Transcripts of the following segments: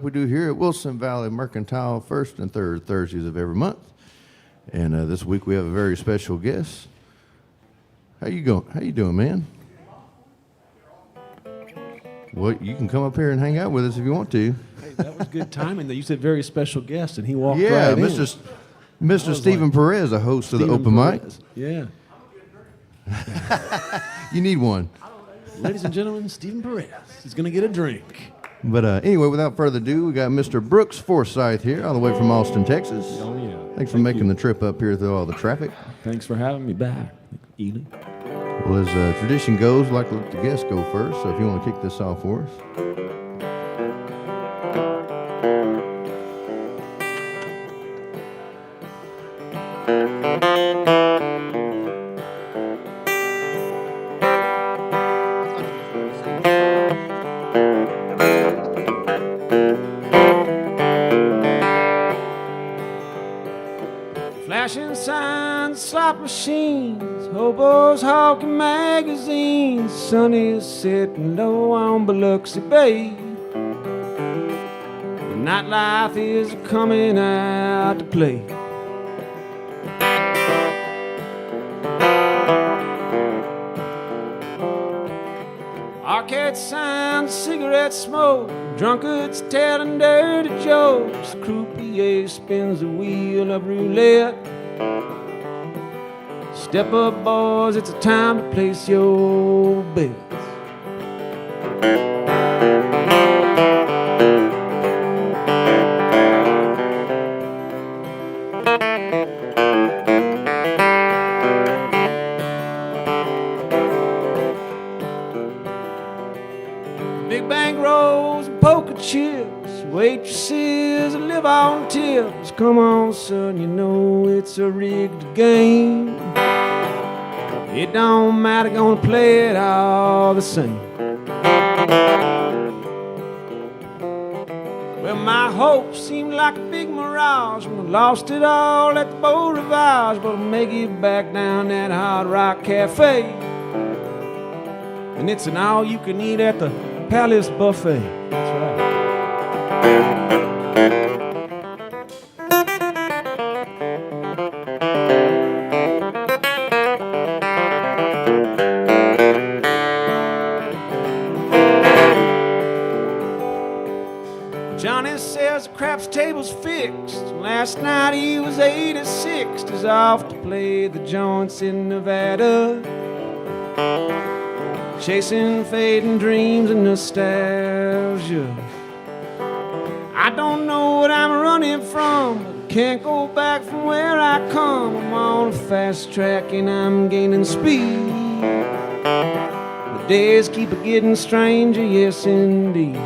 We do here at Wilson Valley Mercantile, first and third Thursdays of every month. And this week we have a very special guest. How you doing, man? Well, you can come up here and hang out with us if you want to. Hey, that was good timing. You said very special guest, and he walked yeah, right Mr. Stephen Perez, the host of the Open Mic. Yeah. You need one. Ladies and gentlemen, Stephen Perez is going to get a drink. But anyway, without further ado, we got Mr. Brooks Forsyth here, all the way from Austin, Texas. Oh, yeah. Thanks for making the trip up here through all the traffic. Thanks for having me back, Ely. Well, as tradition goes, I'd like to let the guests go first, so if you want to kick this off for us. Flashing signs, slot machines, hobos hawking magazines. Sun is sitting low on Biloxi Bay. The nightlife is coming out to play. Arcade signs, cigarette smoke, drunkards telling dirty jokes. Croupier spins the wheel of roulette. Step up, boys, it's a time to place your bets. Big bank rolls and poker chips, waitresses live on tips. Come on, son, you know it's a rigged game. It don't matter, gonna play it all the same. Well, my hopes seemed like a big mirage when I lost it all at the Beau Rivage. But I'll make it back down that Hard Rock Cafe. And it's an all-you-can-eat at the Palace Buffet. That's right. Johnny says the craps table's fixed. Last night he was 86. He's off to play the joints in Nevada, chasing fading dreams and nostalgia. I don't know what I'm running from, but can't go back from where I come. I'm on a fast track and I'm gaining speed. The days keep a getting stranger, yes indeed.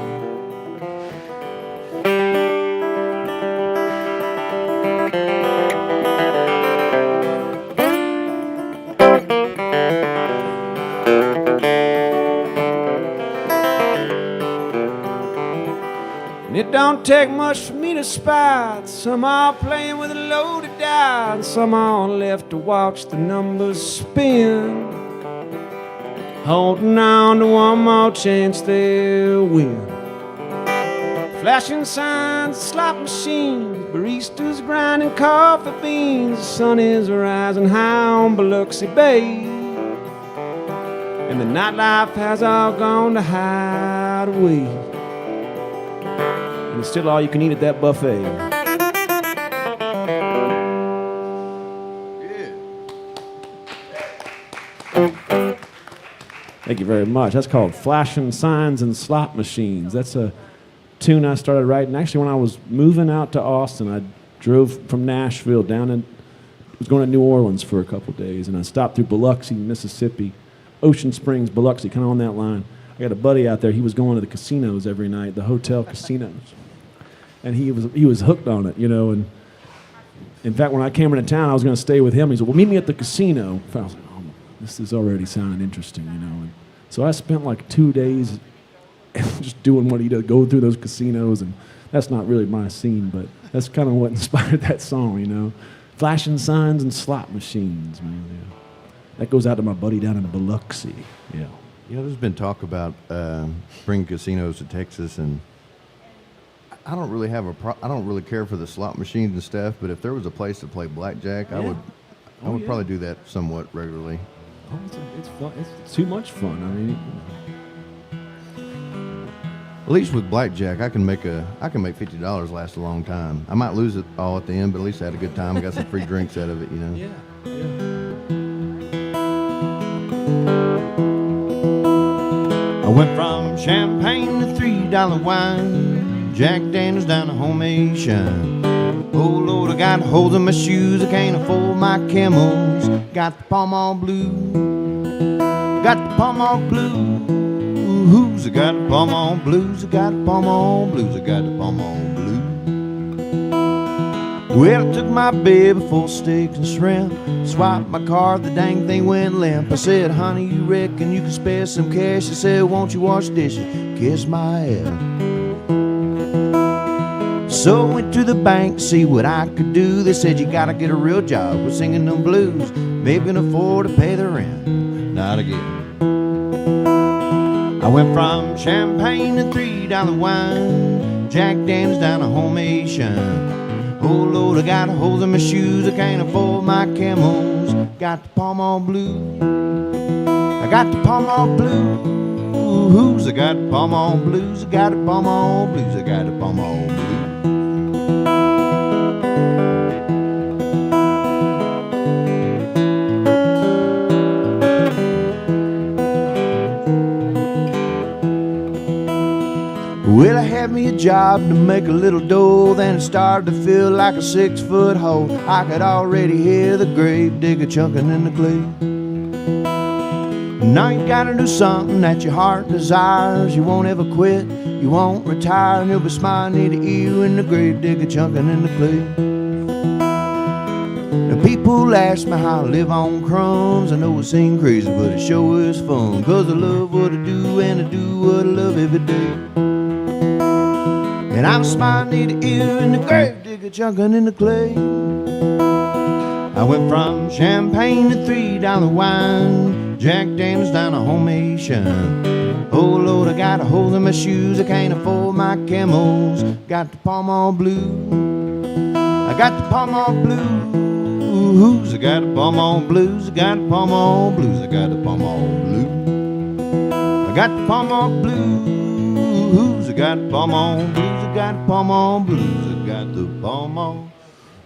It don't take much for me to spy. Some are playing with a loaded die, and some are left to watch the numbers spin, holding on to one more chance they'll win. Flashing signs, slot machines, baristas grinding coffee beans. The sun is rising high on Biloxi Bay, and the nightlife has all gone to hide away. And it's still all you can eat at that buffet. Yeah. Thank you very much. That's called Flashing Signs and Slot Machines. That's a tune I started writing. Actually, when I was moving out to Austin, I drove from Nashville down and was going to New Orleans for a couple days, and I stopped through Biloxi, Mississippi, Ocean Springs, Biloxi, kind of on that line. I got a buddy out there. He was going to the casinos every night, the hotel casinos. And he was hooked on it, you know. And in fact, when I came into town, I was going to stay with him. He said, "Well, meet me at the casino." I was like, "Oh, this is already sounding interesting, you know." And so I spent like 2 days just doing what he does, go through those casinos. And that's not really my scene, but that's kind of what inspired that song, you know. Flashing signs and slot machines, man. Yeah. That goes out to my buddy down in Biloxi. Yeah. You know, there's been talk about bringing casinos to Texas, and I don't really have I don't really care for the slot machines and stuff, but if there was a place to play blackjack, I Yeah. would Yeah. probably do that somewhat regularly. Oh, it's fun. It's too much fun. I mean, At least with blackjack, I can make $50 last a long time. I might lose it all at the end, but at least I had a good time. I got some free drinks out of it, you know. yeah. I went from champagne to $3 wine, Jack Daniels down to homemade shine. Oh Lord, I got holes in my shoes, I can't afford my camels. Got the Pall Mall blues, got the Pall Mall blues. I got the Pall Mall blues, I got the Pall Mall blues, I got the Pall Mall blues. Well, I took my baby for steaks and shrimp, swiped my card, the dang thing went limp. I said, honey, you reckon you can spare some cash? She said, won't you wash dishes, kiss my ass. So I went to the bank to see what I could do. They said, you gotta get a real job with singing them blues. Maybe can afford to pay the rent, not again. I went from champagne to $3 wine, Jack Daniels down to homemade shine. Oh Lord, I got holes in my shoes, I can't afford my camels. Got the Pall Mall blues, I got the Pall Mall blues. I got the Pall Mall blues, I got the Pall Mall blues, I got the Pall Mall blues. Well, I had me a job to make a little dough, then it started to feel like a 6-foot hole. I could already hear the grave digger chunking in the clay. Now you gotta do something that your heart desires. You won't ever quit, you won't retire, and you'll be smiling near the ear when the grave digger chunking in the clay. Now people ask me how I live on crumbs. I know it seems crazy, but it sure is fun. 'Cause I love what I do, and I do what I love every day. And I'm smiling near the ear and the grave digger chunking in the clay. I went from champagne to $3 wine, Jack Daniels down to homemade shine. Oh Lord, I got holes in my shoes, I can't afford my camels. Got the Pall Mall blues, I got the Pall Mall blues. I got the Pall Mall blues, I got the Pall Mall blues, I got the Pall Mall blues. I got the Pall Mall blues, I got the Pall Mall blues, I got the Pall Mall blues, I got the Pall Mall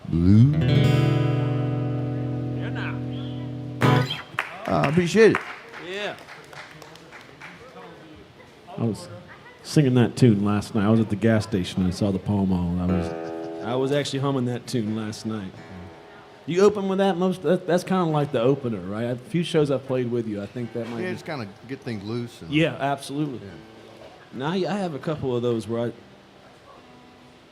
blues. I appreciate it. Yeah. I was singing that tune last night. I was at the gas station and I saw the Pall Mall. I was actually humming that tune last night. You open with that that's kind of like the opener, right? A few shows I've played with you, I think that might Yeah, be. just kind of get things loose. And Yeah, absolutely. Now I have a couple of those where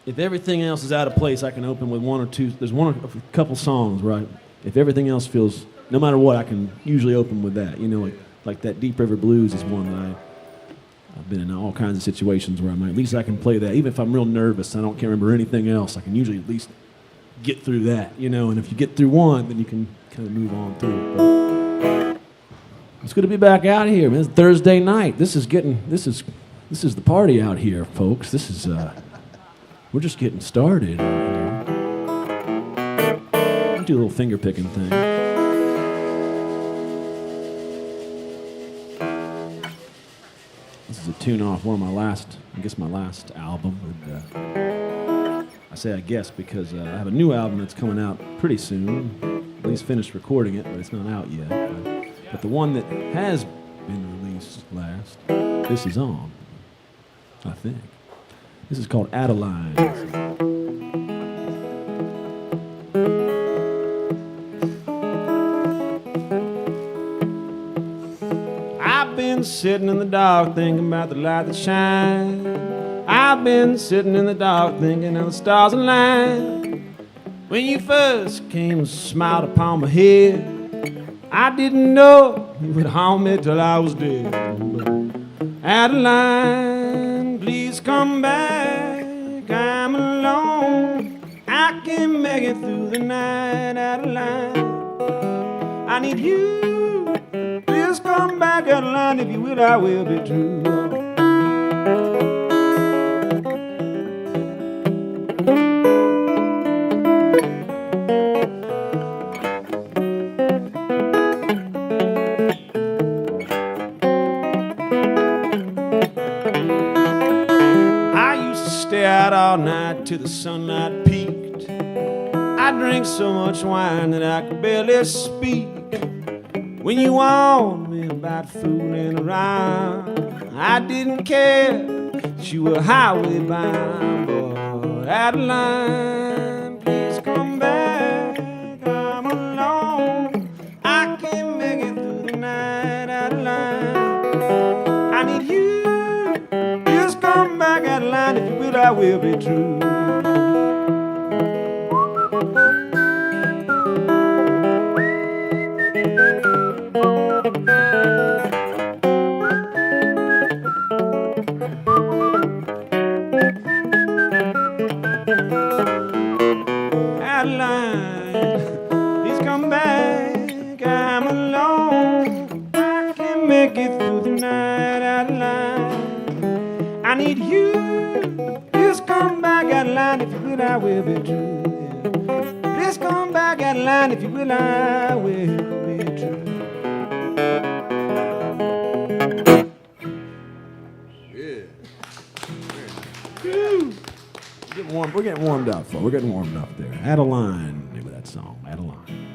if everything else is out of place, I can open with one or two. There's a couple songs, right? If everything else feels, no matter what, I can usually open with that. You know, like that Deep River Blues is one that I've been in all kinds of situations where at least I can play that. Even if I'm real nervous, I can't remember anything else, I can usually at least get through that, you know. And if you get through one, then you can kind of move on through. But it's good to be back out here, man. It's Thursday night. This is the party out here, folks. This is we're just getting started. I'll do a little finger picking thing. This is a tune off one of my last album. And, I say I guess because I have a new album that's coming out pretty soon. At least finished recording it, but it's not out yet. But the one that has been released last, this is on, I think. This is called Adeline. I've been sitting in the dark thinking about the light that shines. I've been sitting in the dark thinking of the stars align. When you first came and smiled upon my head, I didn't know you would haunt me till I was dead. Adeline, please come back. I'm alone. I can't make it through the night. Adeline, I need you. Please come back, Adeline. If you will, I will be true. stay out all night till the sunlight peaked. I drink so much wine that I could barely speak. When you warned me about fooling around, I didn't care that you were highway bound. But Adeline, please come back, I'm alone. I can't make it through the night, Adeline. I need you, just come back, Adeline. If you will, I will be true. Adeline, please come back, I'm alone. I can't make it through the night, Adeline. I need you, please come back, Adeline. If you will, I will be true. Please come back, Adeline. If you will, I will be true. We're getting warmed up, folks. We're getting warmed up there. Adeline, name of that song, Adeline.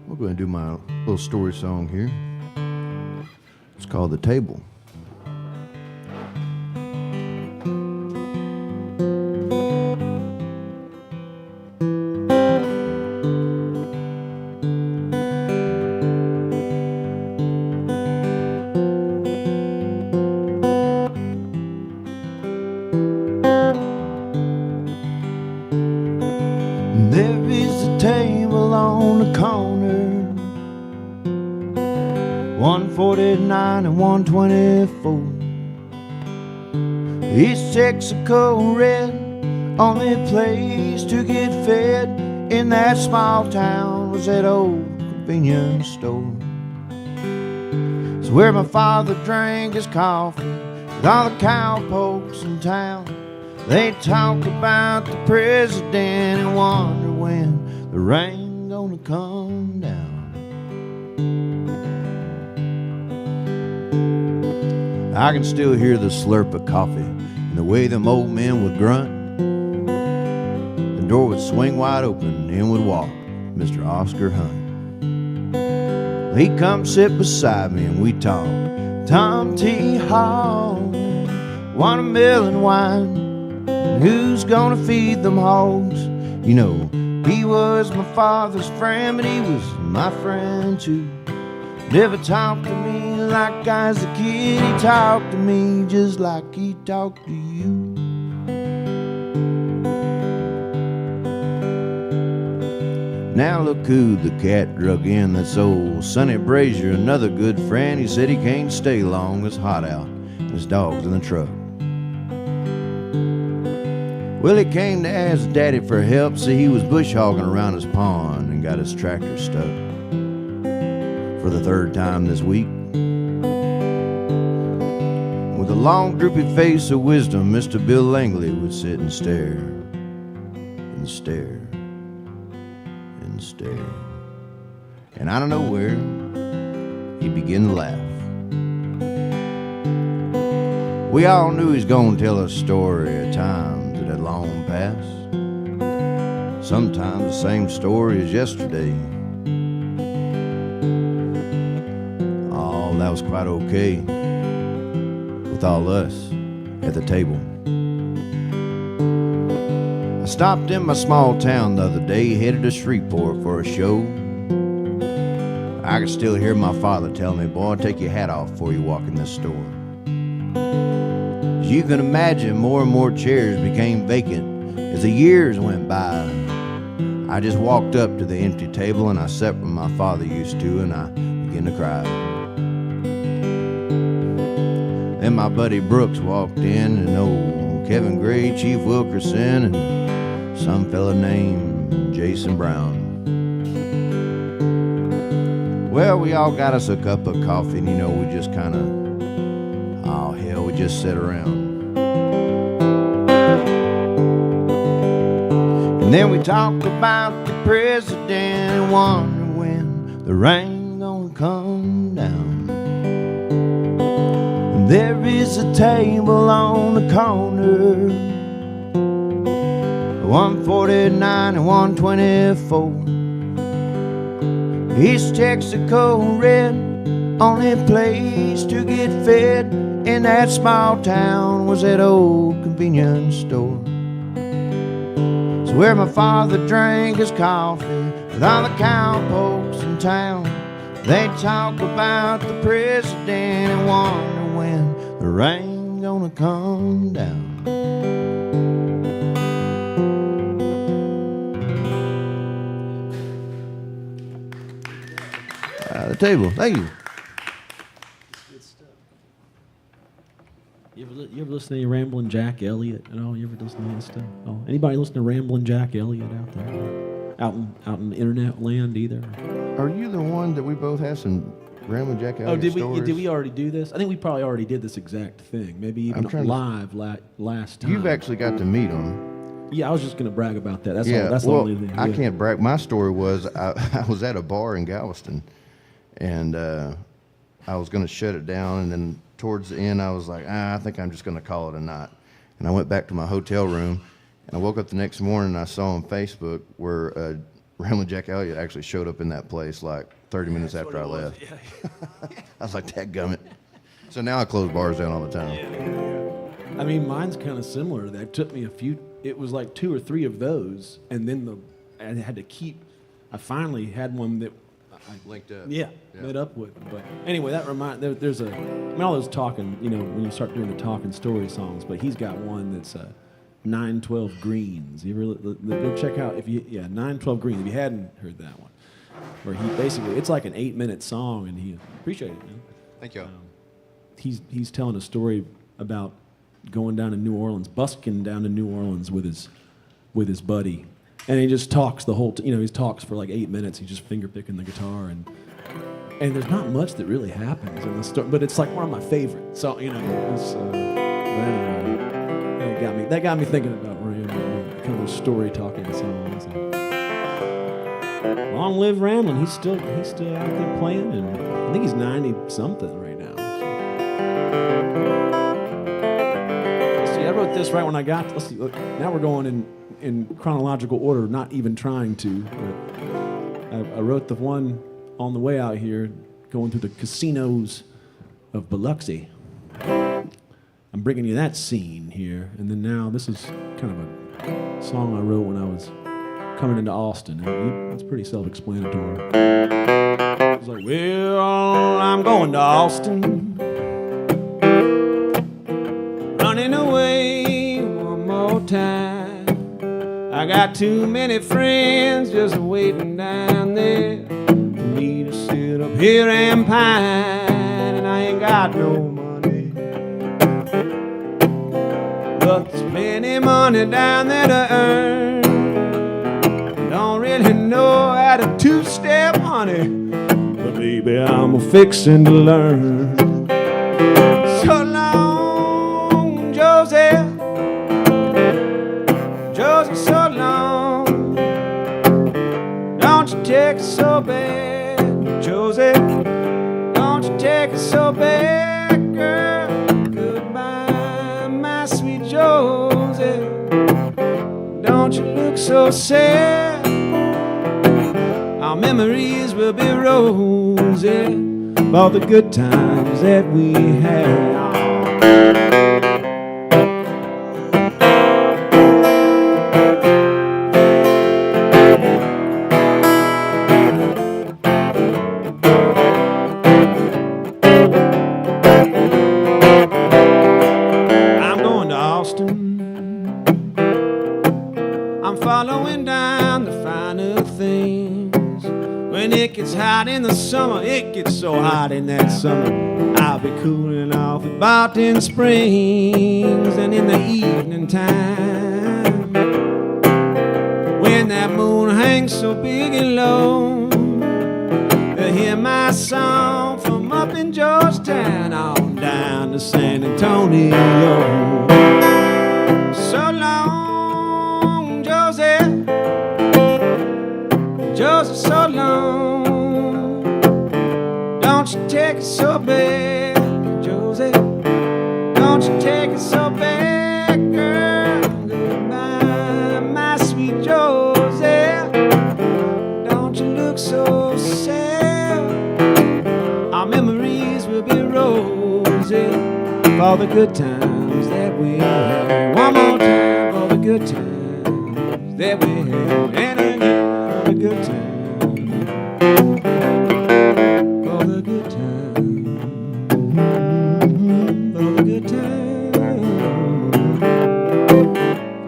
We're going to do my little story song here. It's called The Table. There is a table on the corner, 149 and 124. East Texaco red, only place to get fed in that small town was that old convenience store. It's where my father drank his coffee with all the cowpokes in town. They talk about the president and wonder when the rain gonna come down. I can still hear the slurp of coffee and the way them old men would grunt. The door would swing wide open, in would walk Mr. Oscar Hunt. He'd come sit beside me and we'd talk Tom T. Hall, watermelon wine, and who's gonna feed them hogs. You know, he was my father's friend, but he was my friend too. Never talked to me like I was a kid. He talked to me just like he talked to you. Now look who the cat drug in. That's old Sonny Brazier, another good friend. He said he can't stay long, it's hot out, and his dog's in the truck. Well, he came to ask Daddy for help. See, he was bush hogging around his pond and got his tractor stuck for the third time this week. With a long droopy face of wisdom, Mr. Bill Langley would sit and stare and stare and stare. And out of nowhere, he began to laugh. We all knew he was gonna tell a story of times that had long passed. Sometimes the same story as yesterday. Oh, that was quite okay with all us at the table. I stopped in my small town the other day, headed to Shreveport for a show. I could still hear my father tell me, boy, take your hat off before you walk in this store. As you can imagine, more and more chairs became vacant as the years went by. I just walked up to the empty table and I sat where my father used to, and I began to cry. Then my buddy Brooks walked in, and old Kevin Gray, Chief Wilkerson, and some fella named Jason Brown. Well, we all got us a cup of coffee, and you know, we just kind of, oh hell, we just sat around. And then we talked about the president and wonder when the rain gonna gonna come down. There is a table on the corner, 149 and 124. East Texaco red, only place to get fed in that small town was that old convenience store. It's where my father drank his coffee with all the cowpokes in town. They talk about the president and wonder when the rain gonna come down. The table, thank you. You ever listen to any Ramblin' Jack Elliott at all? You ever listen to that stuff? Oh, anybody listen to Ramblin' Jack Elliott out there? Out in internet land either? Are you the one that we both have some Ramblin' Jack Elliott stories? Did we already do this? I think we probably already did this exact thing. Maybe even live last time. You've actually got to meet him. Yeah, I was just going to brag about that. That's the only thing. Yeah. I can't brag. My story was I was at a bar in Galveston, and I was going to shut it down, and then towards the end I was like, I think I'm just going to call it a night. And I went back to my hotel room, and I woke up the next morning and I saw on Facebook where Ramblin' Jack Elliott actually showed up in that place like 30 minutes after I left. Yeah. I was like, dadgummit. So now I close bars down all the time. Yeah. I mean, mine's kind of similar to that. It took me it was like 2 or 3 of those, and then I had to keep, I finally had one that I linked up. Yeah, met up with. But anyway, there's all those talking, when you start doing the talking story songs, but he's got one that's 912 Greens. You ever go check out 912 Greens, if you hadn't heard that one. Where he basically, it's like an 8-minute song, and he, appreciate it, man. Thank you. He's telling a story about going down to New Orleans, busking down to New Orleans with his buddy, and he just talks the whole. He talks for like 8 minutes. He's just finger picking the guitar, and there's not much that really happens in the story, but it's like one of my favorites. So that got me thinking about kind of story talking songs. And long live Ramblin'. He's still out there playing, and I think he's 90 something right now. So. I wrote this right when I got. Let's see. Look, now we're going in chronological order, not even trying to. But I wrote the one on the way out here, going through the casinos of Biloxi. I'm bringing you that scene here, and then now this is kind of a song I wrote when I was coming into Austin. And it's pretty self-explanatory. It's like, well, I'm going to Austin, running away one more time. I got too many friends just waiting down there for me to sit up here and pine, and I ain't got no money, but there's plenty money down there to earn. Don't really know how to two-step, honey, but baby, I'm a-fixin' to learn. So long, Joseph, so long. Don't you take it so bad, Joseph. Don't you take it so bad, girl. Goodbye, my sweet Joseph. Don't you look so sad. Our memories will be rosy for the good times that we had. Following down the finer things. When it gets hot in the summer, it gets so hot in that summer, I'll be cooling off at Barton Springs. And in the evening time, when that moon hangs so big and low, you'll hear my song from up in Georgetown on down to San Antonio. So long, Joseph, Joseph, so long. Don't you take it so bad, Josie. Don't you take it so bad, girl. Goodbye, my sweet Josie. Don't you look so sad. Our memories will be rosy for the good times that we had. One more time for the good times that we had. And again for the good times. For the good times. For the good times.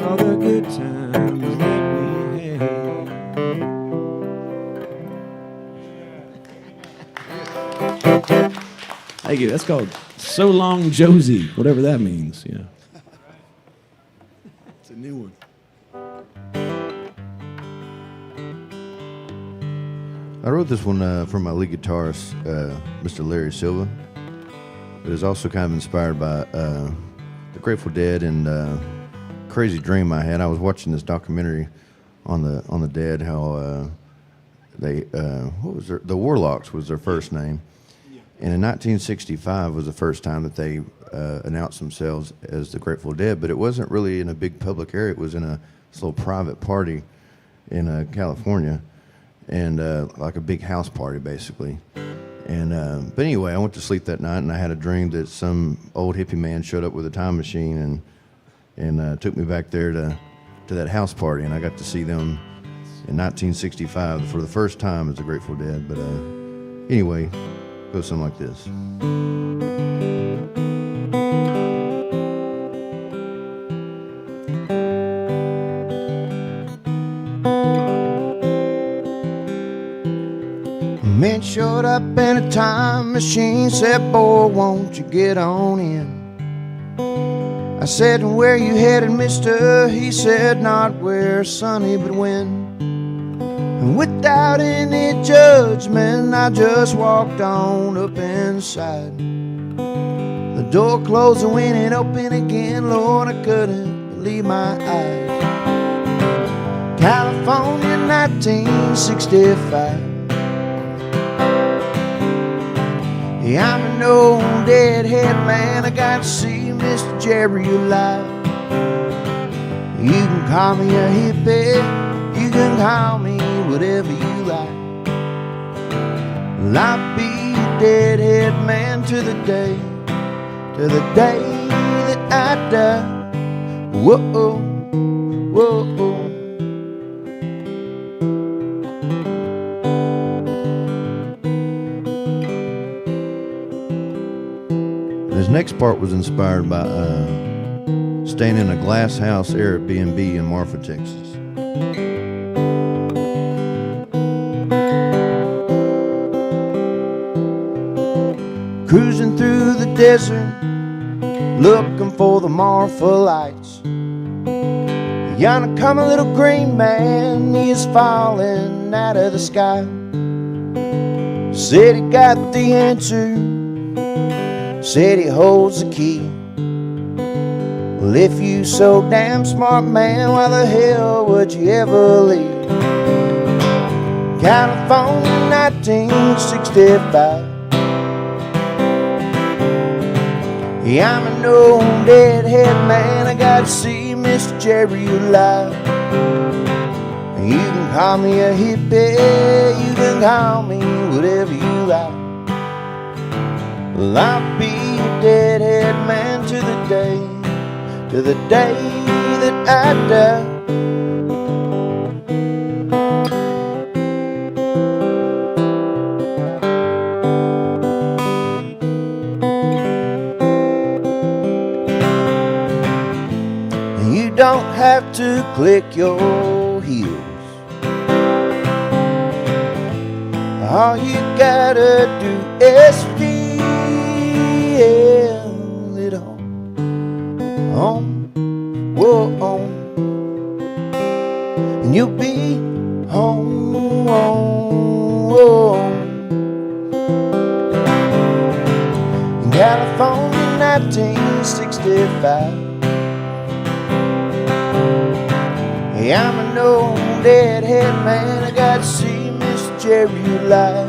For the good times that we had. Thank you. That's called So Long Josie, whatever that means. Yeah. It's a new one. I wrote this one for my lead guitarist, Mr. Larry Silva. It is also kind of inspired by the Grateful Dead and crazy dream I had. I was watching this documentary on the Dead, how they what was the Warlocks was their first name, and in 1965 was the first time that they announced themselves as the Grateful Dead. But it wasn't really in a big public area. It was in a little private party in California. And like a big house party, basically. And but anyway, I went to sleep that night, and I had a dream that some old hippie man showed up with a time machine and took me back there to that house party, and I got to see them in 1965 for the first time as the Grateful Dead. But anyway, it goes something like this. Man showed up in a time machine, said, boy, won't you get on in? I said, where you headed, mister? He said, not where, sonny, but when. And without any judgment, I just walked on up inside. The door closed and when it opened again, Lord, I couldn't believe my eyes. California, 1965. Yeah, I'm an old deadhead man. I got to see Mr. Jerry alive. You can call me a hippie, you can call me whatever you like. Well, I'll be a deadhead man to the day that I die. Whoa, whoa. This next part was inspired by staying in a glass house Airbnb in Marfa, Texas. Cruising through the desert, looking for the Marfa lights. Yonder come a little green man, he is falling out of the sky. Said he got the answer, said he holds the key. Well, if you so damn smart, man, why the hell would you ever leave? California, 1965. Yeah, I'm an old deadhead man. I got to see Mr. Jerry alive. You can call me a hippie, you can call me whatever you like. Well, I'll be a deadhead man to the day that I die. You don't have to click your heels. All you gotta do is feel it on, whoa, on, and you'll be home, in California, 1965. Hey, I'm an old deadhead man. I got to see Miss Jerry alive.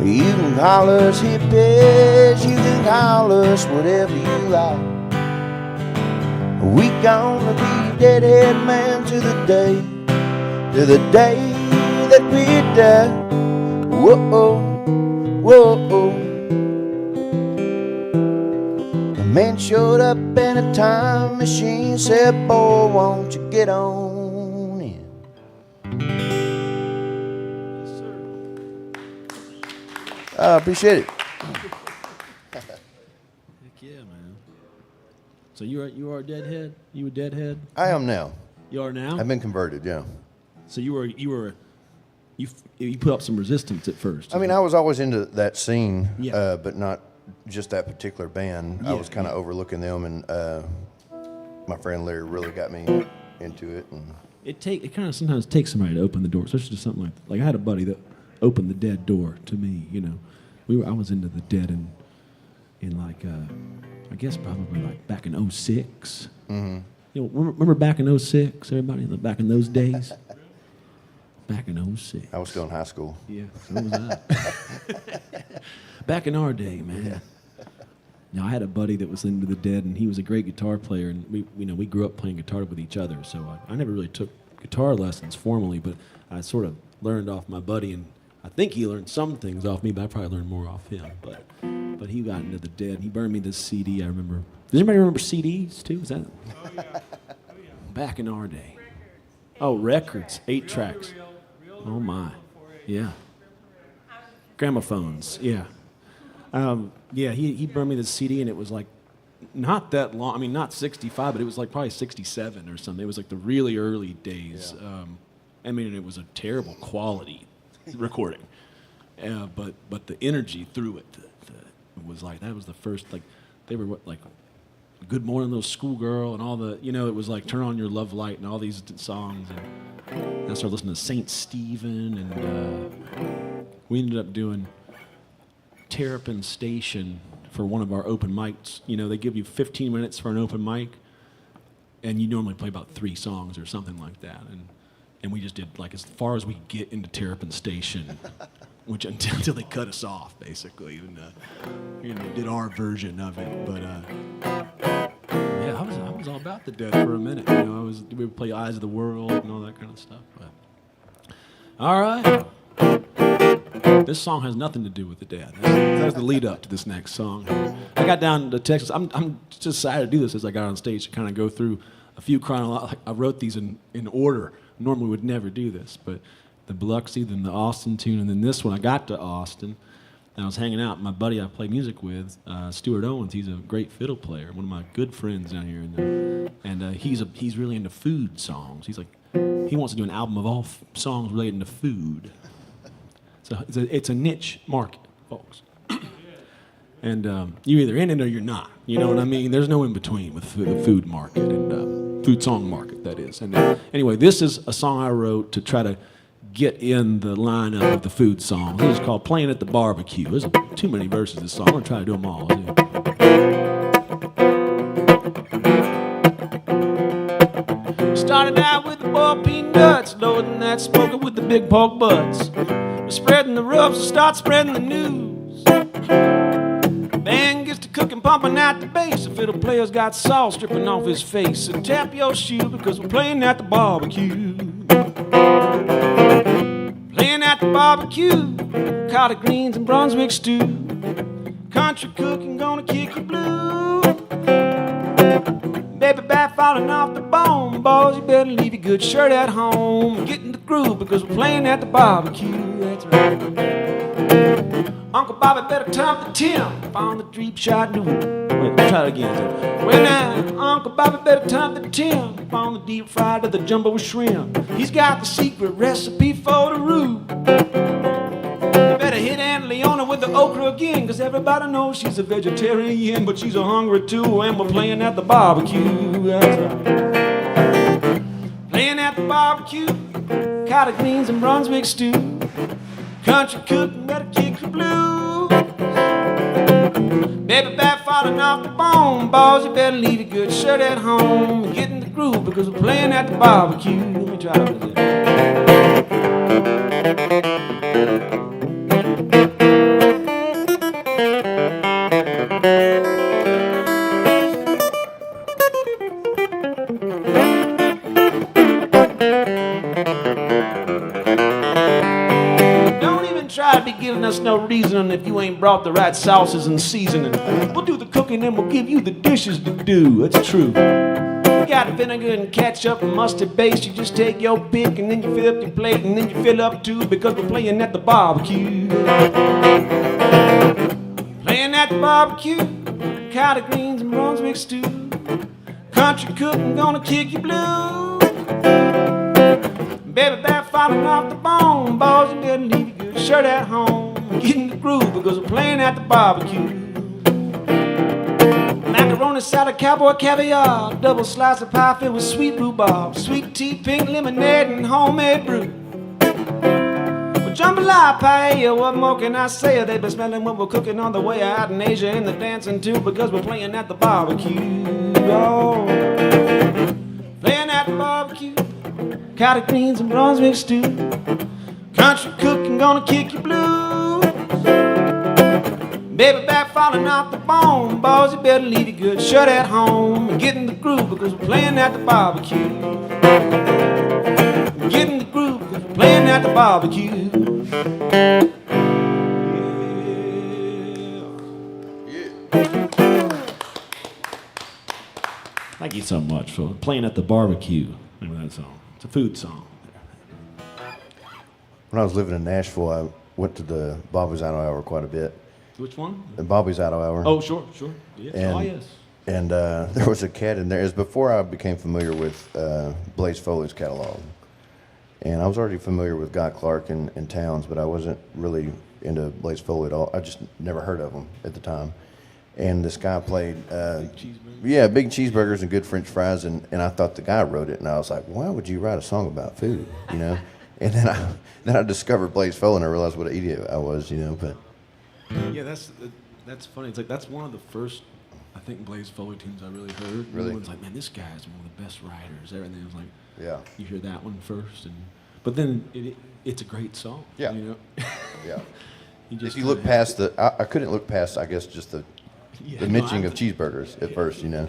You can call us hippies, you can call us whatever you like. We gonna be deadhead man to the day that we die. Whoa, whoa. A man showed up in a time machine, said, boy, won't you get on in? I appreciate it. Heck yeah, man. So you are a deadhead? You a deadhead? I am now. You are now? I've been converted, yeah. So you put up some resistance at first. I mean, I was always into that scene, Yeah. but not just that particular band. I Yeah, was kind of overlooking them, and my friend Larry really got me into it. And It kind of sometimes takes somebody to open the door, especially to something like I had a buddy that opened the Dead door to me. You know, I was into the Dead in like I guess probably like back in '06. Mm-hmm. You know, remember back in '06, everybody, back in those days. Back in '06. I was still in high school. Yeah, so was I. Back in our day, man. Yeah. Now I had a buddy that was into the Dead, and he was a great guitar player, and we grew up playing guitar with each other. So I never really took guitar lessons formally, but I sort of learned off my buddy, and I think he learned some things off me, but I probably learned more off him. But he got into the Dead. He burned me this CD. I remember. Does anybody remember CDs too? Is that? Oh yeah. Back in our day. Oh, records, 8 tracks. Oh my, yeah. Gramophones, yeah. Yeah, he burned me this CD, and it was like not that long. I mean, not 65, but it was like probably 67 or something. It was like the really early days. Yeah. I mean, it was a terrible quality recording, but the energy through it was like, that was the first, like, they were like Good Morning Little Schoolgirl and all the, it was like Turn On Your Love Light and all these songs. And I started listening to Saint Stephen, and we ended up doing Terrapin Station for one of our open mics. They give you 15 minutes for an open mic, and you normally play about 3 songs or something like that. And we just did like as far as we could get into Terrapin Station, which until they cut us off, basically. And did our version of it. But yeah, I was all about the Dead for a minute. We would play Eyes of the World and all that kind of stuff. But all right. This song has nothing to do with the Dead. That was the lead up to this next song. I got down to Texas. I'm just excited to do this as I got on stage to kind of go through a few chronological. I wrote these in order. Normally would never do this, but the Biloxi, then the Austin tune, and then this one. I got to Austin, and I was hanging out. My buddy I play music with, Stuart Owens, he's a great fiddle player, one of my good friends down here, and he's really into food songs. He's like, he wants to do an album of all songs related to food. So it's a niche market, folks. And you're either in it or you're not. You know what I mean? There's no in between with the food market and food song market, that is. And anyway, this is a song I wrote to try to get in the lineup of the food songs. This is called Playing at the Barbecue. There's too many verses of this song. I'm going to try to do them all. Started out with the boiled peanuts, loading that smoker with the big pork butts. We're spreading the rubs, so start spreading the news. Band gets to cooking, pumping out the bass. The fiddle player's got salt stripping off his face. So tap your shoe because we're playing at the barbecue. Playing at the barbecue, collard greens and Brunswick stew. Country cooking gonna kick you blue. Baby back falling off the bone, boys, you better leave your good shirt at home and get in the groove because we're playing at the barbecue. That's right. Uncle Bobby better top the Tim on the deep shot new. Wait, try it again. Well now, Uncle Bobby better top the Tim on the deep fried to the jumbo shrimp. He's got the secret recipe for the roux. You better hit Aunt Leona with the okra again, cause everybody knows she's a vegetarian, but she's a hungry too, and we're playing at the barbecue. That's right. Playing at the barbecue, collard greens and Brunswick stew. Country cooking better kick the blues. Baby back falling off the bone, boys, you better leave your good shirt at home and get in the groove because we're playing at the barbecue. Let me try it. be giving us no reason if you ain't brought the right sauces and seasoning. We'll do the cooking and we'll give you the dishes to do. That's true. You got vinegar and ketchup and mustard base. You just take your pick and then you fill up your plate and then you fill up too, because we're playing at the barbecue. Playing at the barbecue, collard greens and Brunswick stew. Country cooking gonna kick you blue. Baby back falling off the bone, boys, you better leave your good shirt at home. Get in the groove because we're playing at the barbecue. Macaroni salad, cowboy caviar, double slice of pie filled with sweet rhubarb, sweet tea, pink lemonade, and homemade brew. Well, jambalaya, paella, what more can I say? They've been smelling what we're cooking on the way out in Asia, and the dancing too, because we're playing at the barbecue. Oh, playing at the barbecue, collard greens and Brunswick stew. Country cooking gonna kick you blues. Baby back falling off the bone, boys, you better leave your good shirt at home and get in the groove because we're playing at the barbecue. Get in the groove because we're playing at the barbecue. Thank you so much for playing at the barbecue. Remember that song? It's a food song. When I was living in Nashville, I went to the Bobby's Auto Hour quite a bit. Which one? The Bobby's Auto Hour. Oh, sure. Yes. And, Yes. And there was a cat in there. It was before I became familiar with Blaze Foley's catalog. And I was already familiar with Guy Clark and Towns, but I wasn't really into Blaze Foley at all. I just never heard of him at the time. And this guy played, big cheeseburgers and good French fries, and I thought the guy wrote it, and I was like, why would you write a song about food, you know? And then I discovered Blaze Foley, and I realized what an idiot I was, you know, but. Yeah, that's funny. It's like that's one of the first, I think, Blaze Foley tunes I really heard. Really? Everyone's like, man, this guy is one of the best writers. Everything was like, Yeah. You hear that one first, but then it's a great song. Yeah. You know. Yeah. Just if you look past I couldn't look past, I guess, just the mentioning of cheeseburgers at first, you know.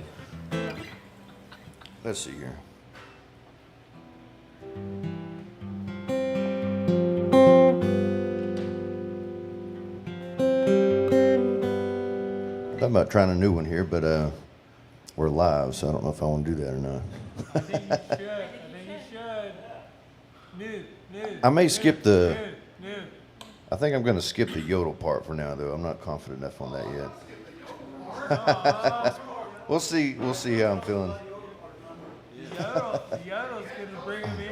Let's see here. I'm talking about trying a new one here, but we're live, so I don't know if I want to do that or not. I think you should. New. I may skip the. I think I'm going to skip the yodel part for now, though. I'm not confident enough on that yet. We'll see how I'm feeling. The yodel's gonna bring him in.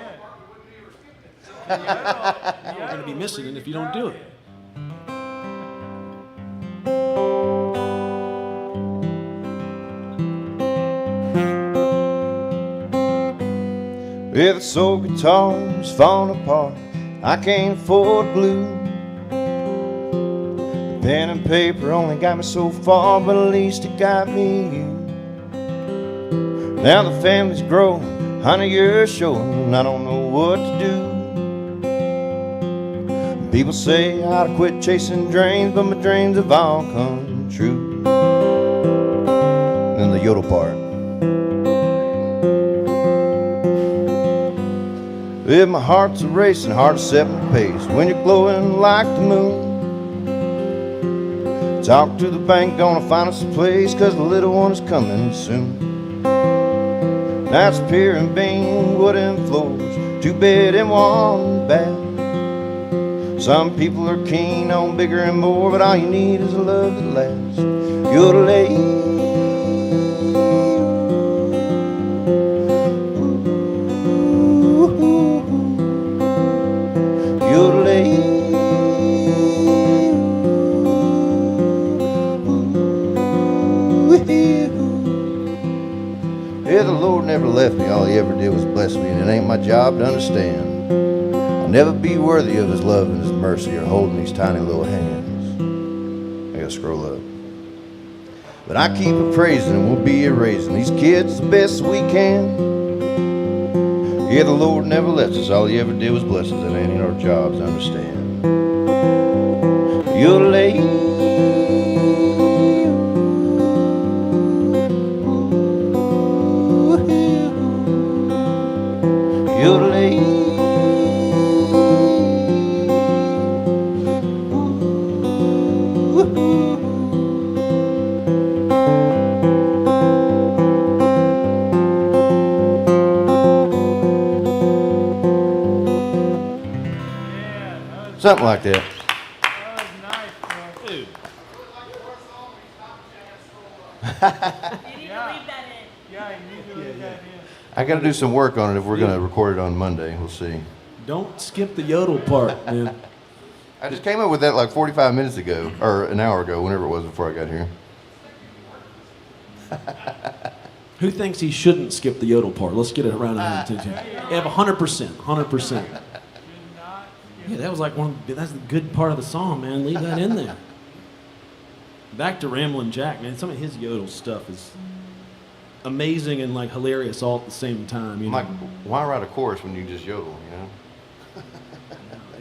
We're going to be missing it if you don't do it. If the soul guitar's falling apart, I can't afford glue. The pen and paper only got me so far, but at least it got me you. Now the family's grown, 100 years short, and I don't know what to do. People say I ought to quit chasing dreams, but my dreams have all come true. And then the yodel part. If my heart's a racing, hard to set my pace when you're glowing like the moon. Talk to the bank, gonna find us a place, cause the little one is coming soon. That's pier and beam, wooden floors, 2 bed and 1 bath. Some people are keen on bigger and more, but all you need is a love that lasts. Yodelay. Yeah, the Lord never left me, all he ever did was bless me, and it ain't my job to understand. I'll never be worthy of his love and his mercy or holding these tiny little hands. I gotta scroll up. But I keep a praising and we'll be a raising these kids the best we can. Yeah, the Lord never left us, all he ever did was bless us, and it ain't our job to understand. You'll lay. Yodelay. Something like that. That was nice, bro. Dude. You need to leave that in. Yeah, you need to leave that in. I got to do some work on it if we're going to record it on Monday. We'll see. Don't skip the yodel part, man. I just came up with that like 45 minutes ago, or an hour ago, whenever it was before I got here. Who thinks he shouldn't skip the yodel part? Let's get it around our attention. Yeah, 100%. 100%. Yeah, that was like that's the good part of the song, man. Leave that in there. Back to Ramblin' Jack, man. Some of his yodel stuff is amazing and like hilarious all at the same time. You know? Like, why write a chorus when you just yodel, you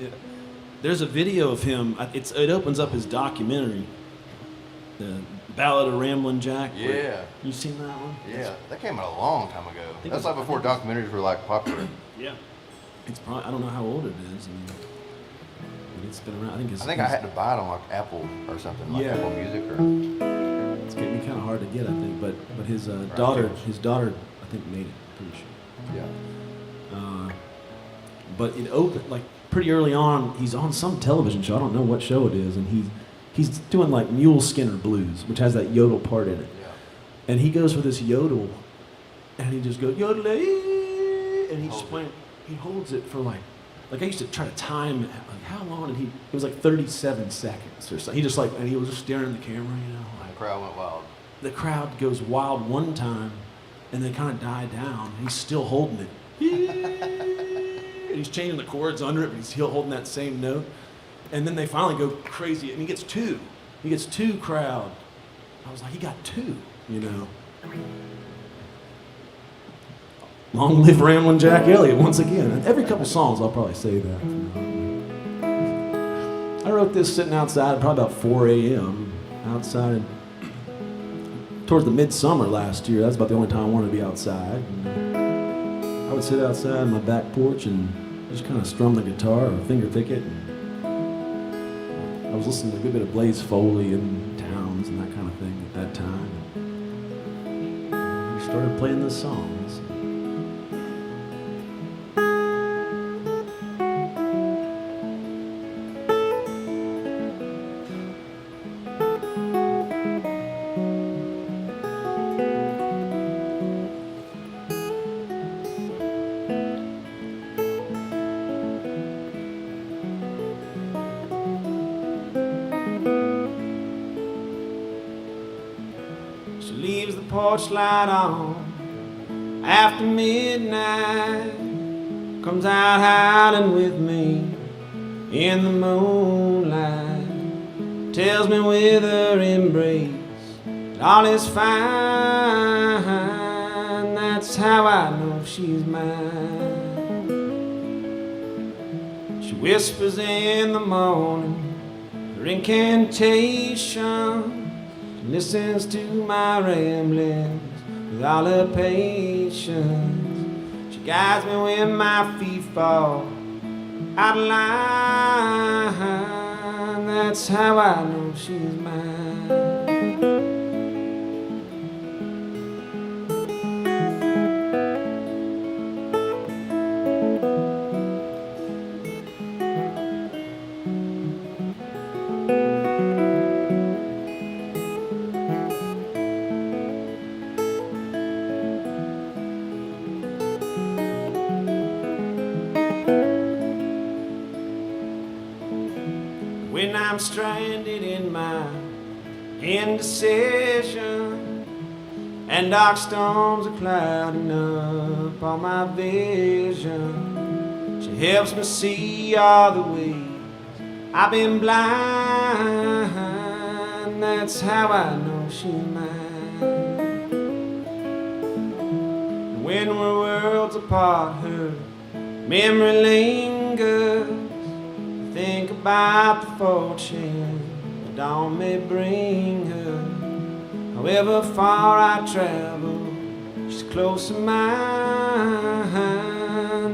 know? There's a video of him. It opens up his documentary, the Ballad of Ramblin' Jack. Yeah. You seen that one? Yeah, that came out a long time ago. think That's it- like before documentaries were like popular. Yeah. It's probably, I don't know how old it is. I mean, but it's been around. I think I had to buy it on like Apple or something, like Yeah. Apple Music or. it's getting kind of hard to get, I think. But his daughter, I think made it. Pretty sure. Yeah. But it opened like pretty early on. He's on some television show. I don't know what show it is, and he's doing like Mule Skinner Blues, which has that yodel part in it. Yeah. And he goes for this yodel, and he just goes yodel, and he's just playing. He holds it for like I used to try to time it. Like how long did he? It was like 37 seconds or something. He just and he was just staring at the camera, you know. The crowd went wild. The crowd goes wild one time, and then kind of died down. He's still holding it. And he's changing the chords under it, but he's still holding that same note. And then they finally go crazy, and he gets two. He gets two crowd. I was like, he got two, you know. Long live Ramblin' Jack Elliott once again. Every couple songs, I'll probably say that. I wrote this sitting outside probably about 4 a.m. outside towards the midsummer last year. That's about the only time I wanted to be outside. I would sit outside on my back porch and just kind of strum the guitar or finger pick it. I was listening to a good bit of Blaze Foley and Towns and that kind of thing at that time. We started playing this song. She leaves the porch light on after midnight, comes out howling with me in the moonlight, tells me with her embrace that all is fine. That's how I know she's mine. She whispers in the morning her incantation, listens to my ramblings with all her patience. She guides me when my feet fall out of line. That's how I know she's mine. When I'm stranded in my indecision and dark storms are clouding up all my vision, she helps me see all the ways I've been blind. That's how I know she's mine. And when we're worlds apart, her memory lingers. Think about the fortune the dawn may bring her. However far I travel, she's close to mine.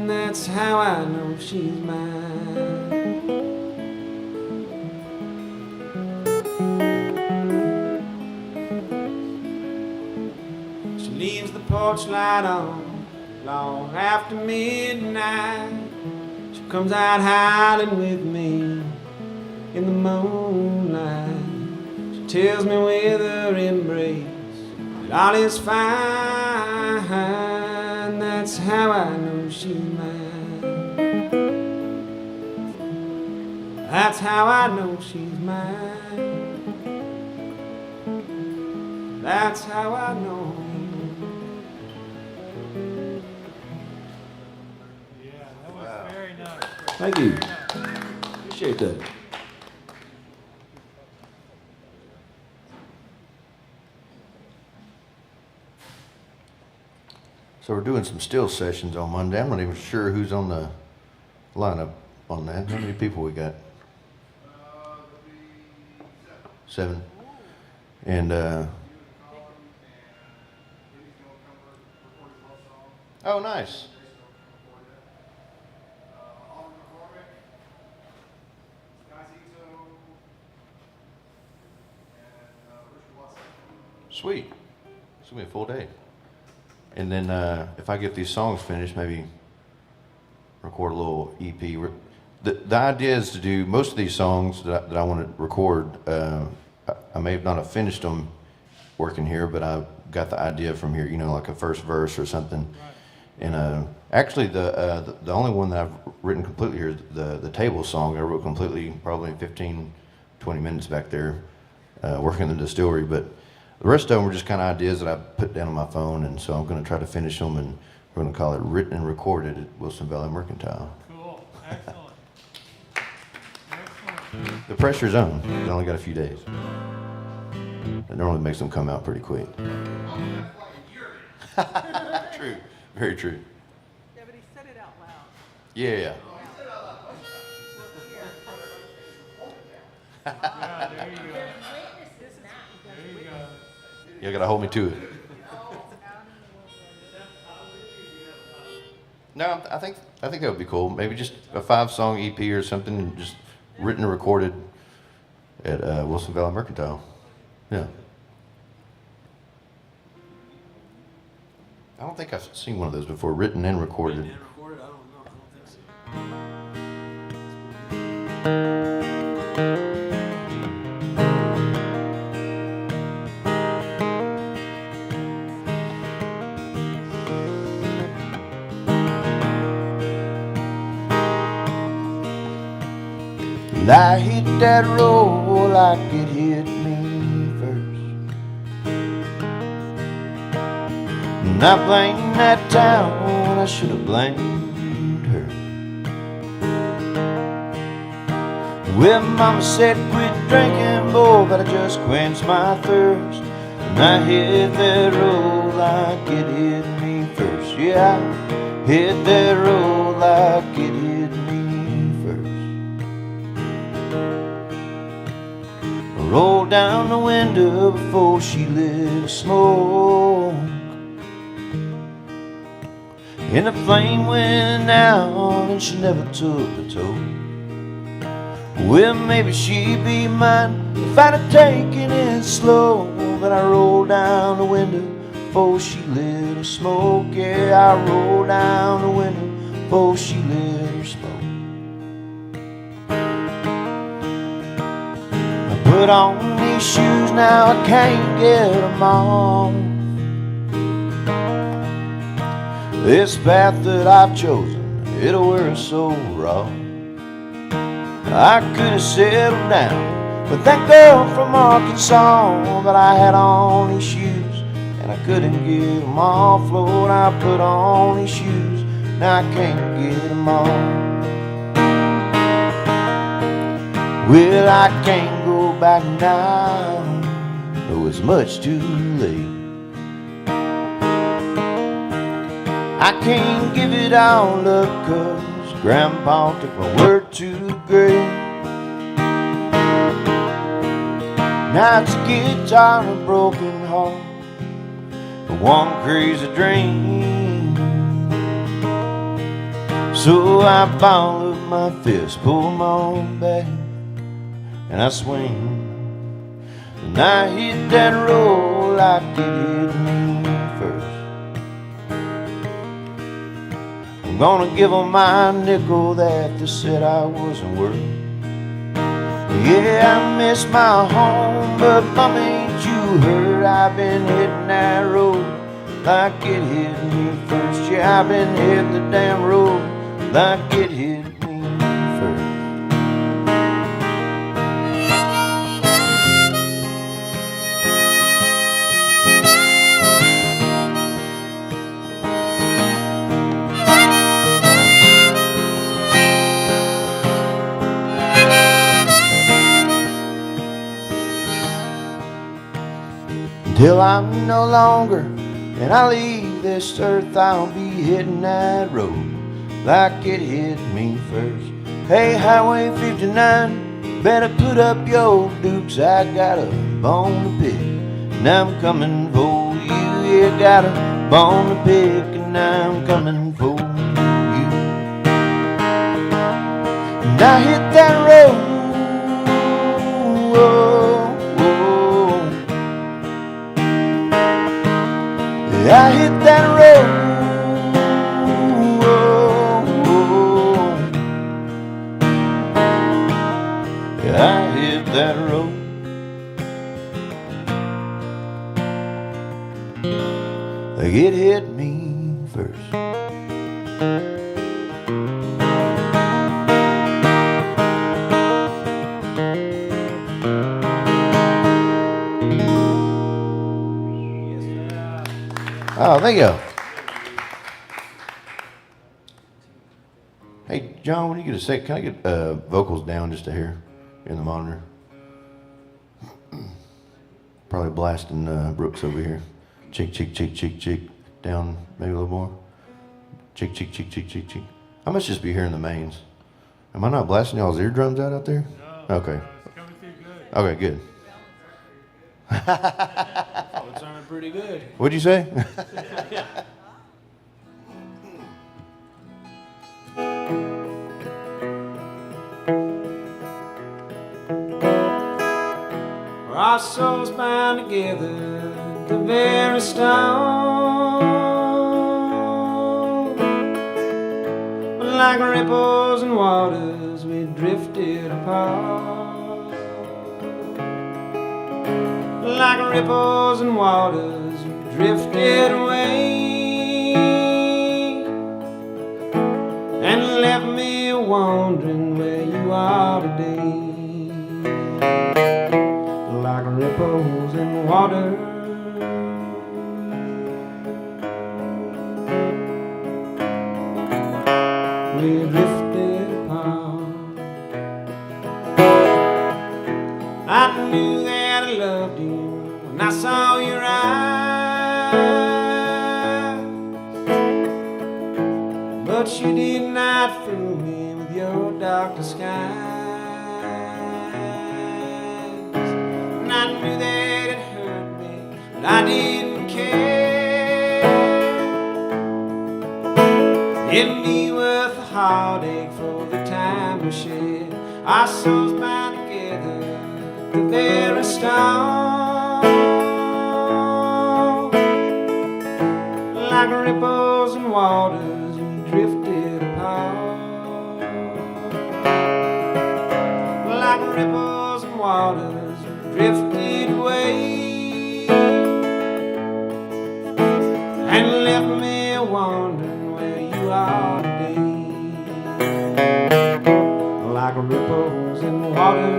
That's how I know she's mine. She leaves the porch light on long after midnight. Comes out howling with me in the moonlight. She tells me with her embrace that all is fine. That's how I know she's mine. That's how I know she's mine. That's how I know. Thank you. Appreciate that. So we're doing some still sessions on Monday. I'm not even sure who's on the lineup on that. How many people we got? 7. And oh, nice. Sweet. It's gonna be a full day. And then if I get these songs finished, maybe record a little EP. The idea is to do most of these songs that I want to record. I may not have finished them working here, but I got the idea from here. You know, like a first verse or something. Right. And actually, the only one that I've written completely here is the table song. I wrote completely, probably 15, 20 minutes back there, working in the distillery. But the rest of them were just kind of ideas that I put down on my phone, and so I'm going to try to finish them, and we're going to call it Written and Recorded at Wilson Valley Mercantile. Cool. Excellent. Excellent. The pressure's on. I only got a few days. That normally makes them come out pretty quick. True. Very true. Yeah, but he said it out loud. Yeah. Yeah, there you go. There you go. You got to hold me to it. No, I think that would be cool. Maybe just a 5-song EP or something, just written and recorded at Wilson Valley Mercantile. Yeah. I don't think I've seen one of those before, written and recorded. And recorded? I don't know. I don't think so. And I hit that road like it hit me first. And I blamed that town, I should have blamed her. Well, Mama said quit drinking, boy, but I just quenched my thirst. And I hit that road like it hit me first. Yeah, I hit that road like it hit me first. Rolled down the window before she lit a smoke, and the flame went out and she never took the toll. Well, maybe she'd be mine if I'd have taken it slow, but I rolled down the window before she lit a smoke. Yeah, I rolled down the window before she lit her smoke. Put on these shoes now, I can't get them off. This path that I've chosen, it'll wear so raw. I could have settled down with that girl from Arkansas, but I had on these shoes and I couldn't get them off. Lord, I put on these shoes, now I can't get them off. Well, I can't go back now, though it's much too late. I can't give it all up, 'cause Grandpa took my word to the grave. Now it's a guitar and a broken heart, and one crazy dream. So I ball up my fist, pull my own back, and I swing. And I hit that road like it hit me first. I'm gonna give them my nickel that they said I wasn't worth. Yeah, I miss my home, but Mom, ain't you heard? I've been hitting that road like it hit me first. Yeah, I've been hitting the damn road like it hit me first. Till I'm no longer and I leave this earth, I'll be hitting that road like it hit me first. Hey, Highway 59, better put up your dukes. I got a bone to pick, and I'm coming for you. Yeah, got a bone to pick, and I'm coming for you. And I hit that road. I hit that road. I hit that road. Like it hit me first. Oh, thank you. Hey, John, when you get a sec, can I get vocals down just a hair in the monitor? Probably blasting Brooks over here. Cheek, cheek, cheek, cheek, cheek. Down maybe a little more. Cheek, cheek, cheek, cheek, cheek, cheek. I must just be hearing the mains. Am I not blasting y'all's eardrums out there? No. Okay. It's coming through good. Okay, good. Oh, it sounded pretty good. What'd you say? Our souls bound together at the very stone. But like ripples and waters, we drifted apart. Like ripples and waters, we drifted away and left me wondering where you are today. Like ripples in water, we drifted apart. I knew that I loved you when I saw your eyes, but you did not fool me with your dark disguise. I knew that it hurt me, but I didn't care. It'd be worth the heartache for the time we shared. Our souls bound together at the very start. Like ripples and waters, we drifted apart. Like ripples and waters, drifted away and left me wondering where you are today. Like ripples in water,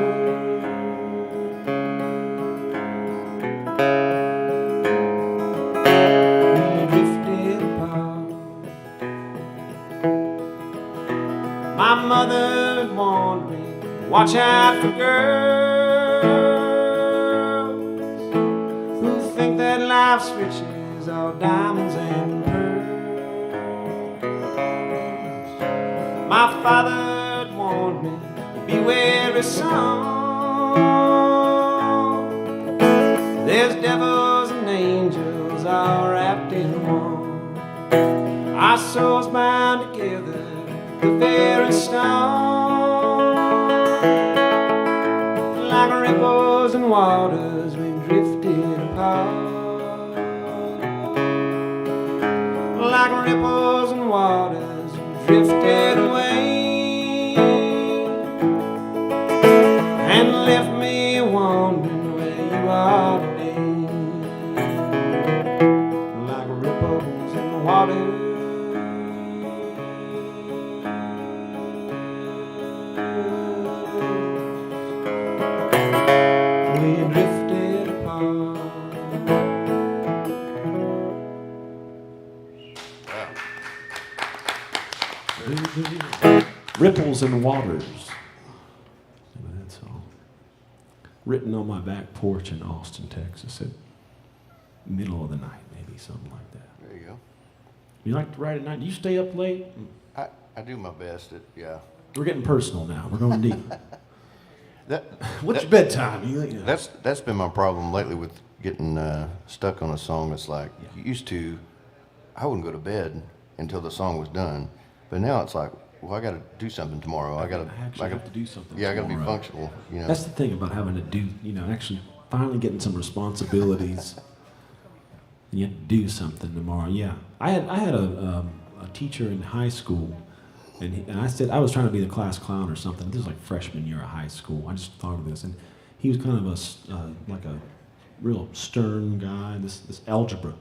we drifted apart. My mother warned me, watch out for girls who think that life's riches are diamonds and pearls. My father warned me, beware of song. There's devils and angels all wrapped in one. Our souls bound together at the very stone. Like ripples and waters, we drifted apart. Like ripples and waters, we drifted away and Ripples and Waters. That song. Written on my back porch in Austin, Texas at middle of the night, maybe, something like that. There you go. You like to write at night? Do you stay up late? I do my best. Yeah. We're getting personal now. We're going deep. What's that- your bedtime? You know. That's been my problem lately with getting stuck on a song. It's like, used to, I wouldn't go to bed until the song was done. But now it's like, well, I got to do something tomorrow. I actually have to do something. Yeah, I got to be tomorrow. functional. You know. That's the thing about having to do, actually finally getting some responsibilities. You have to do something tomorrow. Yeah, I had a teacher in high school, and I said I was trying to be the class clown or something. This was like freshman year of high school. I just thought of this, and he was kind of like a real stern guy. This algebra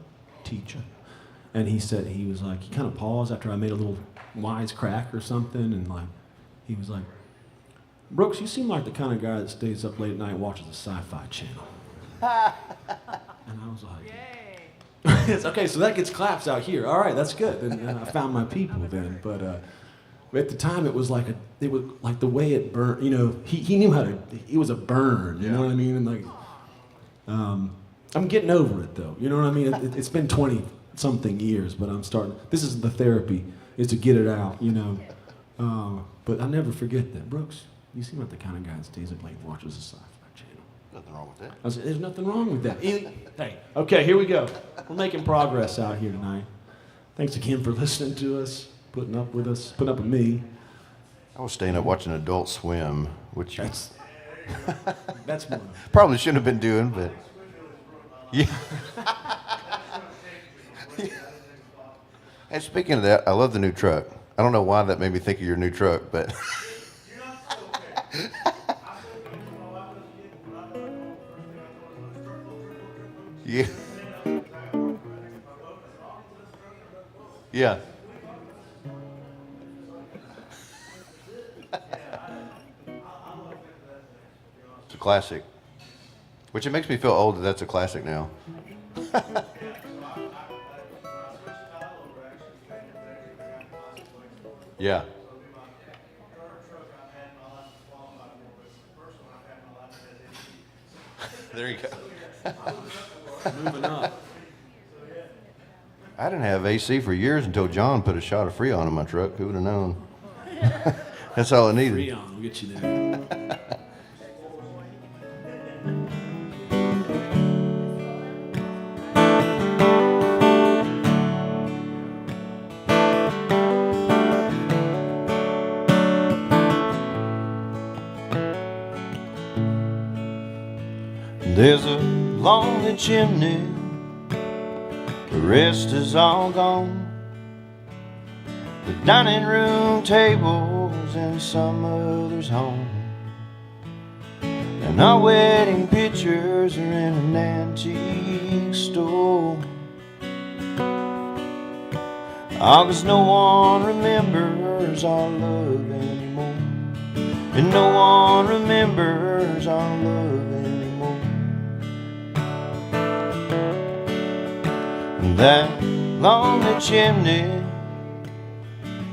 teacher, and he said he was like he kind of paused after I made a little wisecrack or something, and like he was like, Brooks, you seem like the kind of guy that stays up late at night and watches the Sci-Fi Channel. And I was like, Yay. it's okay, so that gets claps out here. All right, that's good. And I found my people then. But at the time, it was like the way it burned. He knew how to. It was a burn. You know what I mean? And like, I'm getting over it though. You know what I mean? It's been 20-something years, but I'm starting. This is the therapy, is to get it out. But I never forget that, Brooks. You seem like the kind of guy that stays up late and watches the Sci-Fi Channel. Nothing wrong with that. I said, there's nothing wrong with that. Hey, okay, here we go. We're making progress out here tonight. Thanks again for listening to us, putting up with us, putting up with me. I was staying up watching Adult Swim, which That's more. probably shouldn't have been doing, but yeah. And speaking of that, I love the new truck. I don't know why that made me think of your new truck, but yeah. Yeah. It's a classic. Which it makes me feel old that that's a classic now. Yeah. There you go. Moving up. I didn't have AC for years until John put a shot of Freon in my truck. Who would have known? That's all I needed. Freon, we'll get you there. There's a lonely chimney, the rest is all gone. The dining room table's in some other's home, and our wedding pictures are in an antique store. Oh, 'cause no one remembers our love anymore, and no one remembers our love anymore. That lonely chimney,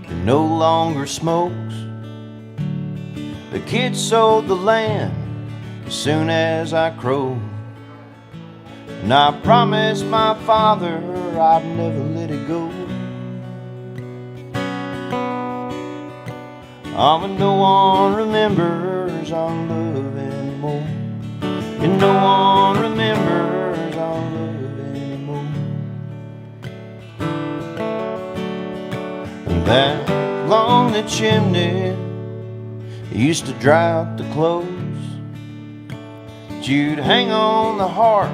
it no longer smokes. The kids sold the land as soon as I crowed, and I promised my father I'd never let it go. Oh, but no one remembers our love anymore, and no one remembers our love anymore. That lonely chimney used to dry out the clothes that you'd hang on the hearth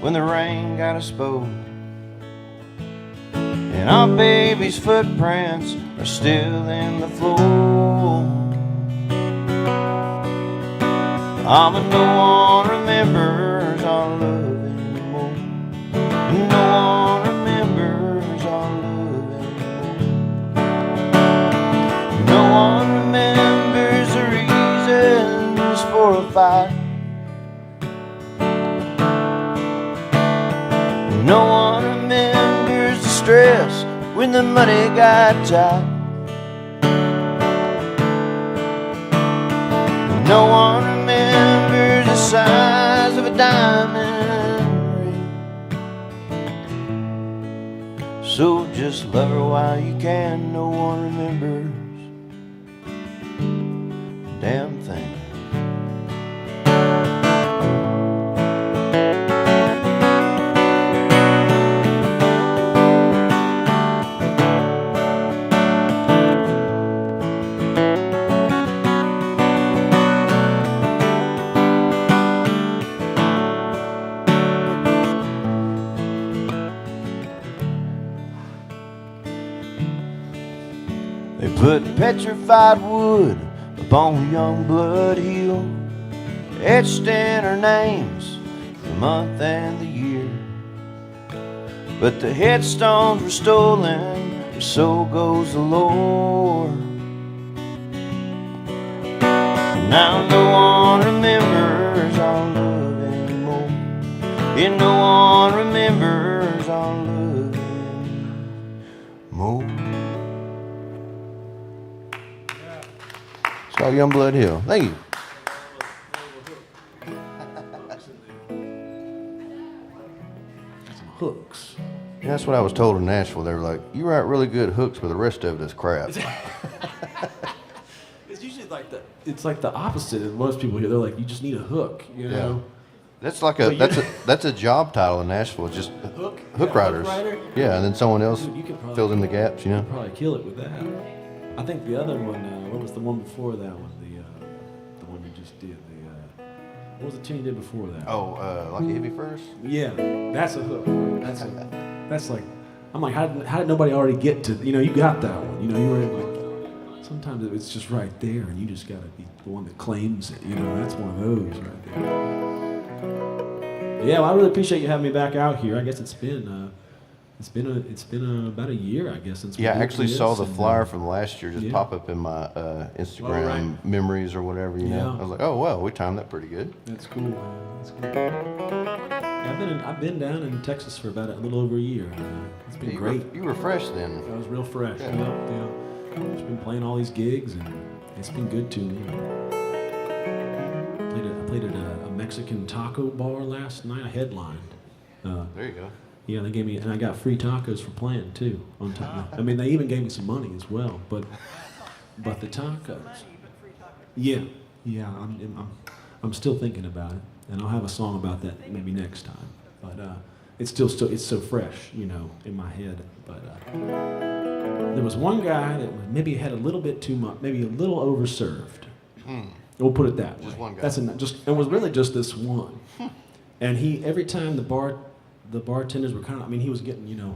when the rain got exposed. And our baby's footprints are still in the floor. Oh, but no one remembers our love anymore, and no one remembers our love anymore. No one remembers the reasons for a fight. No one remembers the stress when the money got tight. No one remembers the size of a diamond ring. So just love her while you can. No one remembers a damn thing. They put petrified wood upon young blood hill, etched in her names, the month and the year. But the headstones were stolen, so goes the lore. Now no one remembers our love anymore. Yeah, no one remembers our love anymore. It's called Youngblood Hill. Thank you. Some hooks. Yeah, that's what I was told in Nashville. They were like, "You write really good hooks, but the rest of it is crap." It's usually like the opposite of most people here. They're like, you just need a hook, you know? That's like that's a job title in Nashville. Just Hook? hook writers. Hook writer? Yeah, and then someone else Dude, you could probably fills in the gaps. You know. probably kill it with that. I think the other one, what was the one before that one? The one you just did. What was the tune you did before that? Oh, like Hit Me First. Yeah, that's a hook. That's like, I'm like, how did nobody already get to, you got that one. You were like, sometimes it's just right there and you just got to be the one that claims it. That's one of those right there. Yeah, well, I really appreciate you having me back out here. I guess it's been about a year, I guess, since we Yeah, I did actually this, saw the and, flyer from last year just yeah. pop up in my Instagram right. memories or whatever. You know, Yeah. I was like, oh well, we timed that pretty good. That's cool, man. That's cool. Yeah, I've been down in Texas for about a little over a year. It's been great. You were fresh then. I was real fresh. Yeah. Yeah. Just been playing all these gigs, and it's been good to me. I played at a Mexican taco bar last night. I headlined. There you go. Yeah, they gave me, and I got free tacos for playing too. On top, I mean, they even gave me some money as well. But the tacos. Yeah. I'm still thinking about it, and I'll have a song about that maybe next time. But it's so fresh, in my head. But there was one guy that maybe had a little bit too much, maybe a little overserved. We'll put it that way. Just one guy. It was really just this one, and every time the bartenders were kind of, he was getting,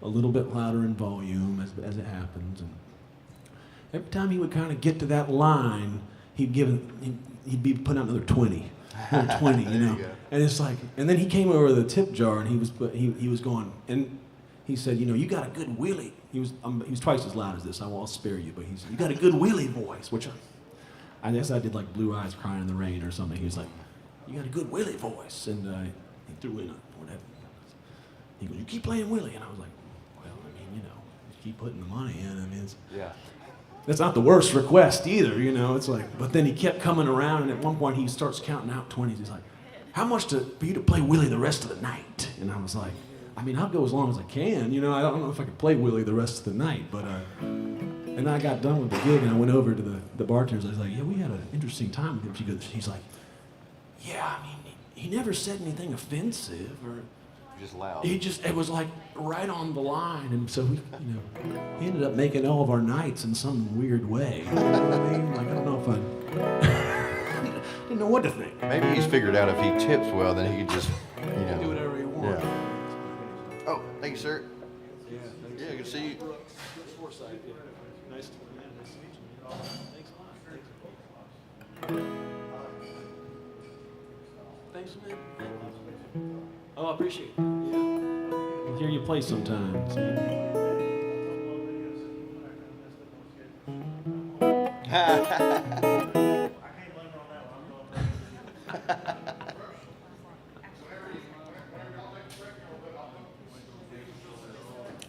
a little bit louder in volume as it happens, and every time he would kind of get to that line, he'd be putting out another 20, you know. And it's like, and then he came over to the tip jar and he was going, and he said, you got a good Willie. He was twice as loud as this. I won't spare you, but you got a good Willie voice, which I guess I did like Blue Eyes Crying in the Rain or something. He was like, you got a good Willie voice, and he threw in whatever. He goes, you keep playing Willie, and I was like, well, you keep putting the money in. It's, that's not the worst request either, It's like, but then he kept coming around, and at one point he starts counting out 20s. He's like, how much for you to play Willie the rest of the night? And I was like, I'll go as long as I can. I don't know if I can play Willie the rest of the night, but and I got done with the gig, and I went over to the bartenders. I was like, yeah, we had an interesting time with him. He's like, yeah, he never said anything offensive or. Just loud. It was like right on the line, and so he ended up making all of our nights in some weird way. You know what I mean? Like, I don't know if I didn't know what to think. Maybe he's figured out if he tips well, then he could just, Do whatever he wants. Yeah. Oh, thank you, sir. Yeah, Yeah, good to see you. Nice to meet you. Thanks, man. Oh, I appreciate it. Yeah. I'll hear you play sometime.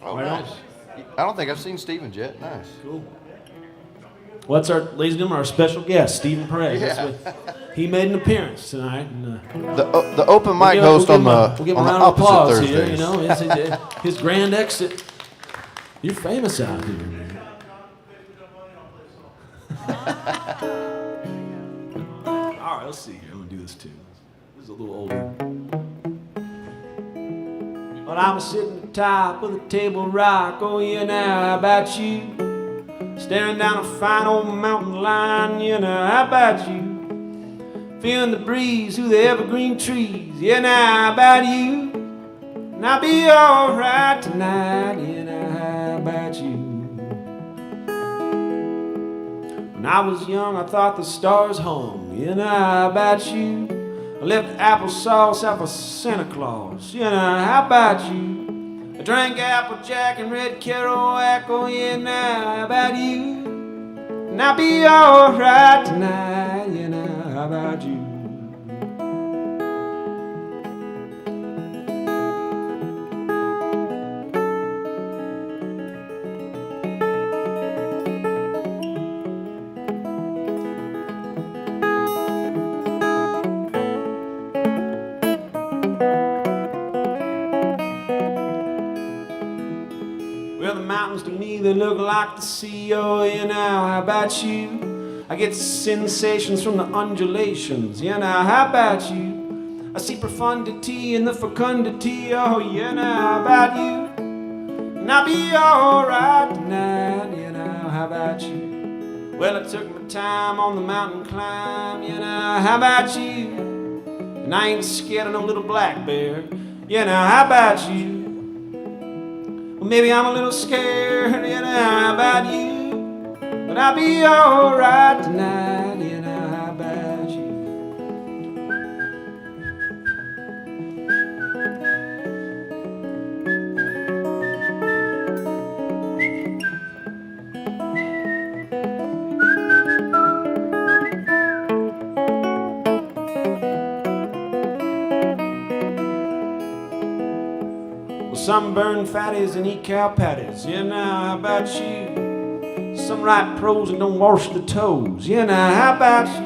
Oh, nice. I don't think I've seen Stevens yet. Nice. Cool. Well, that's our, ladies and gentlemen, our special guest, Stephen Perez. He made an appearance tonight. And, The open mic host on the we'll give him a on the round of opposite applause Thursdays. here. You know, his grand exit. You're famous out here, man. All right, let's see here. I'm gonna do this too. This is a little older. But I'm sitting at the top of the table rock. Oh yeah, now how about you? Staring down a fine old mountain line. You know, how about you? Feeling the breeze through the evergreen trees. Yeah, now how about you? And I'll be alright tonight. Yeah, now how about you? When I was young, I thought the stars hung. You know, how about you? I left applesauce out for Santa Claus. You know, how about you? I drank Applejack and red Kerouac. Oh yeah, now how about you? And I'll be alright tonight. You know, how about you? Well, the mountains to me, they look like the sea. Oh, you know, how about you? I get sensations from the undulations. You know, how about you? I see profundity in the fecundity. Oh, you know, how about you? And I'll be alright tonight. You know, how about you? Well, I took my time on the mountain climb. You know, how about you? And I ain't scared of no little black bear. You know, how about you? Well, maybe I'm a little scared, you know, how about you? But I'll be alright tonight, you know, how about you? Sunburned fatties and eat cow patties. You know, how about you? Some write prose and don't wash the toes. You know, how about you?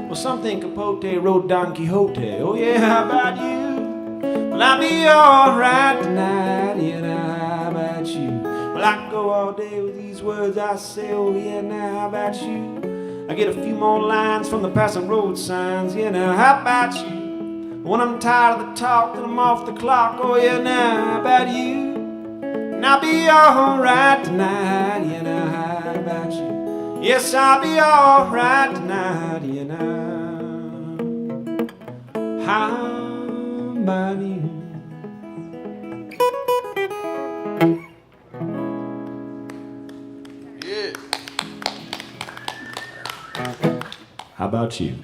Well, some think Capote wrote Don Quixote. Oh yeah, how about you? Well, I'll be alright tonight. You know, how about you? Well, I can go all day with these words I say. Oh yeah, now how about you? I get a few more lines from the passing road signs. You know, how about you? When I'm tired of the talk, then I'm off the clock. Oh yeah, now how about you? And I'll be alright tonight. You know, how about you? Yes, I'll be alright tonight. You know, how about you? Yeah. How about you?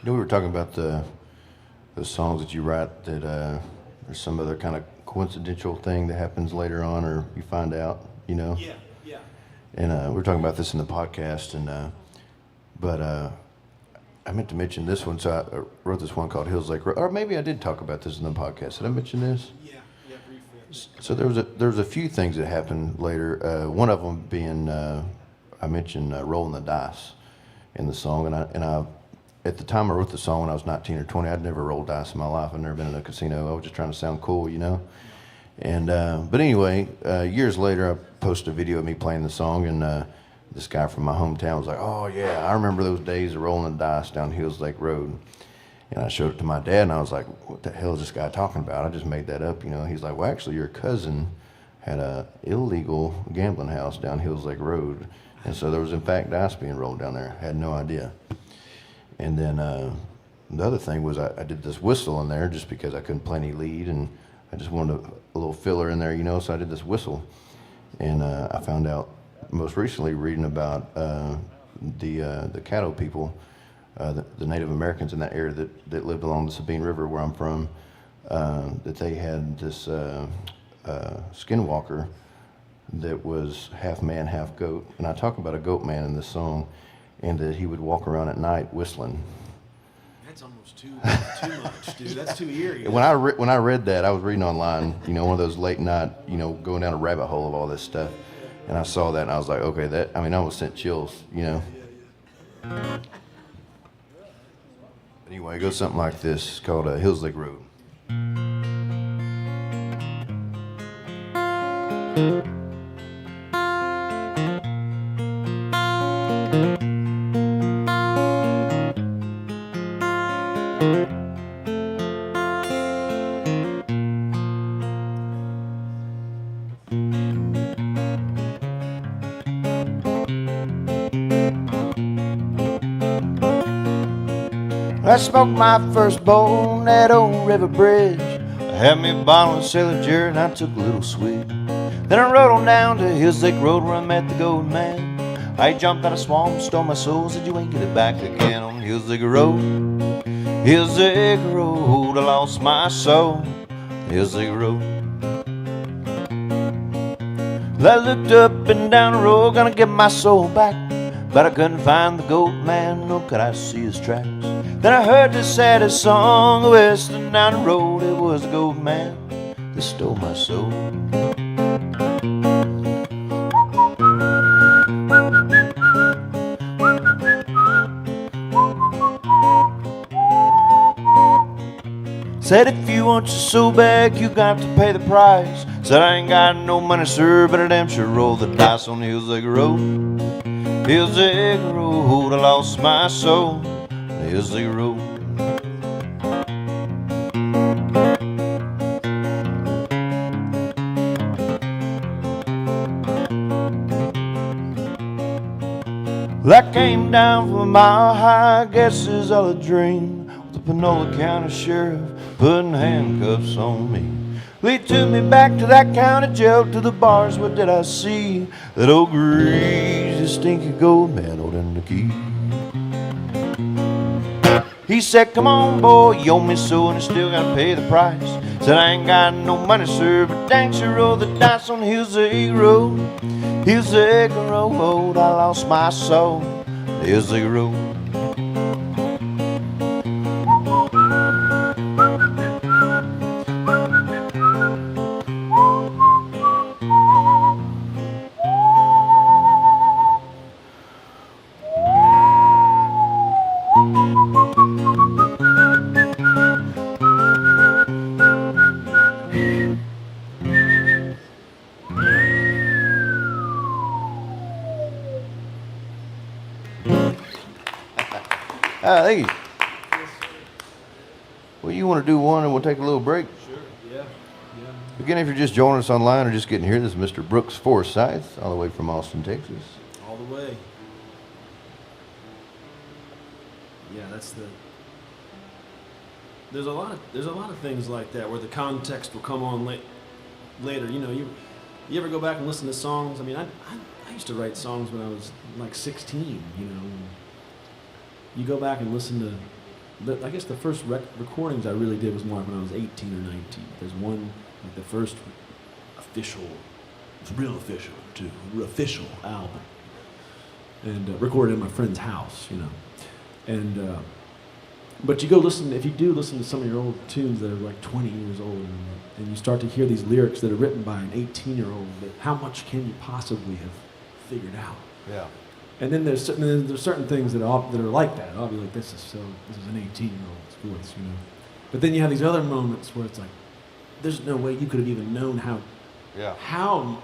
You know, we were talking about the songs that you write that there's some other kind of coincidental thing that happens later on, or you find out, you know. Yeah. And we were talking about this in the podcast, and but I meant to mention this one, so I wrote this one called Hills Lake Road, or maybe I did talk about this in the podcast. Did I mention this? Yeah, briefly. So there was a few things that happened later. One of them being I mentioned rolling the dice in the song, and I at the time I wrote the song when I was 19 or 20. I'd never rolled dice in my life. I'd never been in a casino. I was just trying to sound cool, you know. And but anyway, years later, I posted a video of me playing the song, and this guy from my hometown was like, "Oh yeah, I remember those days of rolling the dice down Hills Lake Road." And I showed it to my dad, and I was like, "What the hell is this guy talking about? I just made that up, you know." He's like, "Well, actually, your cousin had a illegal gambling house down Hills Lake Road, and so there was in fact dice being rolled down there. I had no idea." And then the other thing was I did this whistle in there just because I couldn't play any lead, and I just wanted a little filler in there, you know, so I did this whistle. And I found out most recently reading about the Caddo people, the Native Americans in that area that lived along the Sabine River where I'm from, that they had this skinwalker that was half man, half goat. And I talk about a goat man in this song, and that he would walk around at night whistling. That's almost too much, dude. That's too eerie. When I read that, I was reading online, you know, one of those late night, you know, going down a rabbit hole of all this stuff, and I saw that and I was like, okay, I almost sent chills, you know. Anyway, it goes something like this. It's called Hills Lake Road. I smoked my first bowl on that old river bridge. I had me a bottle of Sailor Jerry and I took a little swig. Then I rode on down to Hills Lake Road where I met the Gold Man. I jumped out of swamp, stole my soul, said you ain't get it back again on Hills Lake Road. Hills Lake Road, I lost my soul. Hills Lake Road. Well, I looked up and down the road, gonna get my soul back, but I couldn't find the Gold Man, nor could I see his tracks. Then I heard the saddest song west and down the road. It was the Gold Man that stole my soul. Said if you want your soul back, you got to pay the price. Said I ain't got no money, sir, but I damn sure roll the dice on the Hills Lake Road. Hills Lake Road, I lost my soul. Hills Lake Road. Well, I came down from a mile high, I guess it's all a dream. With the Panola County Sheriff putting handcuffs on me. Well, he took me back to that county jail, to the bars. What did I see? That old greasy, stinky Gold Man holding the key. He said, come on, boy, you owe me so, and you still gotta pay the price. Said, I ain't got no money, sir, but dang sure roll the dice on Hills Lake Road. Hills Lake Road, I lost my soul. Hills Lake Road. Thank you. Well, you want to do one and we'll take a little break? Sure, yeah. Again, if you're just joining us online or just getting here, this is Mr. Brooks Forsyth, all the way from Austin, Texas. All the way. Yeah, that's the... There's a lot of things like that where the context will come on later. You know, you ever go back and listen to songs? I mean, I used to write songs when I was like 16, you know. You go back and listen to, I guess the first recordings I really did was more when I was 18 or 19. There's one, like the first official, it's real official too, official album. And recorded in my friend's house, you know. And, but you go listen, if you do listen to some of your old tunes that are like 20 years old, and you start to hear these lyrics that are written by an 18-year-old, how much can you possibly have figured out? Yeah. And then there's certain things that are like that. I'll be like, this is an 18-year-old's voice, you know. But then you have these other moments where it's like, there's no way you could have even known how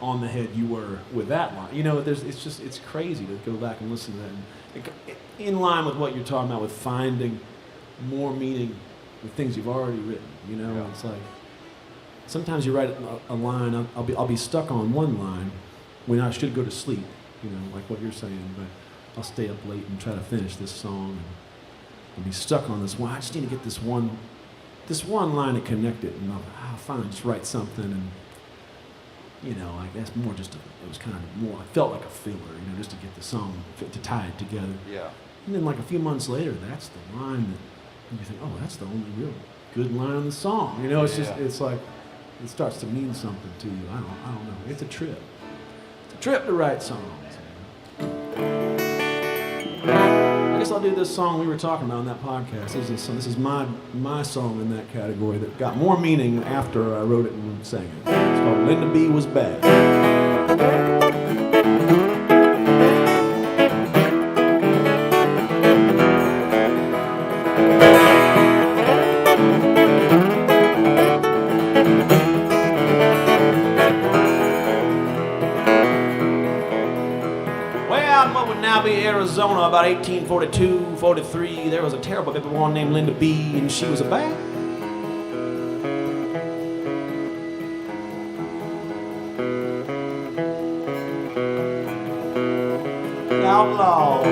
on the head you were with that line. You know, it's crazy to go back and listen to that. And in line with what you're talking about with finding more meaning with things you've already written. You know, It's like sometimes you write a line. I'll be stuck on one line when I should go to sleep. You know, like what you're saying, but I'll stay up late and try to finish this song, and I'll be stuck on this one. I just need to get this one line to connect it, and I'll finally just write something, and you know, like that's more just it was kind of more. I felt like a filler, you know, just to get the song to tie it together. Yeah. And then like a few months later, that's the line that you think, oh, that's the only real good line in the song. You know, it's just it's like it starts to mean something to you. I don't know. It's a trip. It's a trip to write songs. I guess I'll do this song we were talking about on that podcast. This is my song in that category that got more meaning after I wrote it and sang it. It's called Linda B. Was Bad. Arizona, about 1842, 43, there was a terrible baby woman named Linda B, and she was a bad outlaw.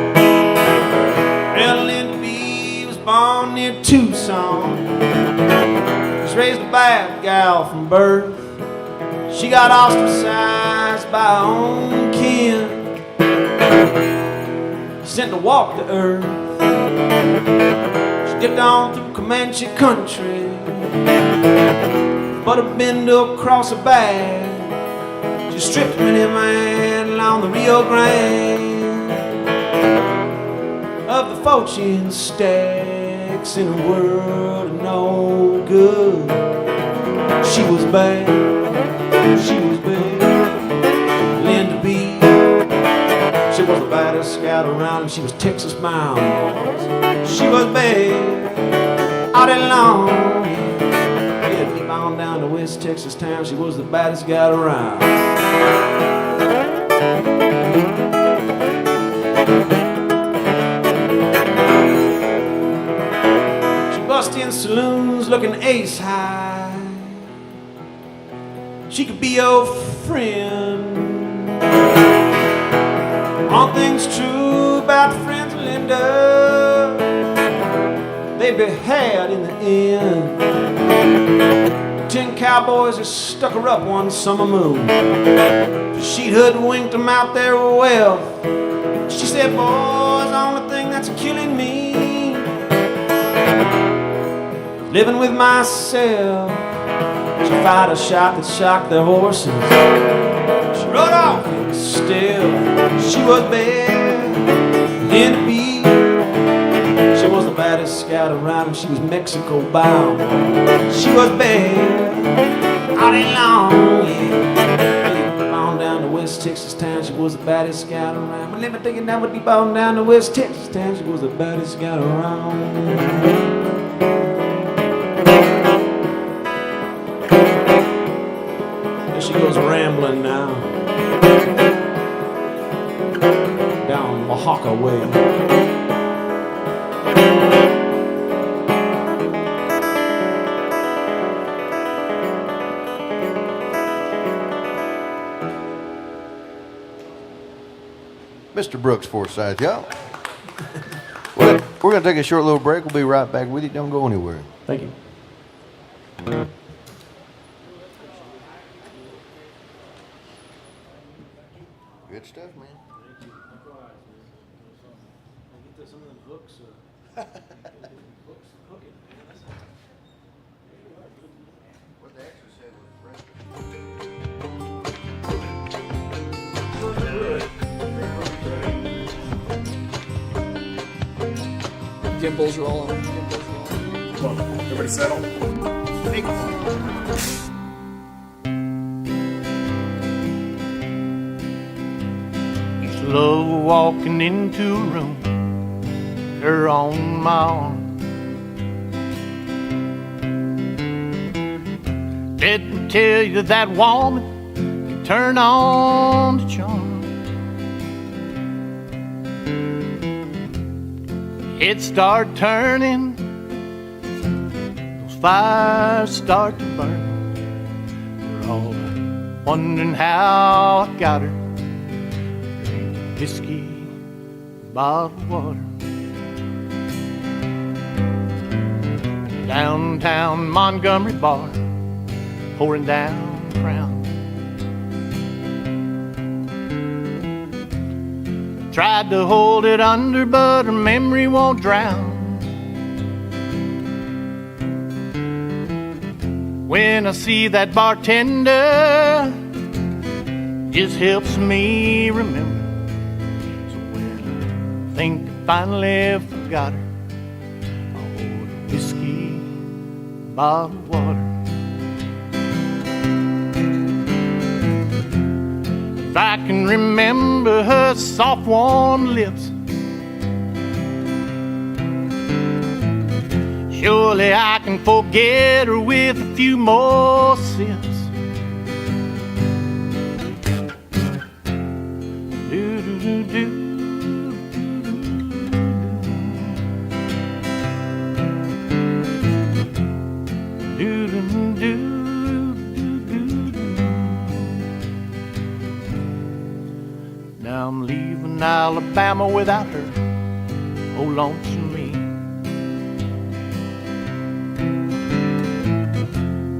Well, Linda B was born near Tucson. She was raised a bad gal from birth. She got ostracized by her own kin, sent to walk the earth. She dipped on through Comanche country, but a bender across her back. She stripped many man along the Rio Grande of the fortune stacks in a world of no good. She was bad, she was bad. Linda B, she was the baddest scout around, and she was Texas bound. She was bad all day long. Yeah, deep on down to West Texas town, she was the baddest scout around. She bust in saloons looking ace high. She could be your friend. All things true about the friends of Linda, they be had in the end. 10 cowboys that stuck her up one summer moon. She'd hoodwinked them out their wealth. She said, boys, the only thing that's killing me, living with myself. She fired a shot that shocked their horses. She rode off still. She was bad, Linda B. She was the baddest scout around, and she was Mexico bound. She was bad all day long, yeah. On down to West Texas town, she was the baddest scout around. But let me take it down, would be bound down to West Texas town, she was the baddest scout around. There she goes rambling now, down Oaxaca way. Mr. Brooks Forsyth, y'all. We're going to take a short little break. We'll be right back with you. Don't go anywhere. Thank you. Good stuff, man. Some of them hooks. What the extra said was Gimbals rolling. Well, everybody settle? Used to love walking into a room, her on my arm. Let me tell you that woman can turn on the charm. It start turning, those fires start to burn. They're all wondering how I got her, drinking whiskey, bottled water. Downtown Montgomery bar, pouring down Crown. Tried to hold it under, but her memory won't drown. When I see that bartender, just helps me remember. So when I think I finally forgot her. Oh, the whiskey, bottled water. If I can remember her soft, warm lips, surely I can forget her with a few more sips. Do-do-do-do. Do-do-do-do. Now I'm leaving Alabama without her. Oh, lonesome me.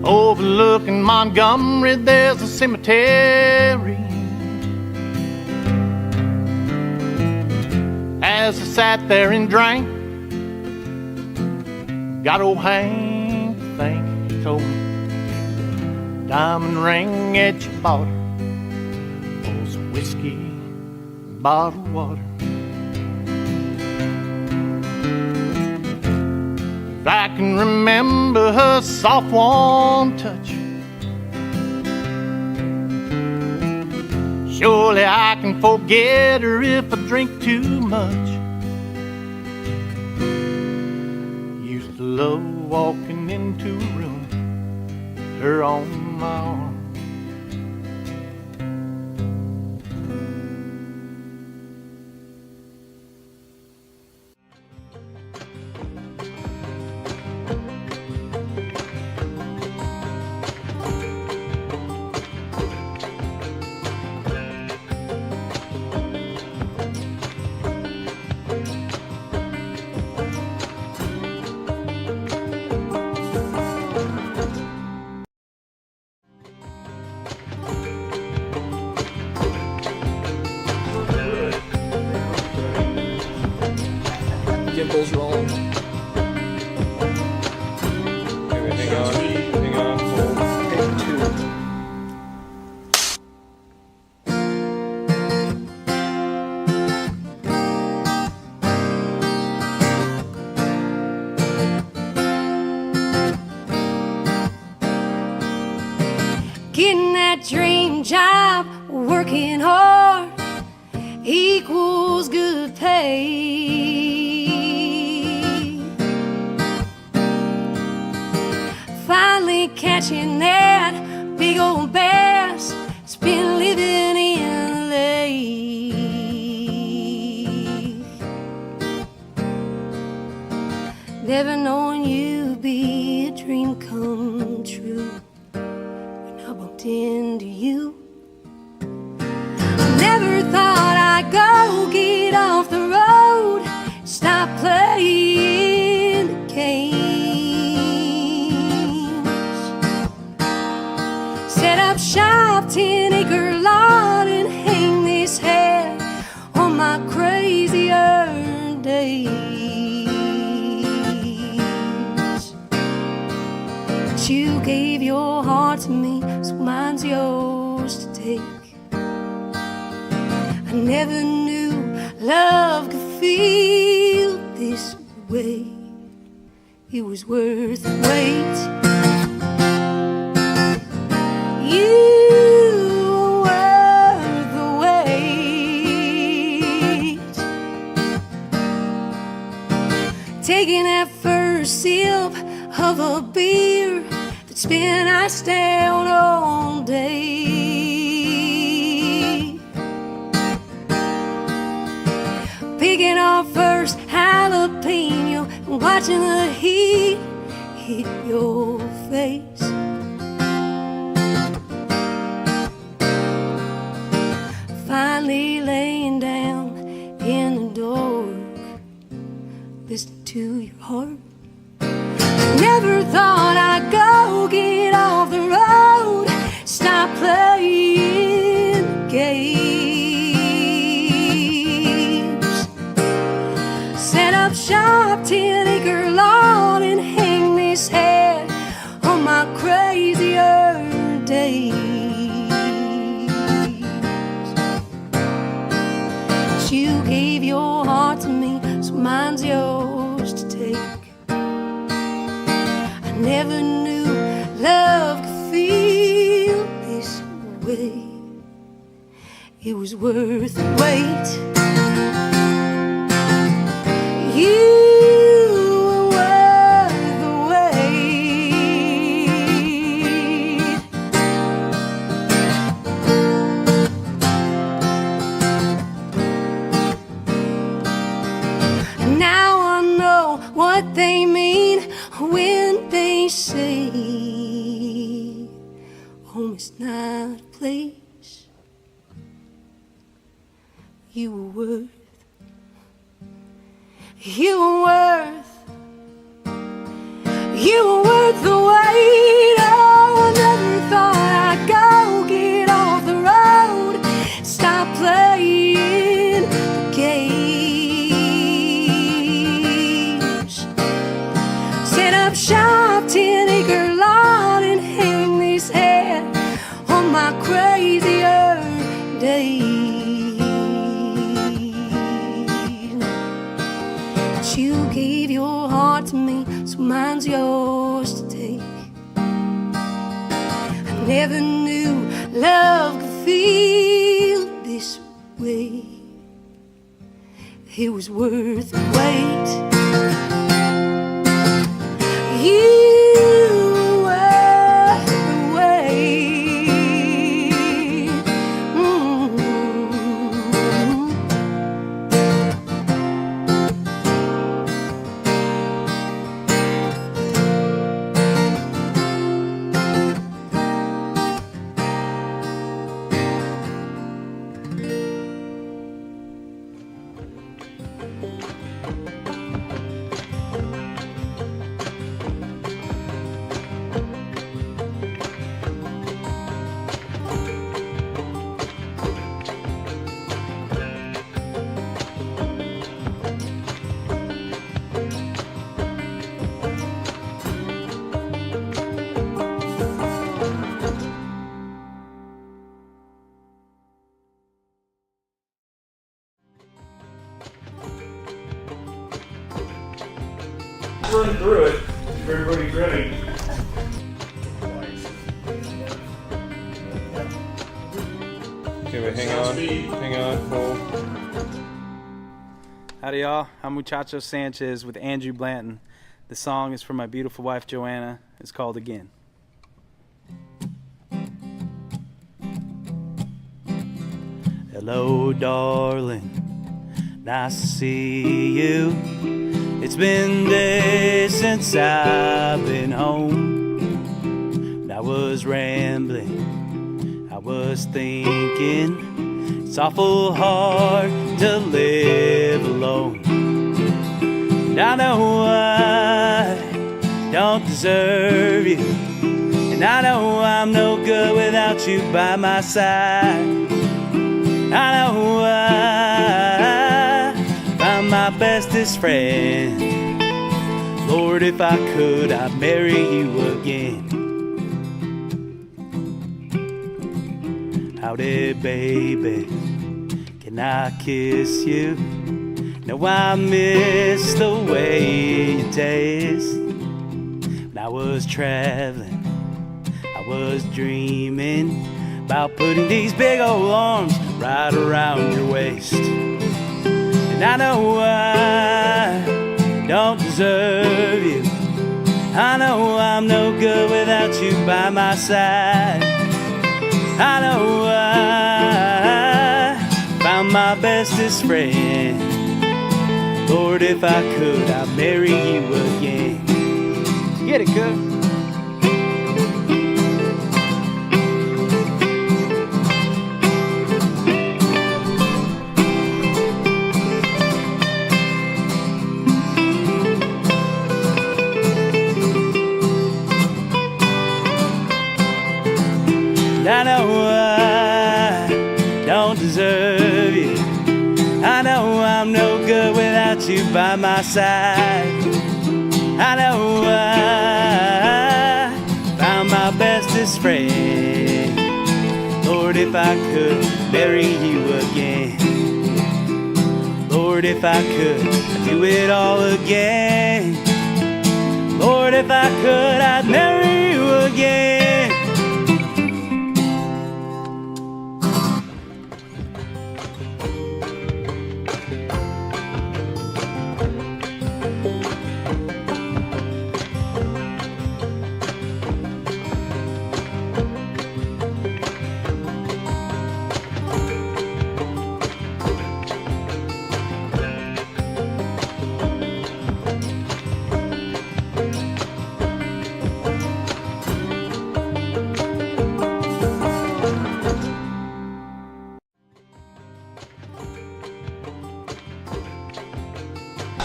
Overlooking Montgomery, there's a cemetery. As I sat there and drank, got old Hank to think. He told me, diamond ring that you bought her was whiskey and bottled water. If I can remember her soft, warm touch, surely I can forget her if I drink too much. Used to love walking into a room, her on my arm. Gimbals roll. Hang on, hold. Take 2. Getting that dream job, working hard, equals good pay. Finally catching that big old bass, it's been living in LA. Never knowing you'd be a dream come true. I bumped into you. Never thought I'd go get off the road, stop playing the games, set up shop, 10-acre lot, and hang this hat on my crazier days. But you gave your heart to me, so mine's yours to take. I never knew love could feel this way. It was worth the wait. You were worth the wait. Taking that first sip of a beer that's been iced down all day. Picking our first jalapeno and watching the heat hit your face. Finally laying down in the dark, listening to your heart. Never thought I'd go get off the road, stop playing games, set up shop, 10-acre lot, and hang this hat on my crazier days. You gave your heart to me, so mine's yours to take. I never knew love could feel this way. It was worth the wait. You were worth the wait. Now I know what they mean when they say home is not a place. You were worth the wait. Oh, I never thought I'd go get off the road, stop playing the games, set up shop, 10-acre lot, and hang this hat on my crazier days. You gave your heart to me, so mine's yours to take. I never knew love could feel this way. It was worth the wait. You were the wait. Run through it if everybody's ready. Okay, wait, hang on, hold. Howdy y'all, I'm Muchacho Sanchez with Andrew Blanton. The song is for my beautiful wife Joanna. It's called Again. Hello darling, nice to see you. It's been days since I've been home. I was rambling, I was thinking, it's awful hard to live alone. And I know I don't deserve you, and I know I'm no good without you by my side. I know I'm my bestest friend. Lord, if I could, I'd marry you again. Howdy, baby, can I kiss you? No, I miss the way you taste. When I was traveling, I was dreaming about putting these big old arms right around your waist. And I know I don't deserve you. I know I'm no good without you by my side. I know I found my bestest friend. Lord, if I could, I'd marry you again. Get it, good. I know I don't deserve you. I know I'm no good without you by my side. I know I found my bestest friend. Lord, if I could marry you again. Lord, if I could, I'd do it all again. Lord, if I could, I'd marry you again.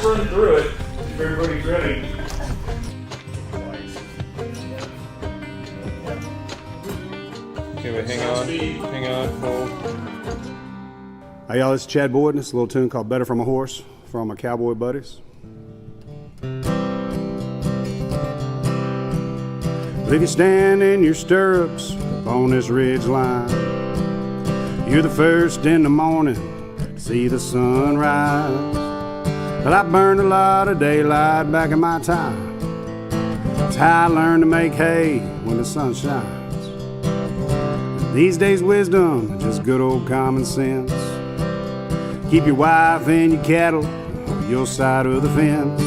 Run through it if everybody's ready. Okay, but hang on, hold. Hey y'all, this is Chad Boyd, and it's a little tune called Better From a Horse from my cowboy buddies. But if you stand in your stirrups on this ridge line, you're the first in the morning to see the sunrise. But I burned a lot of daylight back in my time. It's how I learned to make hay when the sun shines. These days wisdom is just good old common sense. Keep your wife and your cattle on your side of the fence.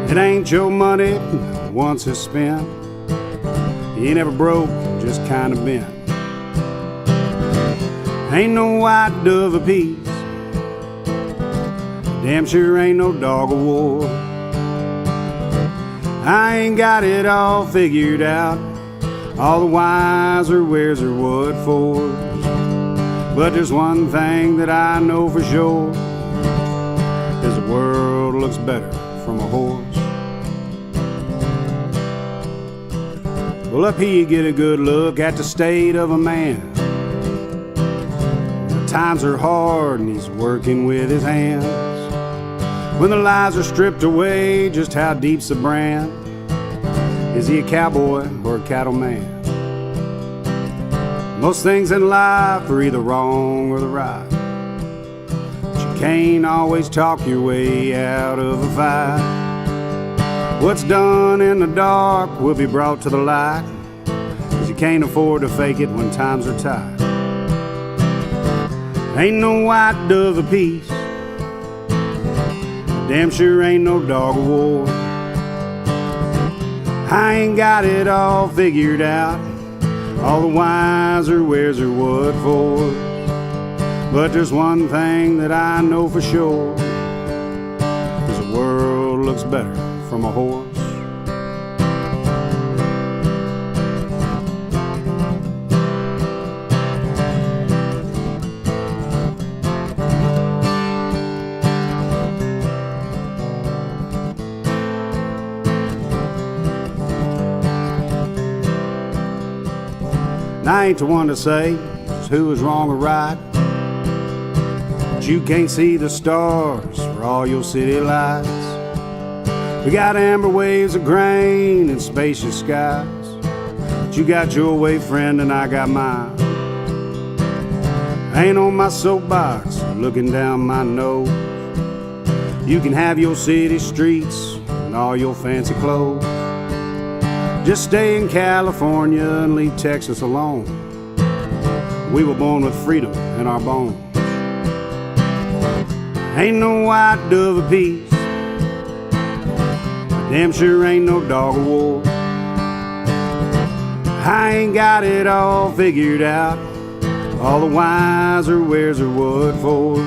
It ain't your money once it's spent. You ain't never broke, just kinda bent. Ain't no white dove of peace. Damn sure ain't no dog of war. I ain't got it all figured out. All the whys or wheres or what for. But there's one thing that I know for sure, is the world looks better from a horse. Well, up here you get a good look at the state of a man. The times are hard and he's working with his hands. When the lies are stripped away, just how deep's the brand? Is he a cowboy or a cattleman? Most things in life are either wrong or the right, but you can't always talk your way out of a fight. What's done in the dark will be brought to the light, 'cause you can't afford to fake it when times are tight. Ain't no white dove of peace. Damn sure ain't no dog of war. I ain't got it all figured out. All the whys or wheres or what for. But there's one thing that I know for sure, is the world looks better from a horse. I ain't the one to say just who is wrong or right, but you can't see the stars for all your city lights. We got amber waves of grain and spacious skies, but you got your way, friend, and I got mine. I ain't on my soapbox looking down my nose. You can have your city streets and all your fancy clothes. Just stay in California and leave Texas alone. We were born with freedom in our bones. Ain't no white dove of peace. Damn sure ain't no dog of war. I ain't got it all figured out. All the whys or wheres or what for.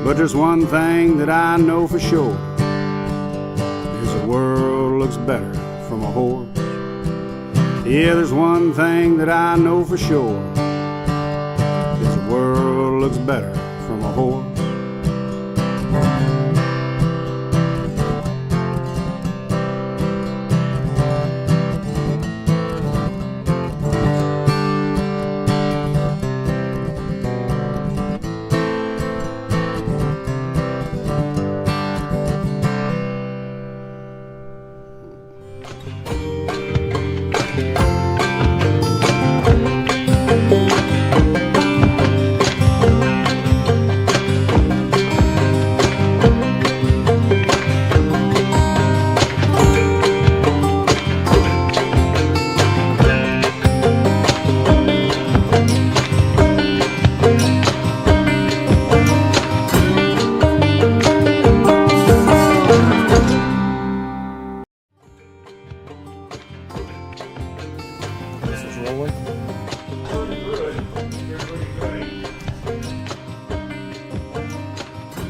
But there's one thing that I know for sure, is the world looks better from a horse. Yeah, there's one thing that I know for sure, is the world looks better from a horse.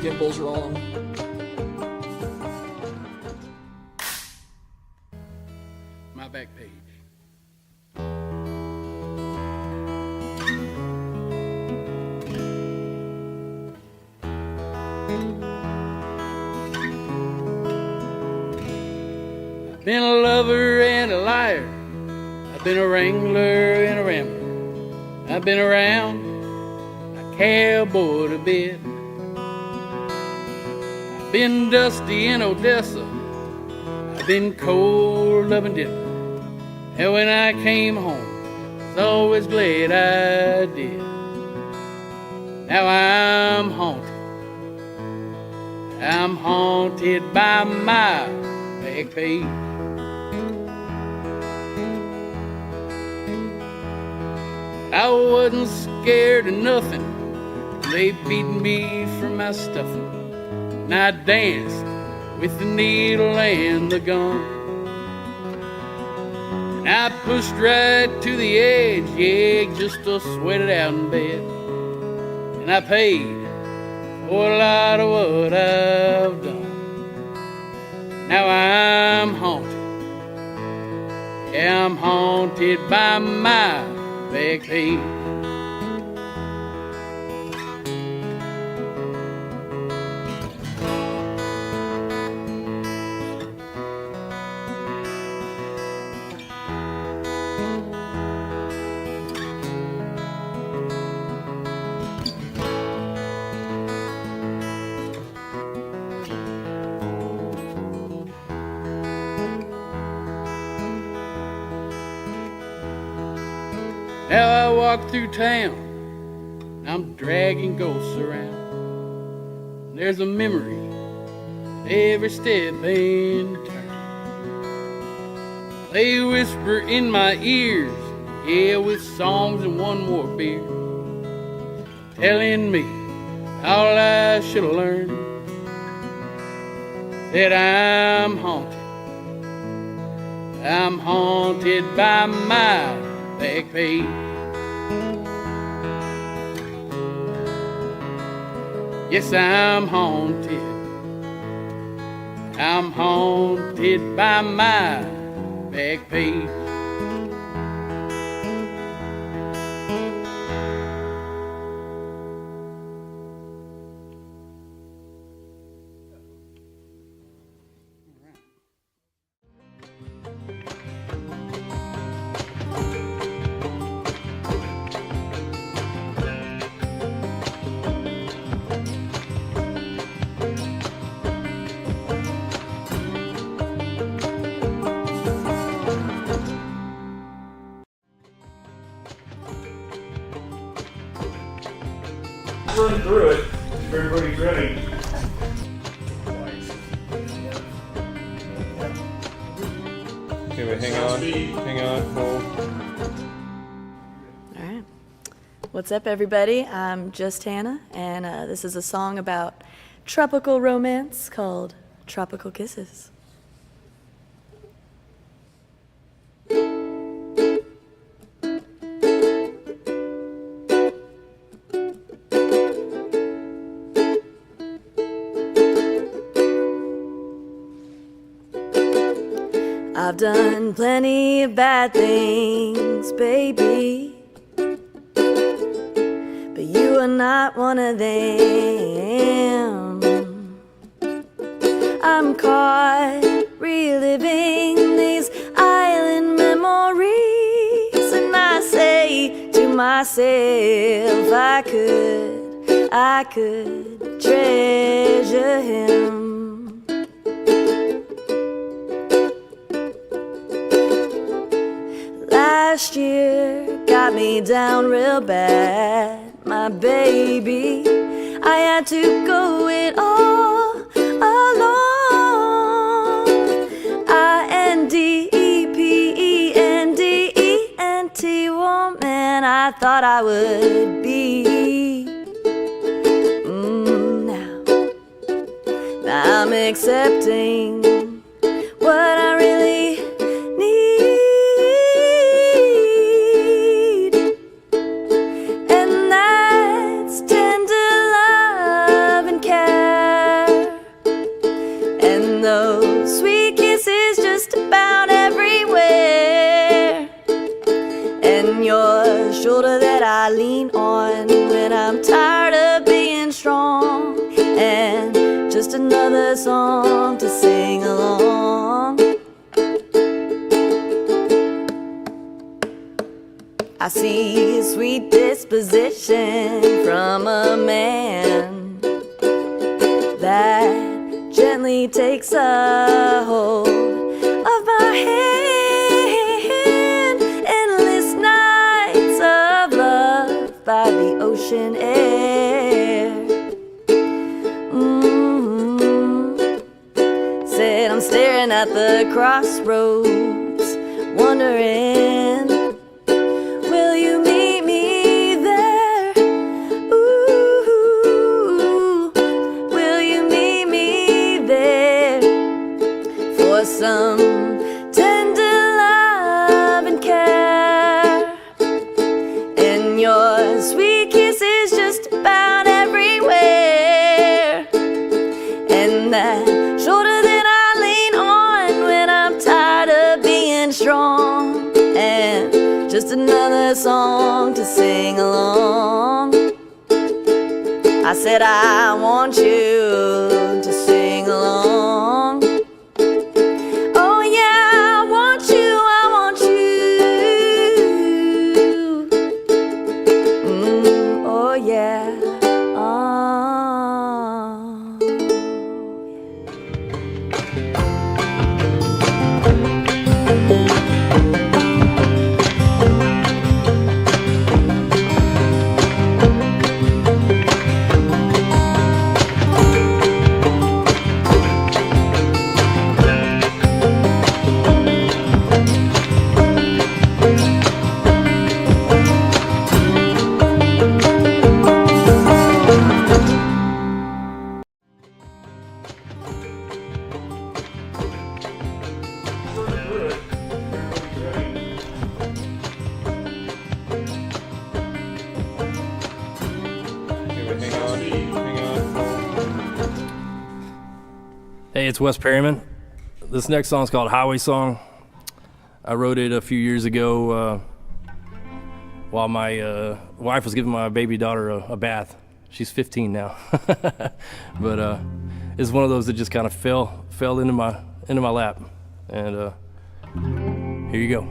gimbals rolling. My back page. I've been a lover and a liar. I've been a wrangler and a rambler. I've been around a cowboy a bit. I've been dusty in Odessa. I've been cold up in Denver. And when I came home, I was always glad I did. Now I'm haunted. I'm haunted by my back page. I wasn't scared of nothing. They beat me for my stuffing. And I danced with the needle and the gun. And I pushed right to the edge, yeah, just to sweat it out in bed. And I paid for a lot of what I've done. Now I'm haunted. Yeah, I'm haunted by my back page. Now I walk through town, and I'm dragging ghosts around. There's a memory every step and turn. They whisper in my ears, yeah, with songs and one more beer, telling me all I should have learned, that I'm haunted. I'm haunted by my back page. Yes, I'm haunted. I'm haunted by my back page. Run through it if everybody's ready. Okay, wait, hang on, hold. All right. What's up, everybody? I'm just Hannah, and this is a song about tropical romance called Tropical Kisses. I've done plenty of bad things, baby, but you are not one of them. I'm caught reliving these island memories, and I say to myself, I could treasure him. Last year got me down real bad, my baby. I had to go it all alone. INDEPENDENT woman, I thought I would be. Now I'm accepting what I really need, and that's tender love and care. strong, and just another song to sing along. I see a sweet disposition from a man that gently takes a hold of my hand. Endless nights of love by the ocean air. Said I'm staring at the crossroads, wondering, will you meet me there? Ooh, will you meet me there for some tender love and care? And your sweet kiss is just about everywhere, and that shoulder that I lean on when I'm tired of being strong, and just another song to sing along. I said I want you to sing along. Oh yeah, I want you, I want you. Oh yeah. Hey, it's Wes Perryman. This next song is called Highway Song. I wrote it a few years ago while my wife was giving my baby daughter a bath. She's 15 now. But it's one of those that just kind of fell into my lap. And here you go.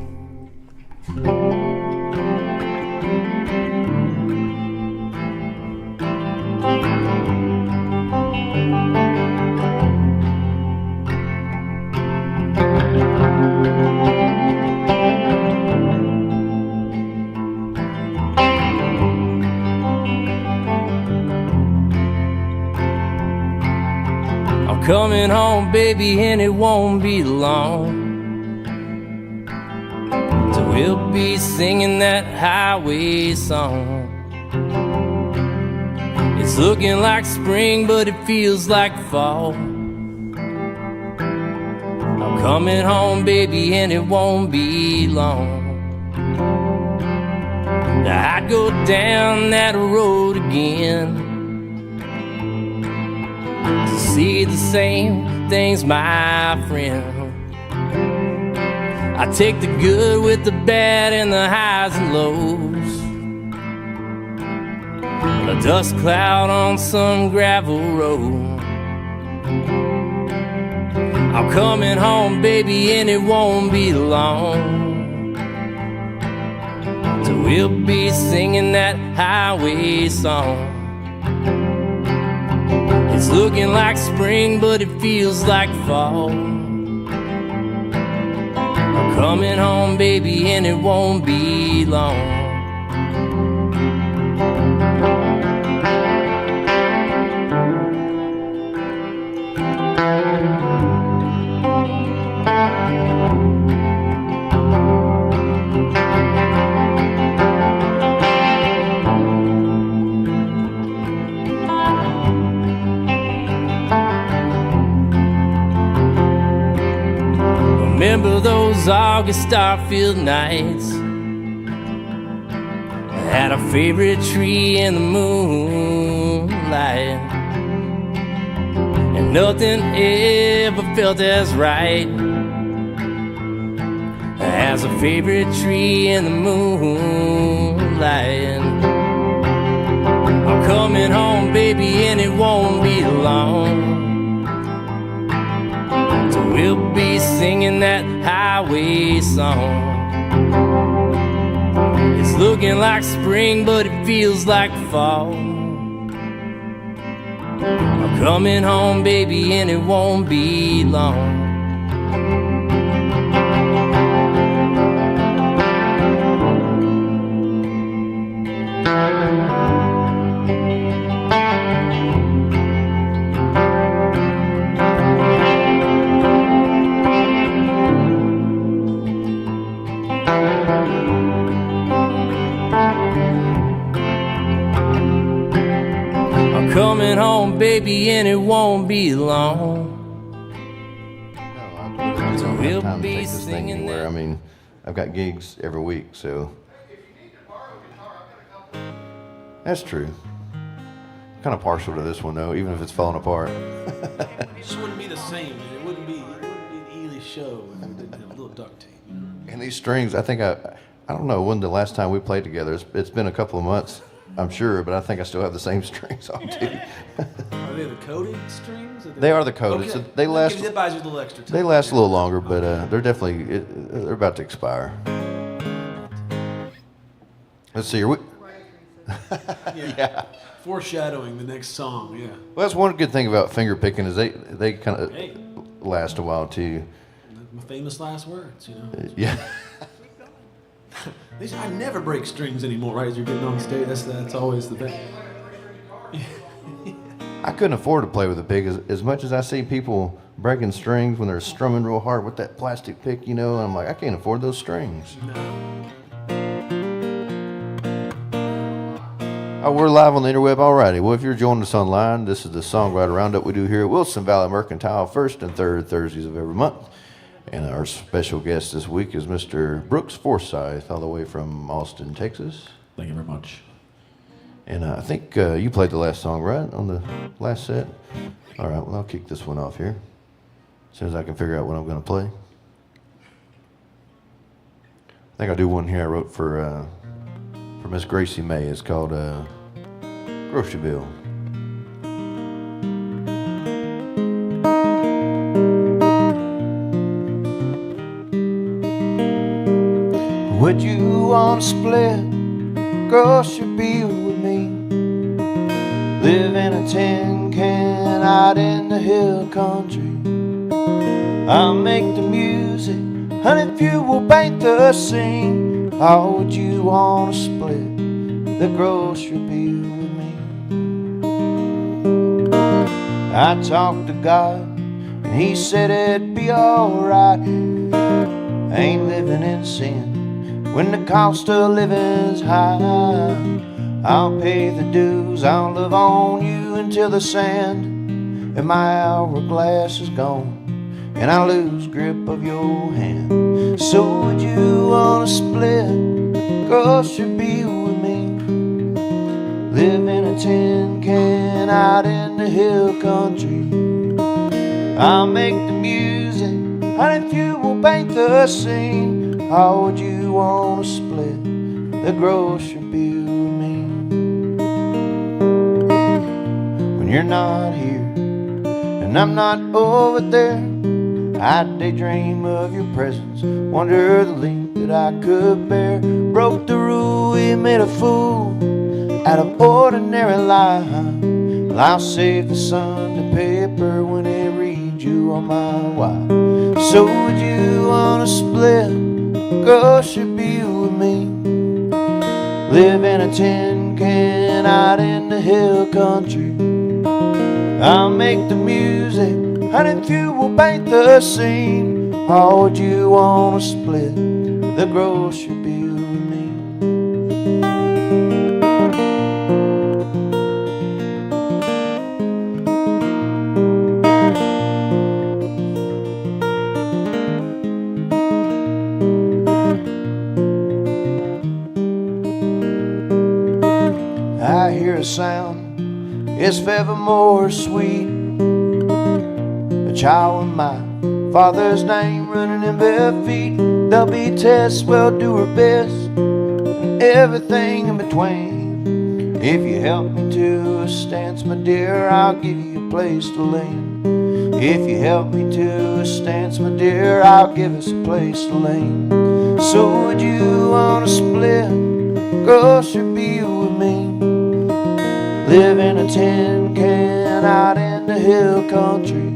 Coming home, baby, and it won't be long till we'll be singing that highway song. It's looking like spring, but it feels like fall. I'm coming home, baby, and it won't be long. Now I'd go down that road again to see the same things, my friend. I take the good with the bad and the highs and lows. A dust cloud on some gravel road. I'm coming home, baby, and it won't be long till we'll be singing that highway song. It's looking like spring, but it feels like fall. I'm coming home, baby, and it won't be long. Remember those August Starfield nights? I had a favorite tree in the moonlight, and nothing ever felt as right as a favorite tree in the moonlight. I'm coming home, baby, and it won't be long. So we'll be singing that highway song. It's looking like spring, but it feels like fall. I'm coming home, baby, and it won't be long. Coming home, baby, and it won't be long. I don't have time to take this thing anywhere. I mean, I've got gigs every week, so. That's true. I'm kind of partial to this one, though, even if it's falling apart. It just wouldn't be the same. It wouldn't be an Ely show if we didn't have a little duct tape. And these strings, I think I don't know when the last time we played together. It's been a couple of months, I'm sure, but I think I still have the same strings on too. Are they the coated strings? They are the coated, so they last. That buys you a little extra time. They last a little longer, but they're definitely they're about to expire. Let's see. Are we? Yeah. Foreshadowing the next song. Yeah. Well, that's one good thing about finger picking is they kind of last a while too. My famous last words, you know. Yeah. I never break strings anymore, right? As you're getting on stage, that's always the thing. I couldn't afford to play with a pick as much as I see people breaking strings when they're strumming real hard with that plastic pick, you know. I'm like, I can't afford those strings. Oh, we're live on the interweb. Alrighty. Well, if you're joining us online, this is the Songwriter Roundup we do here at Wilson Valley Mercantile, first and third Thursdays of every month. And our special guest this week is Mr. Brooks Forsyth, all the way from Austin, Texas. Thank you very much. And I think you played the last song, right, on the last set? All right, well, I'll kick this one off here as soon as I can figure out what I'm going to play. I think I'll do one here I wrote for Miss Gracie May. It's called Grocery Bill. Would you want to split grocery bill with me? Live in a tin can out in the hill country. I'll make the music, honey, if you will paint the scene. How would you want to split the grocery bill with me? I talked to God and he said it'd be alright. I ain't living in sin when the cost of living's high. I'll pay the dues, I'll live on you until the sand and my hourglass is gone and I lose grip of your hand. So would you want to split grocery bill with me? Live in a tin can out in the hill country. I'll make the music, and if you will paint the scene. How would you want to split the grocery bill with me? When you're not here and I'm not over there, I daydream of your presence, wonder the length that I could bear. Broke the rule, we made a fool out of ordinary life. Well, I'll save the Sunday paper when it reads you on my wife. So would you want to split grocery bill with me? Live in a tin can out in the hill country. I'll make the music, and if you will paint the scene. How would you want to split the grocery bill with me? I hear a sound, it's forevermore sweet. A child with my Father's name running in bare feet. There'll be tests, well, do her best, and everything in between. If you help me to a stance, my dear, I'll give you a place to lean. If you help me to a stance, my dear, I'll give us a place to lean. So would you want to split grocery bill with me? Live in a tin can out in the hill country.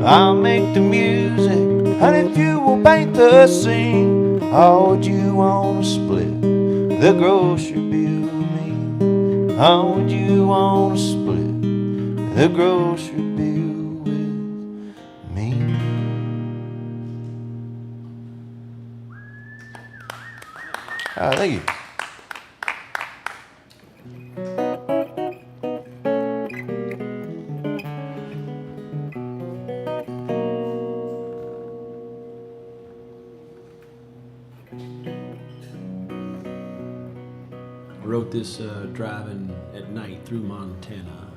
I'll make the music, and if you will paint the scene, how would you want to split the grocery bill with me? How would you want to split the grocery bill with me? Thank you. I wrote this driving at night through Montana.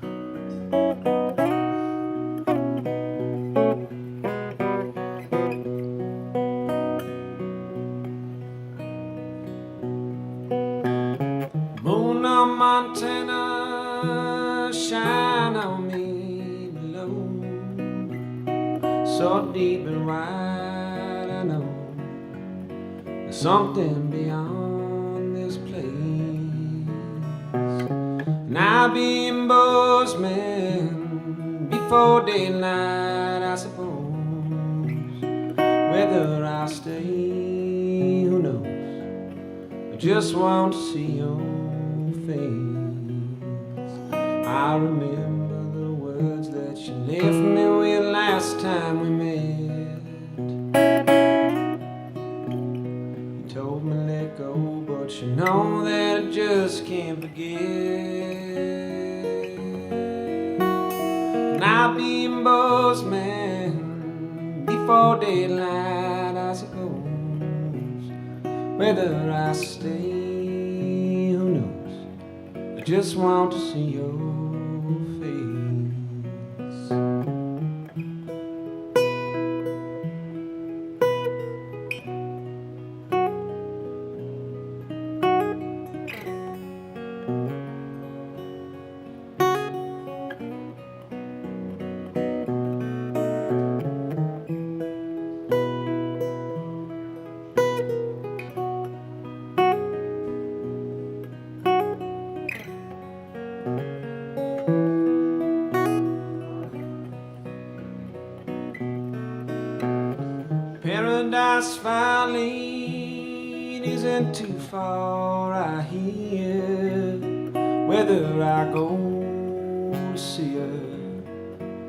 Moon on Montana, shine on me below. So deep and wide, I know there's something beyond this place. And I'll be in Bozeman before daylight, I suppose. Whether I'll stay, who knows? I just want to see your face. I remember the words that you left me with last time we met. You told me let go, but you know that I just can't forget. And I'll be in Bozeman before daylight, I suppose. Whether I stay, who knows? I just want to see your face. Paradise Valley isn't too far, I hear. Whether I go to see her,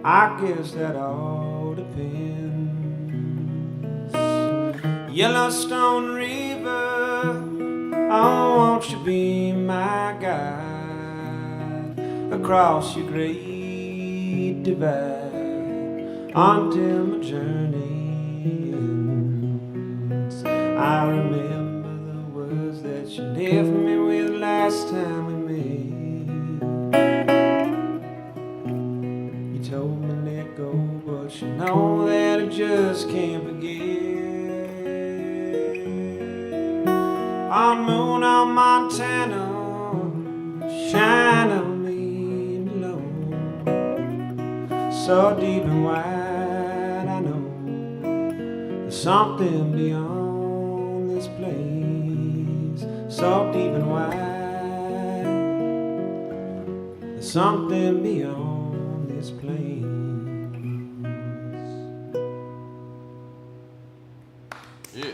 I guess that all depends. Yellowstone River, oh, won't you be my guide across your great divide until my journey. I remember the words that you left me with last time we met. You told me let go, but you know that I just can't forget. On moon on Montana, shine on me below. So deep and wide, I know there's something beyond this place. So deep and wide, there's something beyond this place. Yeah.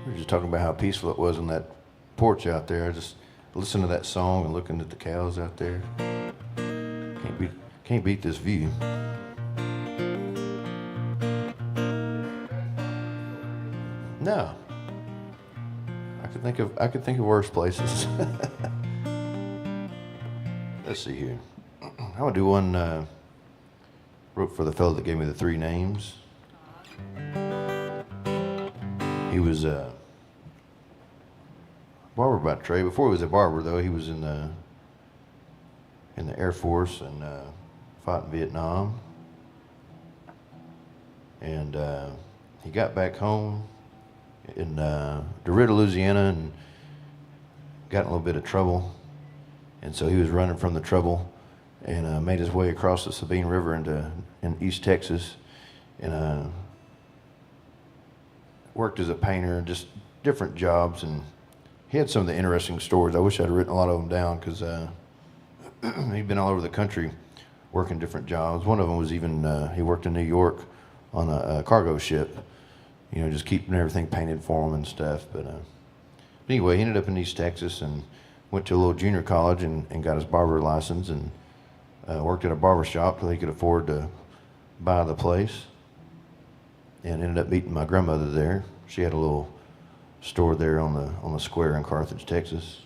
We were just talking about how peaceful it was on that porch out there. I just listened to that song and looking at the cows out there. Can't beat this view. No. I could think of worse places. Let's see here. I'm gonna do one wrote for the fellow that gave me the 3 names. He was barber by trade. Before he was a barber, though, he was in the Air Force and fought in Vietnam. And he got back home in DeRidder, Louisiana, and got in a little bit of trouble. And so he was running from the trouble and made his way across the Sabine River in East Texas, and worked as a painter, just different jobs. And he had some of the interesting stories. I wish I'd written a lot of them down, because he'd been all over the country working different jobs. One of them was even, he worked in New York on a cargo ship, you know, just keeping everything painted for him and stuff. But anyway, he ended up in East Texas and went to a little junior college and got his barber license, and worked at a barber shop till he could afford to buy the place, and ended up meeting my grandmother there. She had a little store there on the square in Carthage, Texas.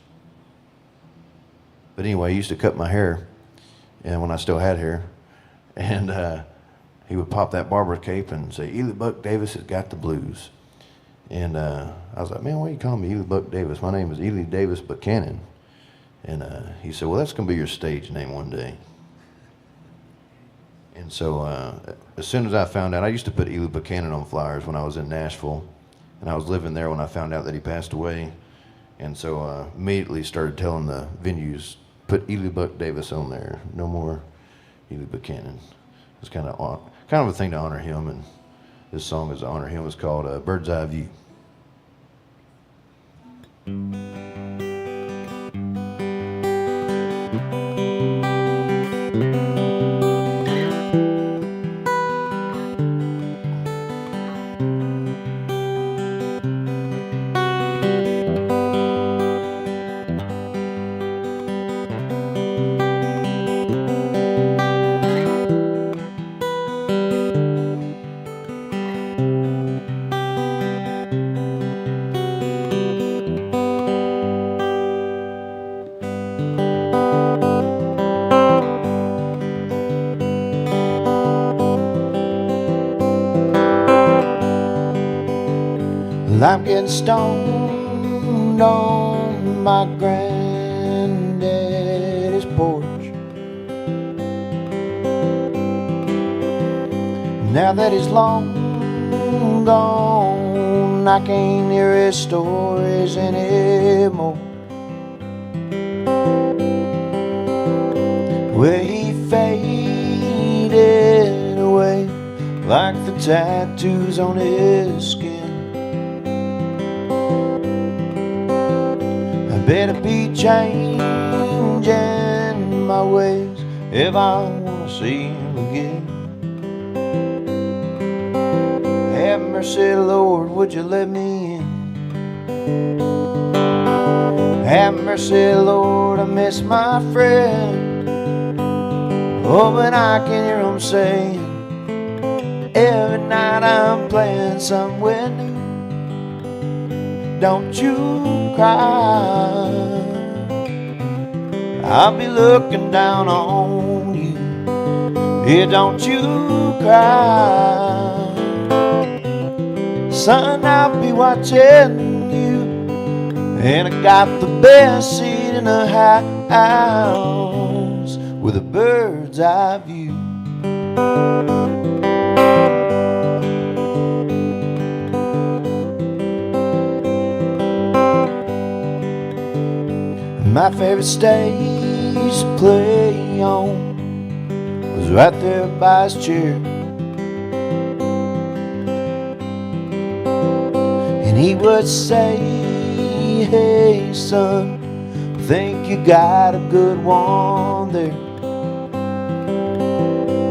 But anyway, he used to cut my hair, and when I still had hair, and he would pop that barber cape and say, "Ely Buck Davis has got the blues." And I was like, "Man, why are you calling me Ely Buck Davis? My name is Ely Davis Buchanan." And he said, "Well, that's going to be your stage name one day." And so as soon as I found out, I used to put Ely Buchanan on flyers when I was in Nashville, and I was living there when I found out that he passed away. And so immediately started telling the venues, put Ely Buck Davis on there, no more Ely Buchanan. It's kind of a thing to honor him, and this song is to honor him. It's called Bird's Eye View. I'm getting stoned on my granddaddy's porch. Now that he's long gone, I can't hear his stories anymore. Where he faded away like the tattoos on his skin. Better be changing my ways if I want to see him again. Have mercy, Lord, would you let me in? Have mercy, Lord, I miss my friend. Oh, but I can hear him saying, every night I'm playing somewhere new. Don't you cry, I'll be looking down on you. Yeah, don't you cry, son, I'll be watching you. And I got the best seat in the house with a bird's eye view. My favorite stage to play on was right there by his chair. And he would say, hey son, think you got a good one there.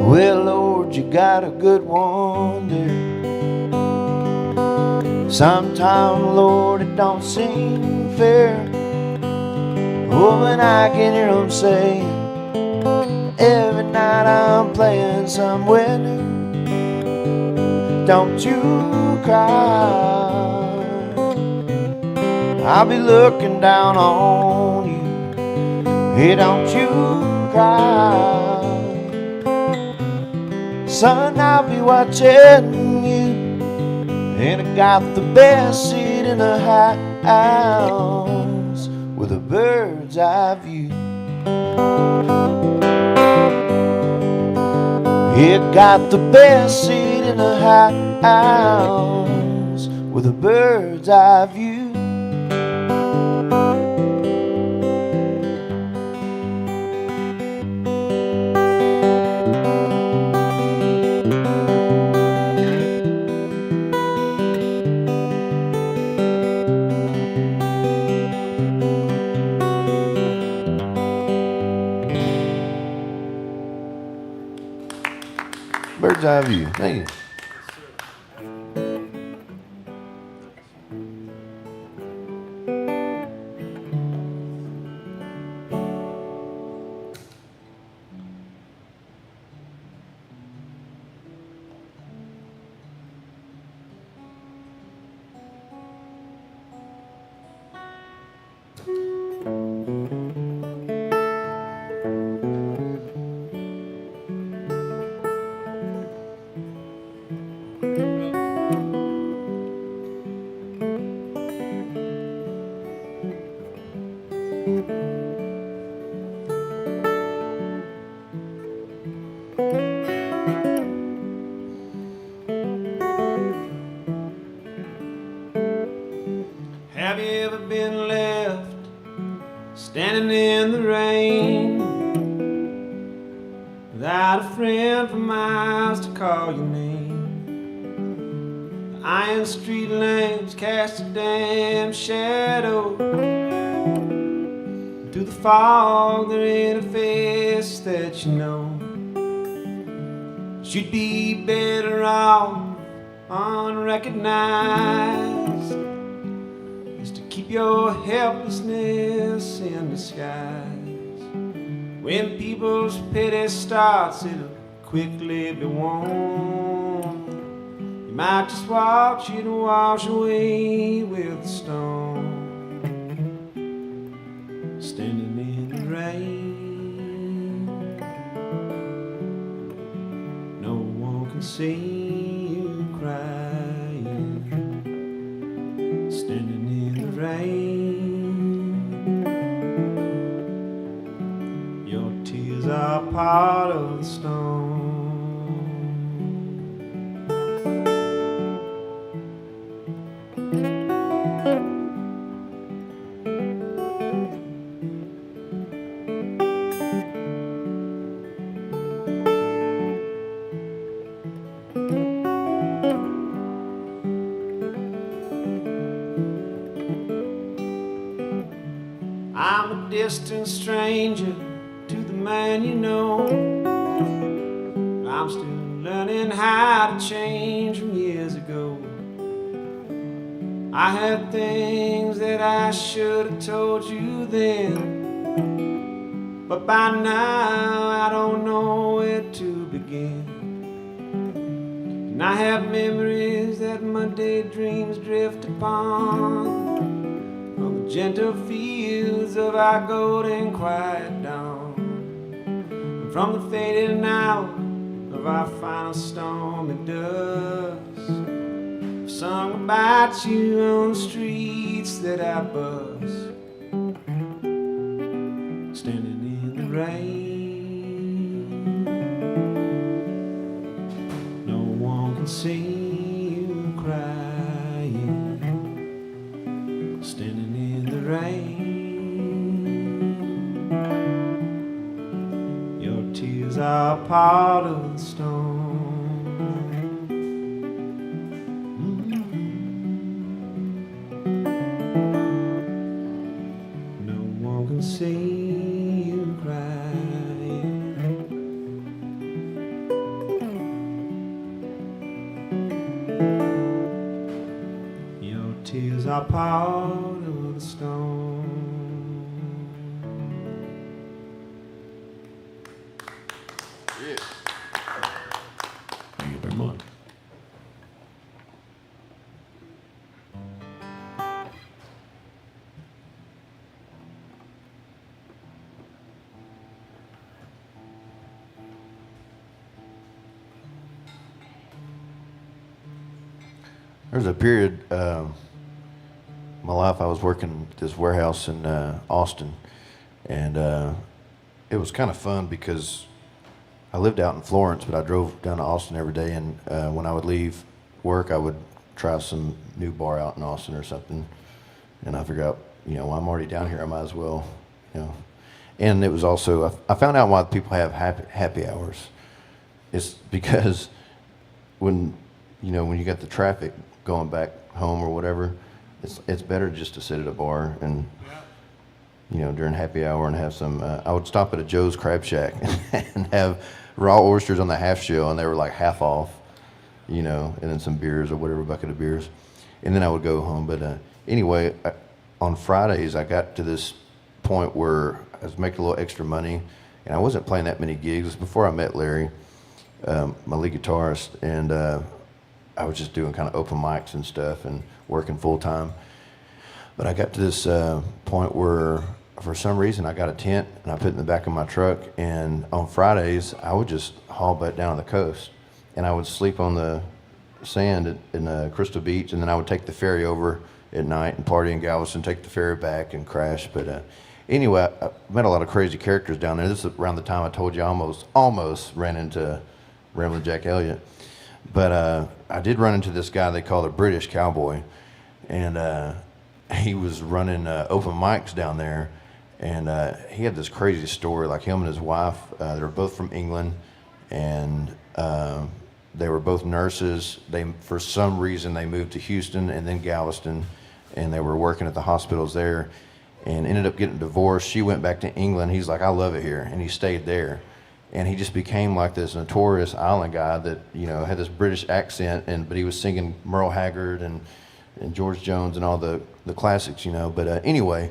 Well, Lord, you got a good one there. Sometimes, Lord, it don't seem fair. Oh, and I can hear them saying, every night I'm playing somewhere new. Don't you cry, I'll be looking down on you. Hey, don't you cry, son, I'll be watching you. And I got the best seat in the house with a bird's eye view. It got the best seat in in a house with a bird's eye view. Bird's eye view. Thank you. Have you ever been left standing in the rain without a friend for miles to call your name? The iron street lamps cast a damn shadow through the fog. There ain't a face that you know. You'd be better off unrecognized, is to keep your helplessness in disguise. When people's pity starts, it'll quickly be won. You might just watch it wash away with the storm. Standing in the rain, no one can see you crying. Standing in the rain, your tears are part of the storm. I'm a distant stranger to the man you know. I'm still learning how to change from years ago. I had things that I should have told you then, but by now I don't know where to begin. And I have memories that my daydreams drift upon, from the gentle fields of our golden quiet dawn, and from the fading out of our final stormy dust. I've sung about you on the streets that I bus, standing in the rain. No one can see you crying, standing in the rain. Your tears are part of the storm. No one can see you crying. Your tears are part of the storm. Thank you very much. There's a period in my life I was working at this warehouse in Austin, and it was kind of fun because I lived out in Florence, but I drove down to Austin every day, and when I would leave work, I would try some new bar out in Austin or something, and I figured out, well, I'm already down here, I might as well, And it was also, I found out why people have happy hours. It's because when you got the traffic going back home or whatever, it's better just to sit at a bar and, during happy hour and have some, I would stop at a Joe's Crab Shack and have raw oysters on the half shell, and they were like half off, and then some beers or whatever, bucket of beers. And then I would go home. But anyway, on Fridays, I got to this point where I was making a little extra money, and I wasn't playing that many gigs. It was before I met Larry, my lead guitarist, and I was just doing kind of open mics and stuff and working full time. But I got to this point where, for some reason, I got a tent and I put it in the back of my truck, and on Fridays, I would just haul butt down on the coast, and I would sleep on the sand in Crystal Beach, and then I would take the ferry over at night and party in Galveston, take the ferry back and crash. But anyway, I met a lot of crazy characters down there. This is around the time I told you I almost ran into Ramblin' Jack Elliott. But I did run into this guy they call the British Cowboy, and he was running open mics down there, and he had this crazy story. Like, him and his wife, they were both from England, and they were both nurses. For some reason, they moved to Houston and then Galveston, and they were working at the hospitals there, and ended up getting divorced. She went back to England. He's like, I love it here, and he stayed there. And he just became like this notorious island guy that, had this British accent, but he was singing Merle Haggard and George Jones and all the classics, But anyway,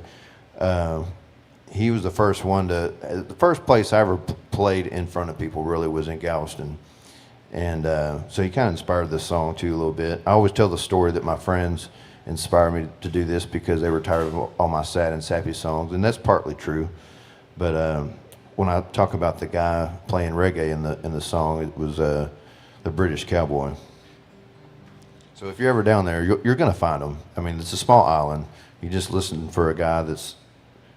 he was the first one the first place I ever played in front of people really was in Galveston. And so he kind of inspired this song too a little bit. I always tell the story that my friends inspired me to do this because they were tired of all my sad and sappy songs, and that's partly true. But when I talk about the guy playing reggae in the song, it was the British Cowboy. So if you're ever down there, you're going to find him. I mean, it's a small island. You just listen for a guy that's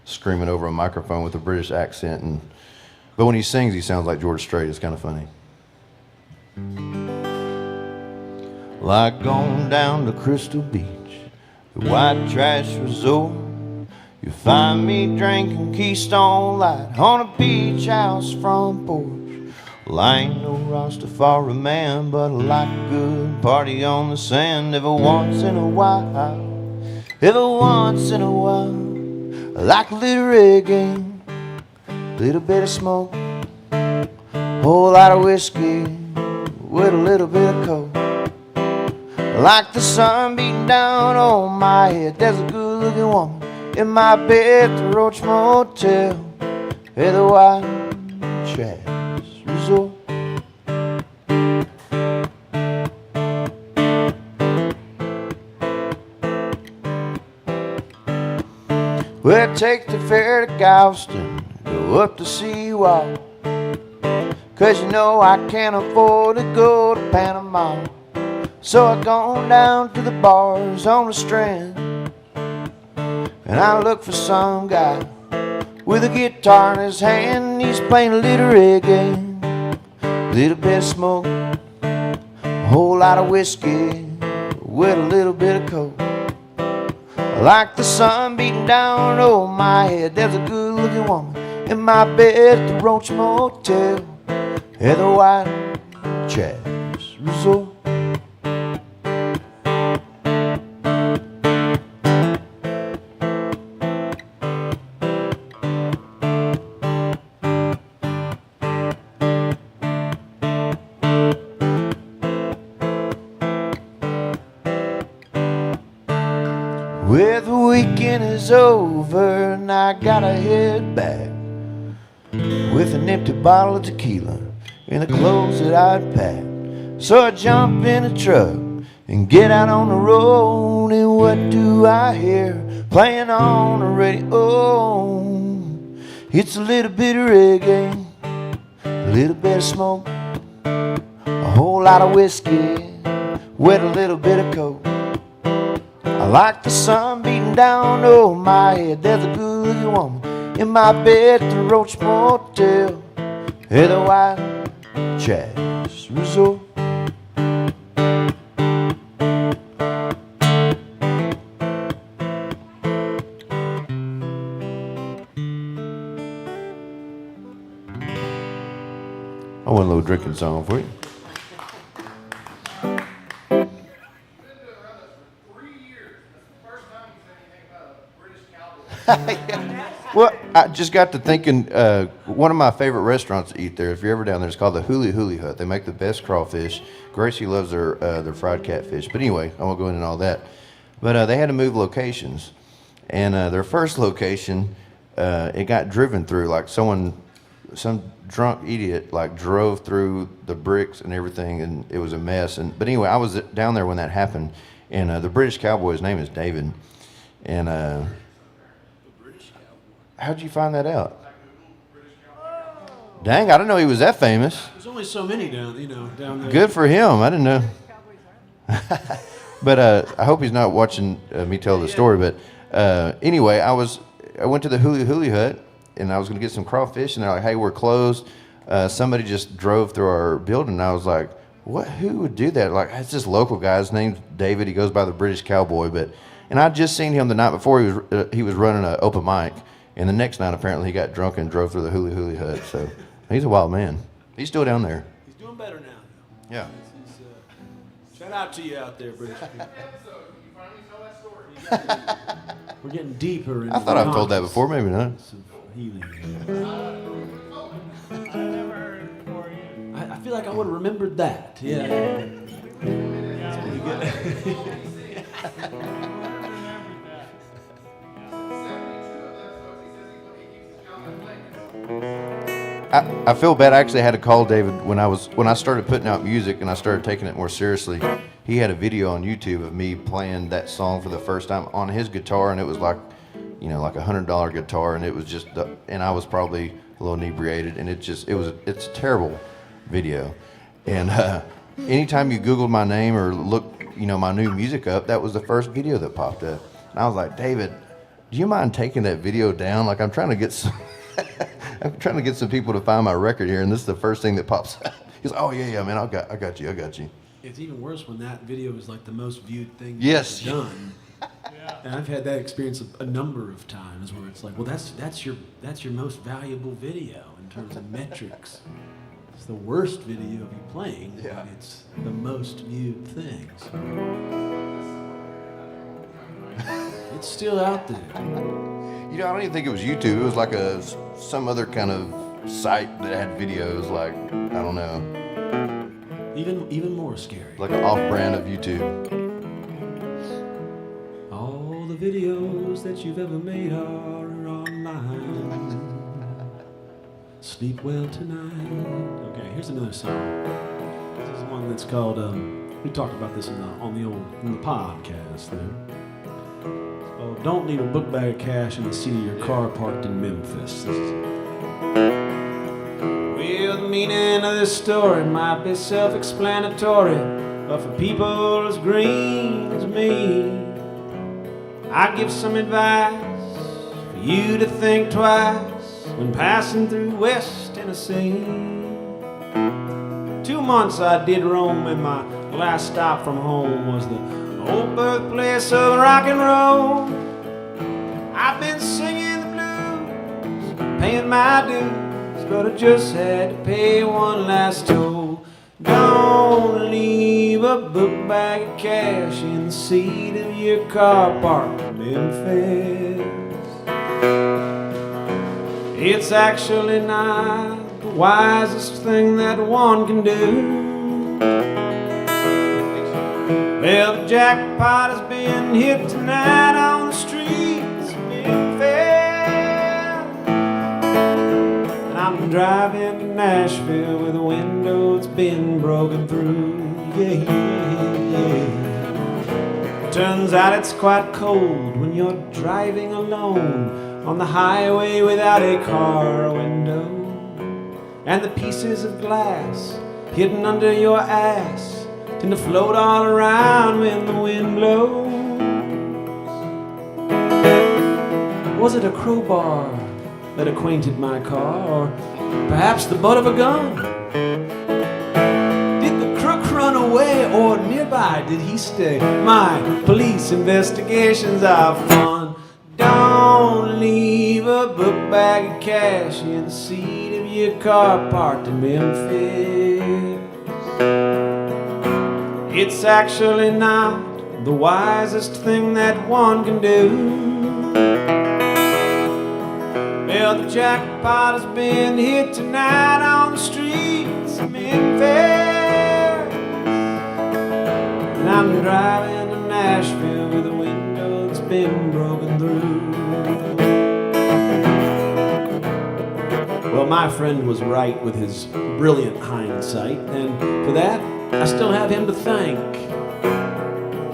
screaming over a microphone with a British accent, but when he sings, he sounds like George Strait. It's kind of funny. Like going down to Crystal Beach, the white trash resort, you find me drinking Keystone Light on a beach house front porch. Well, I ain't no Rastafari man, but I like a good party on the sand every once in a while. Every once in a while, I like a little reggae, a little bit of smoke, a whole lot of whiskey with a little bit of coke. Like the sun beating down on my head, there's a good-looking woman in my bed at the Roach Motel at the White Trash Resort. Well, take the ferry to Galveston, go up the seawall, 'cause I can't afford to go to Panama. So I gone down to the bars on the Strand, and I look for some guy with a guitar in his hand. He's playing a little reggae, a little bit of smoke, a whole lot of whiskey with a little bit of coke. Like the sun beating down on my head, there's a good-looking woman in my bed at the Roach Motel at the White Trash Resort. Well, the weekend is over and I gotta head back with an empty bottle of tequila and the clothes that I'd packed. So I jump in a truck and get out on the road, and what do I hear playing on the radio? It's a little bit of reggae, a little bit of smoke, a whole lot of whiskey with a little bit of coke. I like the sun beating down over my head, there's a good woman in my bed at the Roach Motel at the White Jazz Resort. I want a little drinking song for you. Well, I just got to thinking, one of my favorite restaurants to eat there, if you're ever down there, it's called the Huli Huli Hut. They make the best crawfish. Gracie loves their fried catfish. But anyway, I won't go into all that. But they had to move locations. And their first location, it got driven through. Like some drunk idiot like drove through the bricks and everything, and it was a mess. But anyway, I was down there when that happened. And the British cowboy, his name is David. And how'd you find that out? Dang, I didn't know he was that famous. There's only so many down there. Good for him. I didn't know. But I hope he's not watching me tell the story. But anyway, I went to the Huli Huli Hut, and I was going to get some crawfish, and they're like, "Hey, we're closed." Somebody just drove through our building, and I was like, "What? Who would do that?" Like, it's this local guy. His name's David. He goes by the British Cowboy. And I'd just seen him the night before. He was running an open mic. And the next night, apparently, he got drunk and drove through the Huli Huli Hut. So he's a wild man. He's still down there. He's doing better now. Yeah. Shout out to you out there, British people. We're getting deeper into I thought I've told that before. Maybe not. I feel like I would have remembered that. Yeah. That's pretty good. I feel bad. I actually had to call David when I started putting out music and I started taking it more seriously. He had a video on YouTube of me playing that song for the first time on his guitar, and it was like $100 guitar, and it was just and I was probably a little inebriated, and it's a terrible video. And anytime you Googled my name or looked my new music up, that was the first video that popped up. And I was like, David, do you mind taking that video down? Like, I'm trying to get some I'm trying to get some people to find my record here, and this is the first thing that pops up. He's like, oh yeah, man, I got you. It's even worse when that video is like the most viewed thing yes. you've done. Yeah. And I've had that experience a number of times where it's like, well, that's your most valuable video in terms of metrics. It's the worst video of you playing. Yeah. It's the most viewed thing. So. It's still out there. I don't even think it was YouTube. It was like some other kind of site that had videos. Like, I don't know. Even more scary. Like an off-brand of YouTube. All the videos that you've ever made are online. Sleep well tonight. Okay, here's another song. This is one that's called. We talked about this in the podcast there. Oh, don't leave a book bag of cash in the seat of your car parked in Memphis. Well, the meaning of this story might be self-explanatory, but for people as green as me, I give some advice for you to think twice when passing through West Tennessee. 2 months I did roam, and my last stop from home was the old birthplace of rock and roll. I've been singing the blues, paying my dues, but I just had to pay one last toll. Don't leave a book bag of cash in the seat of your car parked in Memphis. It's actually not the wisest thing that one can do. Well, the jackpot has been hit tonight on the streets of Memphis, and I'm driving to Nashville with a window that's been broken through. Yeah. Turns out it's quite cold when you're driving alone on the highway without a car window, and the pieces of glass hidden under your ass tend to float all around when the wind blows. Was it a crowbar that acquainted my car, or perhaps the butt of a gun Did the crook run away or nearby did he stay? My police investigations are fun. Don't leave a book bag of cash in the seat of your car parked in Memphis. It's actually not the wisest thing that one can do. Well, the jackpot has been hit tonight on the streets of Memphis. And I'm driving to Nashville with a window that's been broken through. Well, my friend was right with his brilliant hindsight, and for that, I still have him to thank.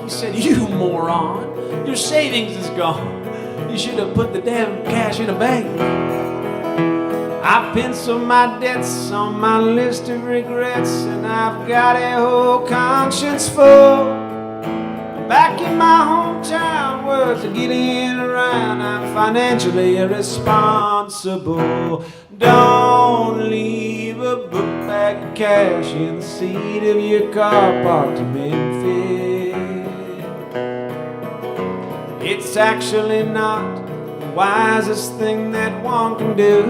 He said, "You moron, your savings is gone. You should have put the damn cash in a bank." I penciled my debts on my list of regrets, and I've got a whole conscience full. Back in my hometown, words are getting around. I'm financially irresponsible. Don't leave a book bag of cash in the seat of your car parked in Memphis. It's actually not the wisest thing that one can do.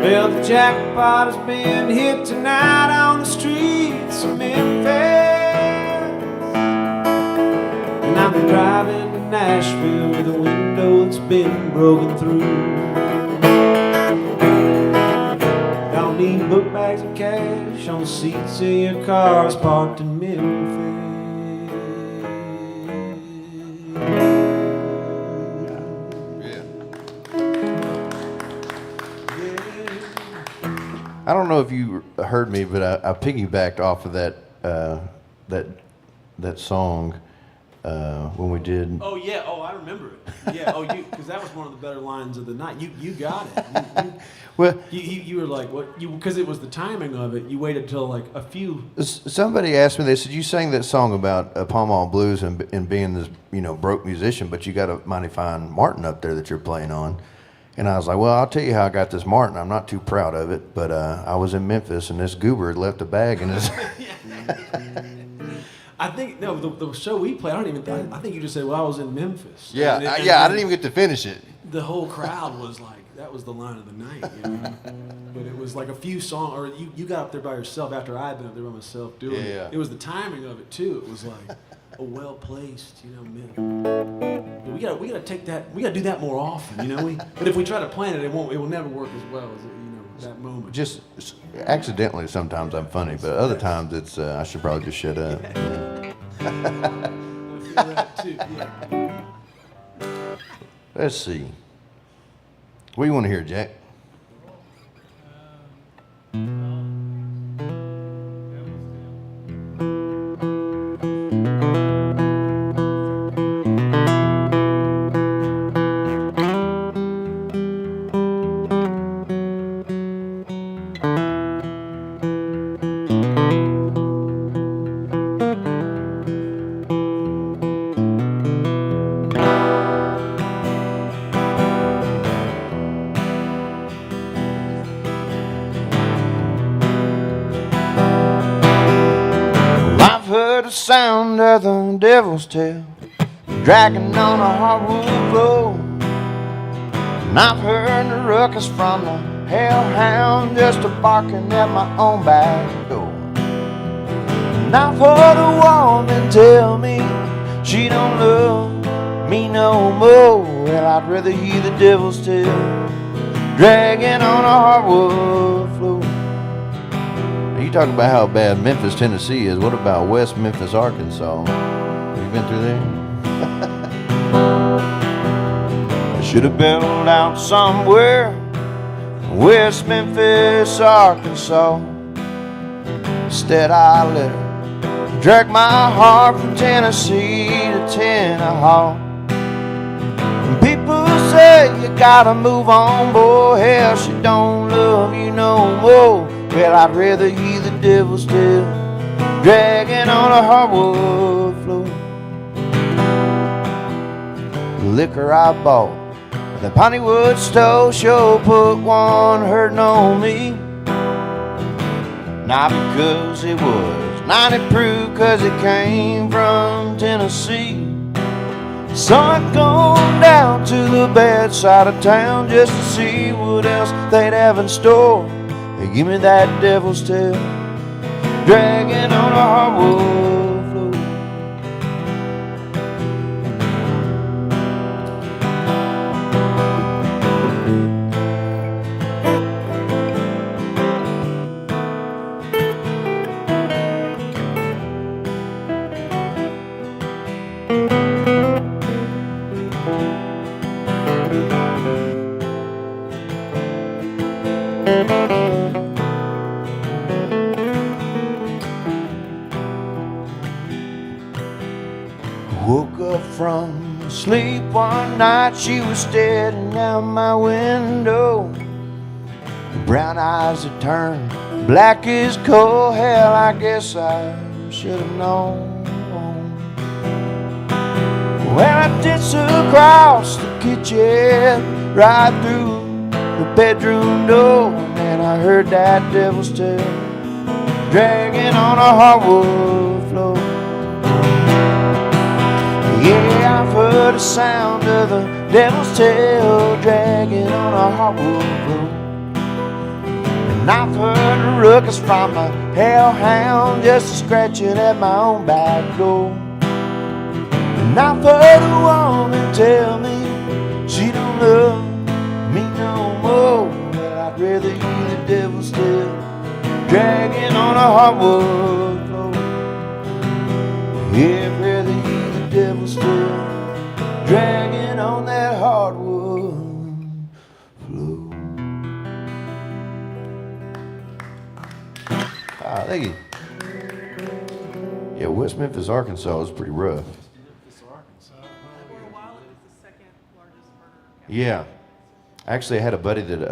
Well, the jackpot has been hit tonight on the streets of Memphis. And I'm driving to Nashville with a window that's been broken through. Don't need book bags of cash on the seats of your cars parked in Memphis. I don't know if you heard me, but I piggybacked off of that song when we did. Oh yeah, oh I remember it. Yeah, oh you, because that was one of the better lines of the night. You got it. You were like what? Because it was the timing of it. You waited till like a few. Somebody asked me, they said, you sang that song about Pall Mall Blues and being this broke musician, but you got a mighty fine Martin up there that you're playing on. And I was like, well, I'll tell you how I got this Martin. I'm not too proud of it, but I was in Memphis, and this goober had left a bag in his... I think, no, the show we played, I think you just said, well, I was in Memphis. Yeah, I didn't even get to finish it. The whole crowd was like, that was the line of the night, you know? But it was like a few songs, or you got up there by yourself after I had been up there by myself doing it. It was the timing of it, too. It was like a well-placed, we gotta take that. We gotta do that more often, But if we try to plan it, it will never work as well as that moment. Just accidentally, sometimes I'm funny, but other times it's I should probably just shut up. I feel that too. Yeah. Let's see. What do you want to hear, Jack? The sound of the devil's tail dragging on a hardwood floor, and I've heard the ruckus from the hellhound just a barking at my own back door. And I've heard a woman tell me she don't love me no more. Well, I'd rather hear the devil's tail dragging on a hardwood floor. You talking about how bad Memphis, Tennessee is. What about West Memphis, Arkansas? You been through there? I should have been out somewhere in West Memphis, Arkansas. Instead I let her drag my heart from Tennessee to Tennessee. And people say you gotta move on, boy. Hell, she don't love you no more. Well, I'd rather hear the devil's tail dragging on a hardwood floor. The liquor I bought The Pontywood stove show put one hurting on me. Not because it was 90 proof, cause it came from Tennessee. So I'd gone down to the bad side of town just to see what else they'd have in store. They give me that devil's tail, dragging on a hardwood floor. Woke up from sleep one night, she was staring out my window. Brown eyes had turned black as coal. Hell, I guess I should have known. Well, I ditched across the kitchen, right through the bedroom door, and then I heard that devil's tail dragging on a hardwood floor. Yeah, I've heard the sound of the devil's tail dragging on a hardwood floor. And I've heard the ruckus from a hellhound just scratching at my own back door. And I've heard a woman tell me she don't love me no more. Well, I'd rather hear the devil's tail dragging on a hardwood floor. Yeah, I'd rather hear the devil's tail dragging on that hardwood floor. Ah, thank you. Yeah, West Memphis, Arkansas is pretty rough. Yeah. Actually, I had a buddy that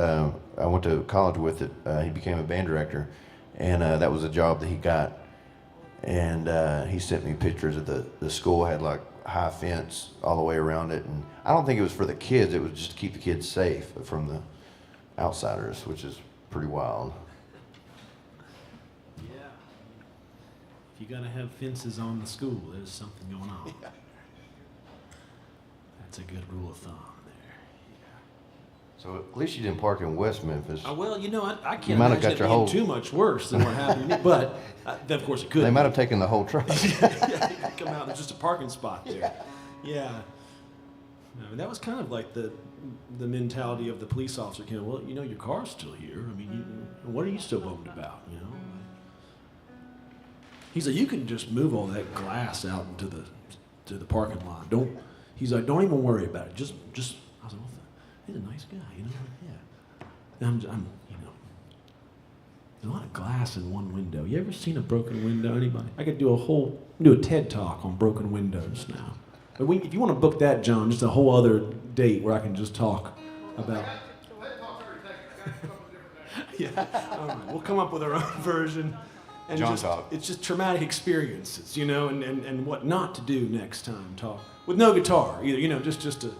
I went to college with that he became a band director, and that was a job that he got. And he sent me pictures of the school had like high fence all the way around it. And I don't think it was for the kids, it was just to keep the kids safe from the outsiders, which is pretty wild. Yeah. If you gotta have fences on the school, there's something going on. Yeah. That's a good rule of thumb there. So at least you didn't park in West Memphis. Well, you know, I You can't might have imagine got it your being whole- too much worse than what happened to me, but of course it could. They might have taken the whole truck. Yeah, you could come out and there's just a parking spot there. Yeah. I mean, that was kind of like the mentality of the police officer. You know, well, you know, your car's still here. I mean, what are you still bummed about? You know. He's like, you can just move all that glass out into the parking lot. He's like, don't even worry about it. Just. I was like, well, he's a nice guy, you know. Yeah. I'm, you know. There's a lot of glass in one window. You ever seen a broken window? Anybody? I could do a TED talk on broken windows now. But if you want to book that, John, just a whole other date where I can just talk about. Yeah, all right. We'll come up with our own version. And John just, talk. It's just traumatic experiences, you know, and what not to do next time. Talk with no guitar either, you know, just to.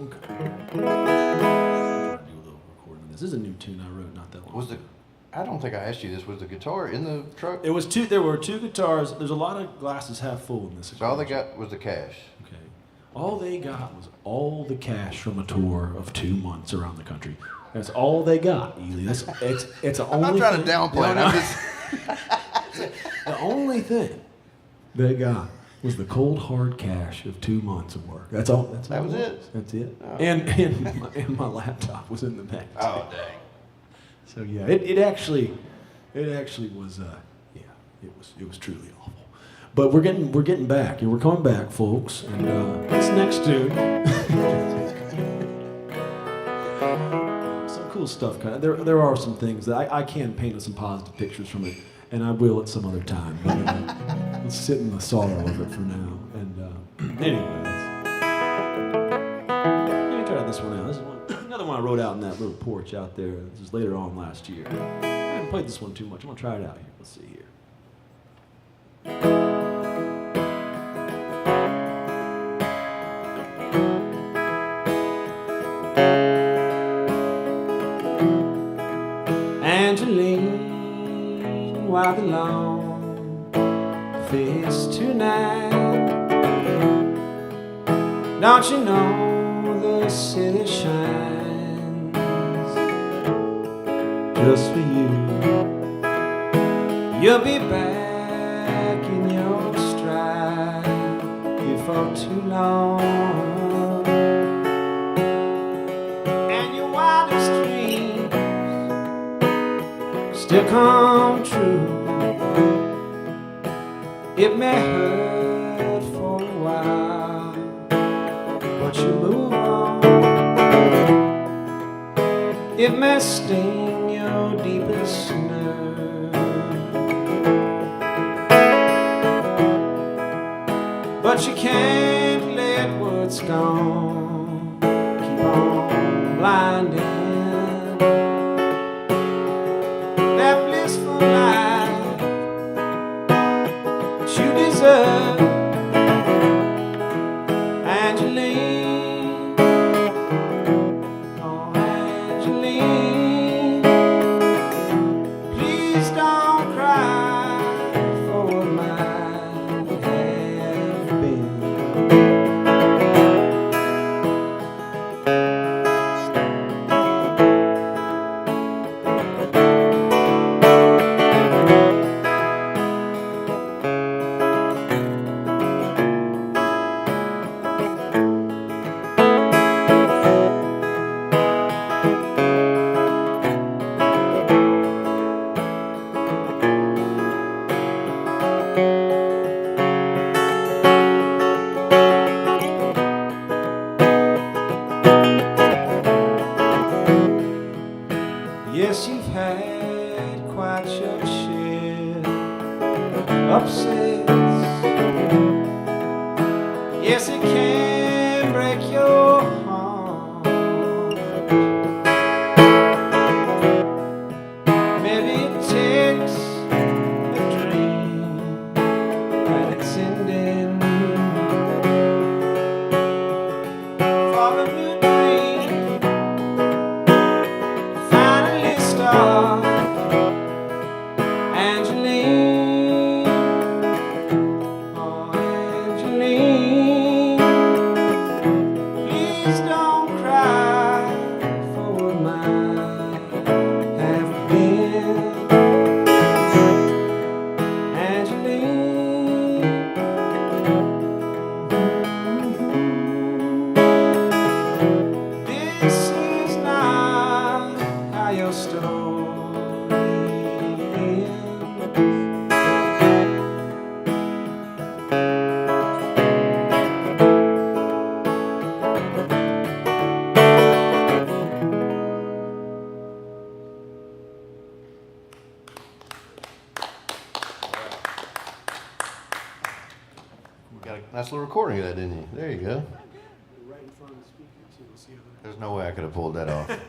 Okay. I'm trying to do a little recording of this. This is a new tune I wrote not that long. I don't think I asked you this. Was the guitar in the truck? It was two. There were two guitars. There's a lot of glasses half full in this. So all they got was the cash. Okay. All they got was all the cash from a tour of 2 months around the country. That's all they got, Ely. It's the only. I'm not trying thing, to downplay it. No. I'm just. The only thing they got was the cold hard cash of 2 months of work. That's all. That was it. That's it. Oh. And my laptop was in the back. Oh dang. So yeah, it actually was it was truly awful. But we're getting back. We're coming back, folks. And this next tune, some cool stuff. Kind of. There are some things that I can paint some positive pictures from it, and I will at some other time. But let's sit in the sorrow of it for now. And anyway, let me try this one out. This is another one I wrote out in that little porch out there. This is later on last year. I haven't played this one too much. I'm gonna try it out here. Let's see here. dance tonight. Don't you know the city shines just for you? You'll be back in your stride before too long, and your wildest dreams still come true. It may hurt for a while, but you move on. It may sting your deepest nerve, but you can't let what's gone keep on blinding that blissful life that you deserve. Angeline, oh Angeline, please don't cry for what might have been. Yes, you've had quite your share of upsets. Yes, it can break your heart. Maybe it takes a dream and it's ending for a new dream finally start. Angeline, oh Angeline, please don't cry for what might have been. Angeline, this is not how your story ends. You got a nice little recording of that, didn't you? There you go. Right in front of the speaker, so we'll see how that. There's no way I could have pulled that off. If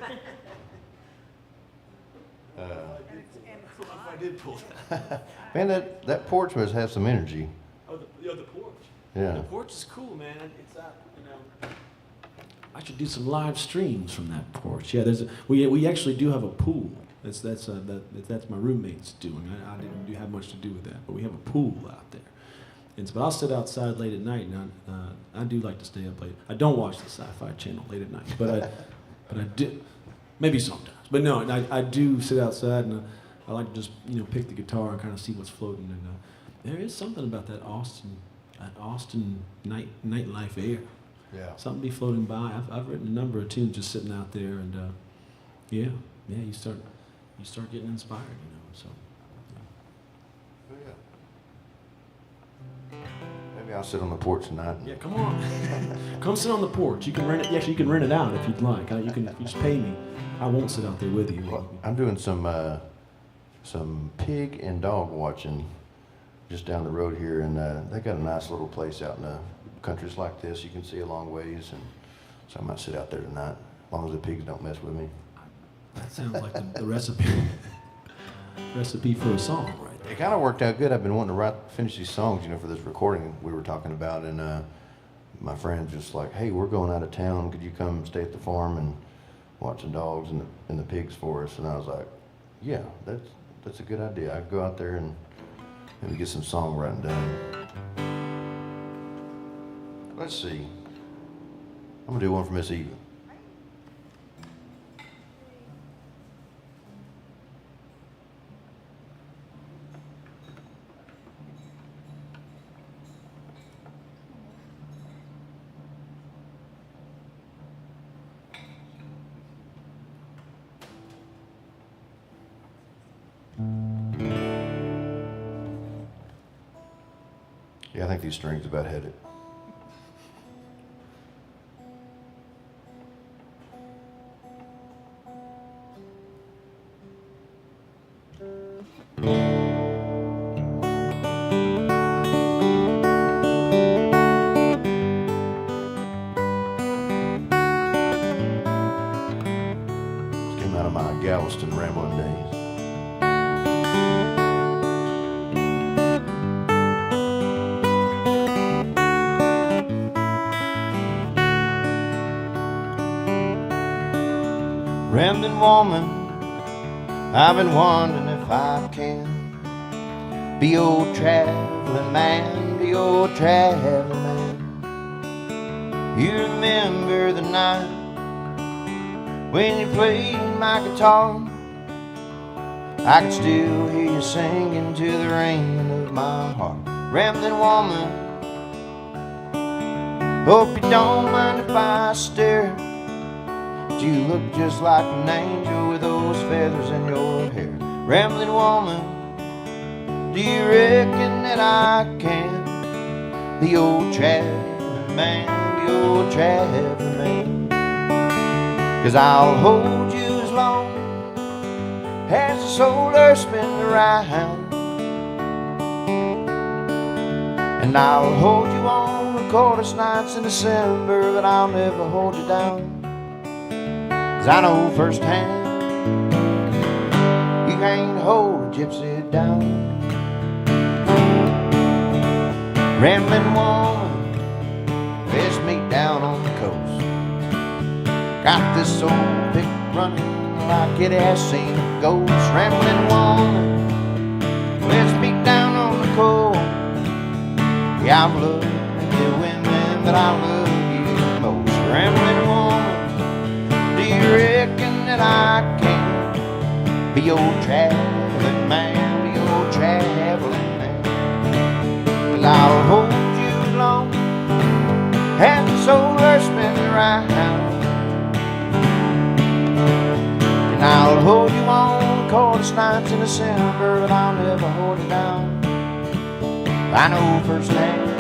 I did pull that. Man, that porch must have some energy. Oh, the porch. Yeah. The porch is cool, man. It's I should do some live streams from that porch. Yeah, we actually do have a pool. That's my roommate's doing. I didn't have much to do with that, but we have a pool out there. But I'll sit outside late at night, and I do like to stay up late. I don't watch the Sci-Fi Channel late at night, but I do, maybe sometimes. But no, I do sit outside, and I like to just pick the guitar and kind of see what's floating. And there is something about that Austin nightlife air. Yeah. Something be floating by. I've written a number of tunes just sitting out there, and yeah, you start getting inspired, So. Maybe I'll sit on the porch tonight. Yeah, come on. Come sit on the porch. You can rent it. Yes, you can rent it out if you'd like. You just pay me. I won't sit out there with you. Well, I'm doing some pig and dog watching just down the road here, and they got a nice little place out in the countries like this. You can see a long ways, and so I might sit out there tonight, as long as the pigs don't mess with me. That sounds like the recipe for a song, right? It kind of worked out good. I've been wanting to finish these songs, for this recording we were talking about, and my friend's just like, hey, we're going out of town. Could you come stay at the farm and watch the dogs and the pigs for us? And I was like, yeah, that's a good idea. I'd go out there and maybe get some songwriting done. Let's see. I'm gonna do one for Miss Eva. Yeah, I think these strings about hit it. This came out of my Galveston rambling days. Rambling woman, I've been wondering if I can be old traveling man, be old traveling man. You remember the night when you played my guitar? I can still hear you singing to the ringing of my heart. Rambling woman, hope you don't mind if I stare. You look just like an angel with those feathers in your hair. Rambling woman, do you reckon that I can be old traveling man, be old traveling man? 'Cause I'll hold you as long as the solar spins around, and I'll hold you on the coldest nights in December, but I'll never hold you down. 'Cause I know firsthand you can't hold a gypsy down. Rambling woman, let's meet down on the coast. Got this old pick running like it has seen ghosts. Rambling woman, let's meet down on the coast. Yeah, I'm loving the women, but I love you most. Rambling woman, do you reckon that I can be old traveling man, be old traveling man? 'Cause I'll hold you as long as the solar spins around, and I'll hold you on the coldest nights in December, but I'll never hold you down. I know firsthand you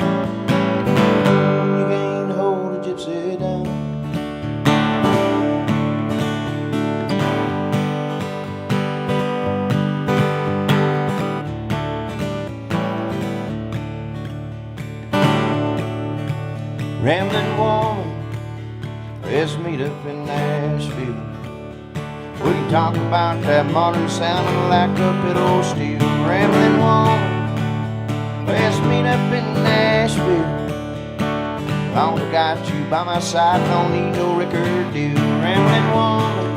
can't hold a gypsy down. Rambling woman, let's meet up in Nashville. We can talk about that modern sound and lack up at old steel. Rambling woman, let's meet up in Nashville. Long as I got you by my side, don't need no record deal. Rambling woman,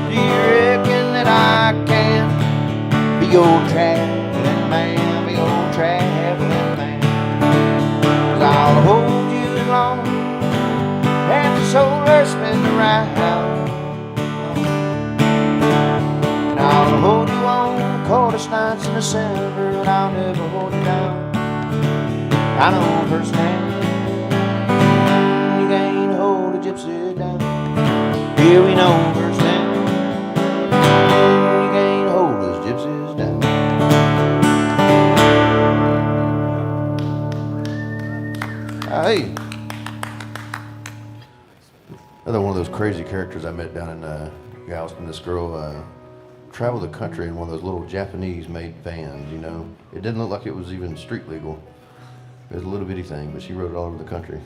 do you reckon that I can be old traveling man, be old traveling man? 'Cause I'll hold you as long as the solar spins around, and I'll hold you on the coldest nights in December, and I'll never hold you down. I know firsthand you can't hold a gypsy down. Here we know firsthand you can't hold those gypsies down. Hey, another one of those crazy characters I met down in Galveston. This girl traveled the country in one of those little Japanese-made vans, you know. It didn't look like it was even street legal. It was a little bitty thing, but she rode it all over the country.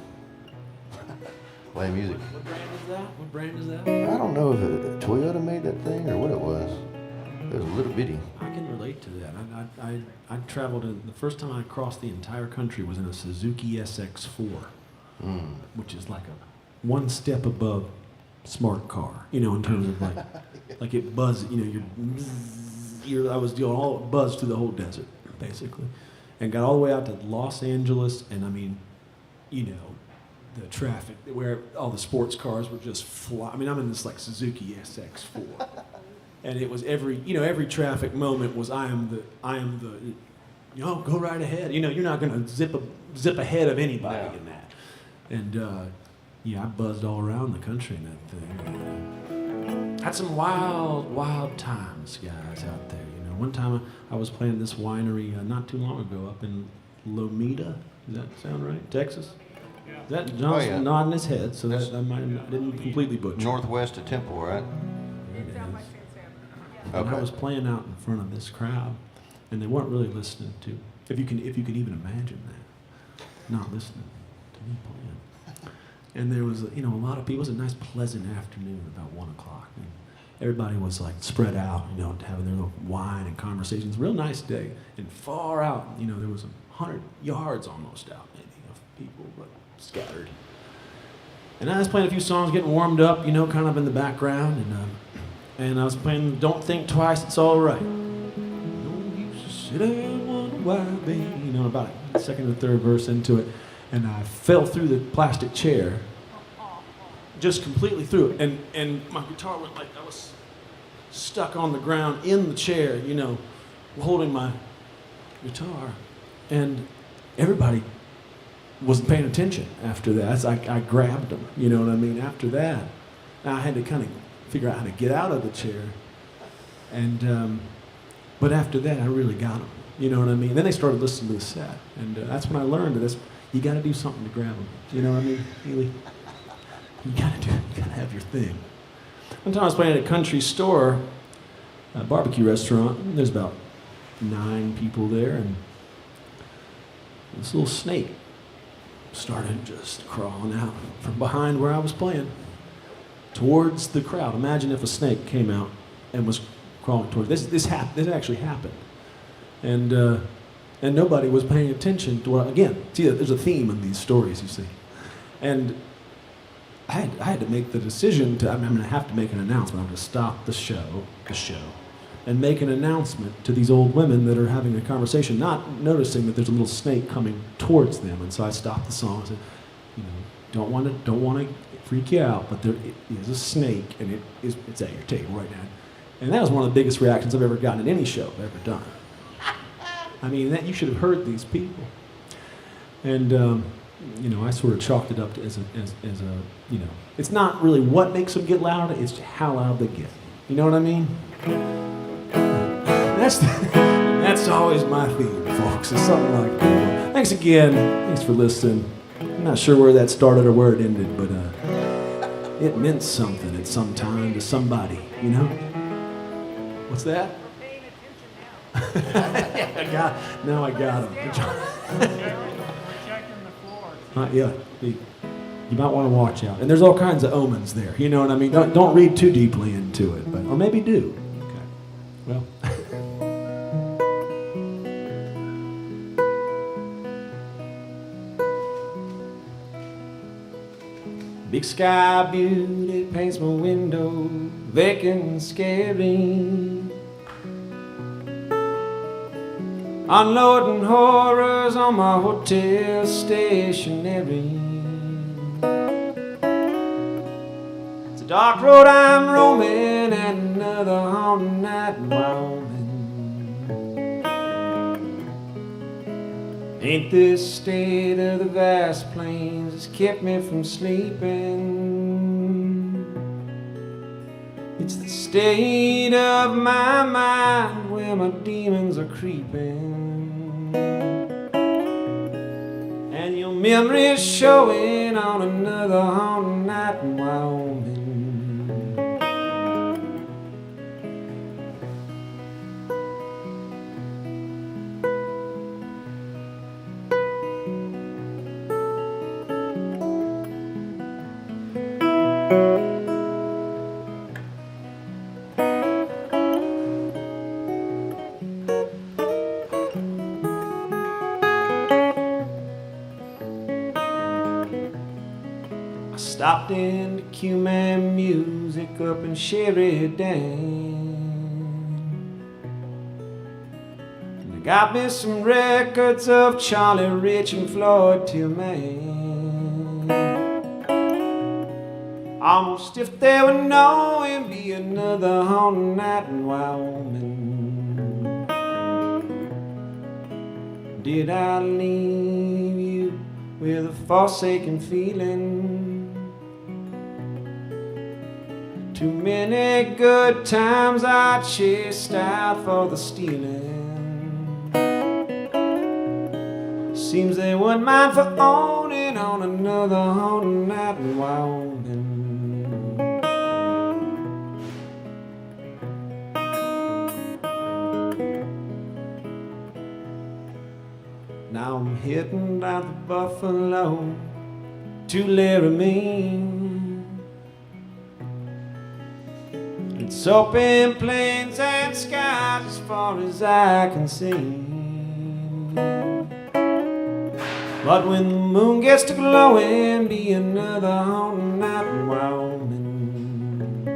Playing music. What brand is that? What brand is that? I don't know if Toyota made that thing or what it was. It was a little bitty. I can relate to that. I traveled, the first time I crossed the entire country was in a Suzuki SX4, which is like a one step above smart car, you know, in terms of like it buzz, you know, I was doing all buzz through the whole desert, basically. And got all the way out to Los Angeles, and I mean, you know, the traffic where all the sports cars were just fly. I mean, I'm in this like Suzuki SX4, and it was every traffic moment was I am the, go right ahead. You're not gonna zip ahead of anybody in that. And I buzzed all around the country in that thing. Had some wild times, guys, out there. One time I was playing at this winery not too long ago up in Lomita. Does that sound right? Texas? Yeah. That John's nodding his head, so that I didn't completely butcher. Northwest of Temple, right? And I was playing out in front of this crowd, and they weren't really listening to. If you can even imagine that, not listening to me playing. And there was a lot of people. It was a nice, pleasant afternoon, about 1 o'clock. And everybody was like spread out, having their little wine and conversations. Real nice day. And far out, there was 100 yards almost out, maybe, of people, but scattered. And I was playing a few songs, getting warmed up, kind of in the background. And I was playing Don't Think Twice, It's All Right. No use to sit there and wonder why, baby. About a second or third verse into it. And I fell through the plastic chair. Just completely through it, and my guitar went like I was stuck on the ground in the chair, holding my guitar, and everybody wasn't paying attention after that. I grabbed them, you know what I mean? After that, I had to kind of figure out how to get out of the chair, and but after that, I really got them, you know what I mean? Then they started listening to the set, and that's when I learned that you got to do something to grab them, you know what I mean, Healy? You gotta have your thing. One time I was playing at a country store, a barbecue restaurant, and there's about 9 people there, and this little snake started just crawling out from behind where I was playing towards the crowd. Imagine if a snake came out and was crawling towards this actually happened. And nobody was paying attention to what, again, see, there's a theme in these stories, you see. And I had to make the decision I'm going to have to make an announcement. I'm going to stop the show, and make an announcement to these old women that are having a conversation, not noticing that there's a little snake coming towards them. And so I stopped the song and said, don't want to freak you out, but there is a snake, and it's at your table right now. And that was one of the biggest reactions I've ever gotten at any show I've ever done. I mean, you should have heard these people. And I sort of chalked it up to as a it's not really what makes them get louder, it's how loud they get. You know what I mean? That's always my theme, folks. It's something like that. Thanks again. Thanks for listening. I'm not sure where that started or where it ended, but it meant something at some time to somebody, What's that? Now I got him. Yeah, you might want to watch out. And there's all kinds of omens there. You know what I mean? Don't read too deeply into it, or maybe do. Okay. Well. Big sky beauty paints my window vacant and scary. Unloading horrors on my hotel stationery. It's a dark road I'm roaming, and another haunted night in Wyoming. Ain't this state of the vast plains that's kept me from sleeping? It's the state of my mind where my demons are creeping. And your memory's showing on another haunted night in Wyoming. Stopped in to cue my music up in Sheridan. And I got me some records of Charlie Rich and Floyd Tillman. Almost if there were no and be another haunted night in Wyoming. Did I leave you with a forsaken feeling? Too many good times I chased out for the stealing. Seems they weren't mine for owning on another haunted night in Wyoming. Now I'm heading down to Buffalo to Laramie. It's open plains and skies as far as I can see. But when the moon gets to glowing, be another haunted night in Wyoming.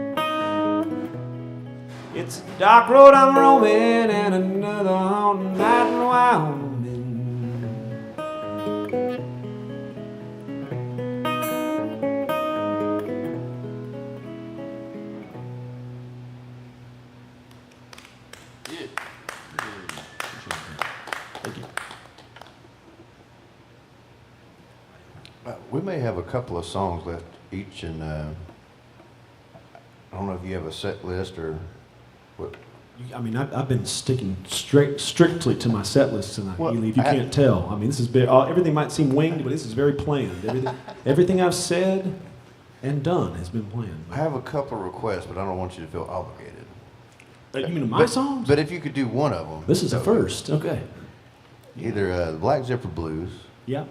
It's a dark road I'm roaming and another haunted night in Wyoming. We may have a couple of songs left each, and I don't know if you have a set list or what. I mean, I've been sticking strictly to my set list tonight. Well, If you can't tell, I mean, this is everything might seem winged, but this is very planned. Everything I've said and done has been planned. I have a couple of requests, but I don't want you to feel obligated. You mean my songs? But if you could do one of them. This is the first. Okay. Either the Black Zipper Blues. Yeah.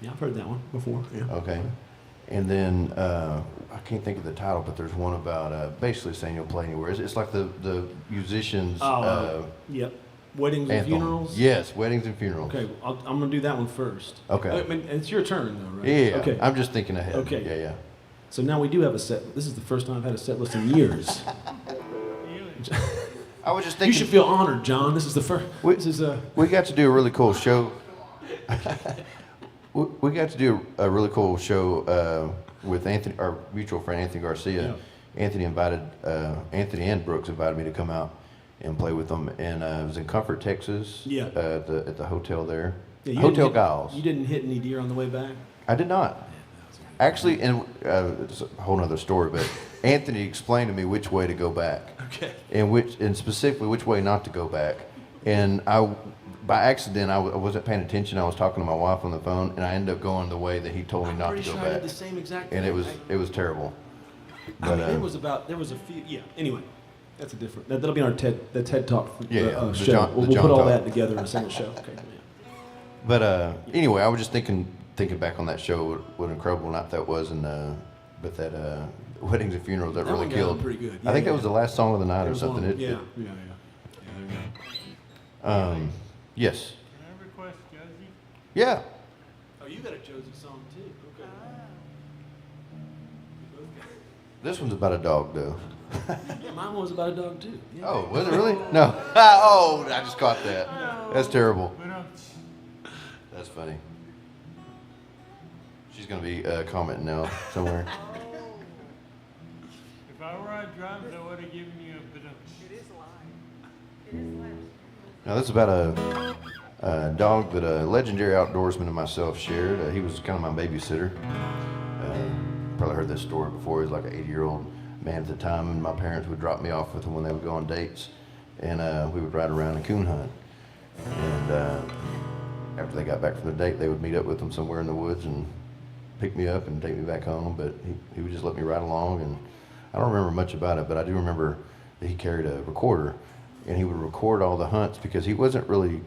Yeah, I've heard that one before. Yeah. Okay. And then I can't think of the title, but there's one about basically saying you'll play anywhere. It's like the musicians. Yep. Weddings anthem. and funerals. Yes, weddings and funerals. Okay, I'm gonna do that one first. Okay. I mean, it's your turn though, right? Yeah. Okay. I'm just thinking ahead. Okay. Yeah. So now we do have a set. This is the first time I've had a set list in years. I was just thinking. You should feel honored, John. This is the first. We got to do a really cool show. We got to do a really cool show with Anthony, our mutual friend Anthony Garcia. Yeah. Anthony and Brooks invited me to come out and play with them, and it was in Comfort, Texas. Yeah. At the hotel there. Yeah, Hotel Giles. You didn't hit any deer on the way back? I did not. Actually, and it's a whole other story, but Anthony explained to me which way to go back. Okay. And specifically which way not to go back. And by accident, I wasn't paying attention. I was talking to my wife on the phone, and I ended up going the way that he told me not to go back. I did the same exact thing. And it was terrible. But, I mean, there was a few. Yeah. Anyway, that's a different. That'll be on our TED Talk show. We'll put all that together in a single show. Okay. Yeah. But anyway, I was just thinking back on that show, what an incredible night that was, and but that weddings and funerals that really killed. Pretty good. I think that was the last song of the night or something. Yeah. Yes. Can I request Josie? Yeah. Oh, you got a Josie song too. Okay. This one's about a dog, though. Yeah, mine was about a dog too. Yeah. Oh, was it really? No. Oh, I just caught that. That's terrible. That's funny. She's gonna be commenting now somewhere. If I were on drums, I would have given you a bit of. It is live. It is live. Now, this is about a dog that a legendary outdoorsman and myself shared. He was kind of my babysitter. Probably heard this story before. He was like an 80-year-old man at the time, and my parents would drop me off with him when they would go on dates, and we would ride around and coon hunt. And after they got back from the date, they would meet up with him somewhere in the woods and pick me up and take me back home. But he would just let me ride along, and I don't remember much about it, but I do remember that he carried a recorder. And he would record all the hunts because he wasn't really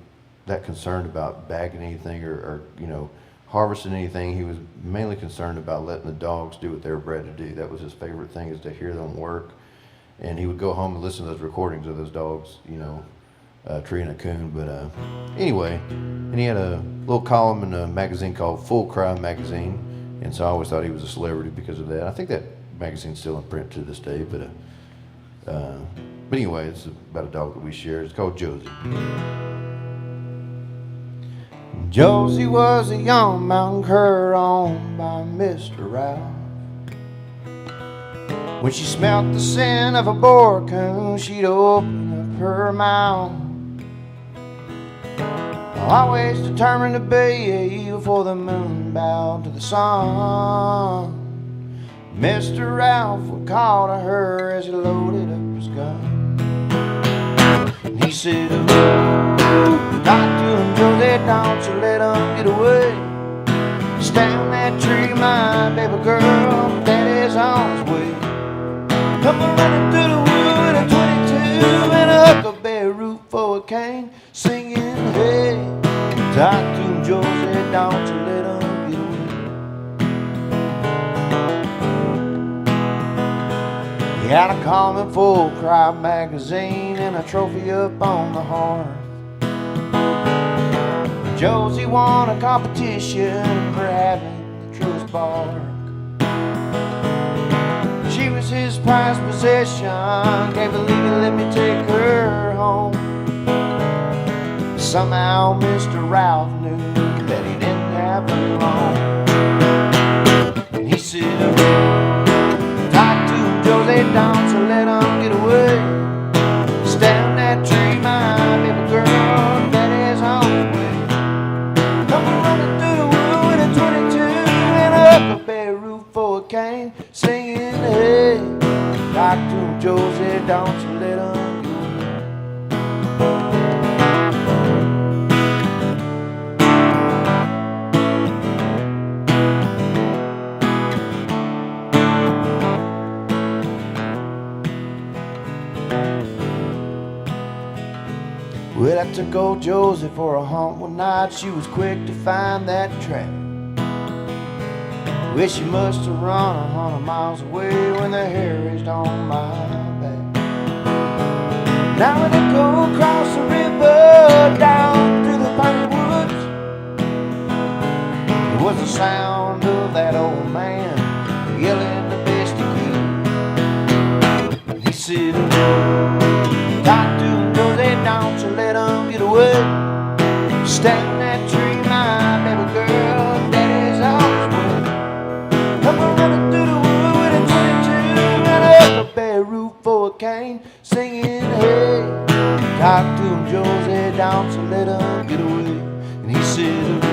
that concerned about bagging anything or harvesting anything. He was mainly concerned about letting the dogs do what they were bred to do. That was his favorite thing, is to hear them work. And he would go home and listen to those recordings of those dogs, treeing a coon. But anyway, and he had a little column in a magazine called Full Cry Magazine. And so I always thought he was a celebrity because of that. I think that magazine's still in print to this day, but anyway, it's about a dog that we shared. It's called Josie. Josie was a young mountain cur owned by Mr. Ralph. When she smelt the scent of a boar coon, she'd open up her mouth, always determined to be before the moon bowed to the sun. Mr. Ralph would call to her as he loaded up his gun. And he said, "Talk to him, Josie, don't you let him get away. Stand that tree, my baby girl, daddy's on his way. Come running through the wood at 22 and a huckleberry root for a cane, singing, hey, talk to him, Josie, don't you let him get away." He had a common full crop magazine and a trophy up on the hearth. Josie won a competition for having the truest bark. She was his prized possession, gave a leave and let me take her home. Somehow Mr. Ralph knew that he didn't have very long. And he said, "Talk to him, Josie, don't you let him get away. Stand that tree, my baby girl, daddy's on his way. Come running through the wood at 22 and a huckleberry root for a cane, singing, hey, talk to him, Josie, don't you let him get away." Well, I took old Josie for a hunt one night. She was quick to find that track. Well, she must have run 100 miles away when the hair raised on my back. Now when they go across the river down through the piney woods, it was the sound of that old man yelling the best he could. He said, "Talk to him, Josie, don't you let him get away. Stand that tree, my baby girl, daddy's on his way. Come running through the wood at 22 and a huckleberry root for a cane, singing, hey, talk to him, Josie, don't you let him get away." And he said,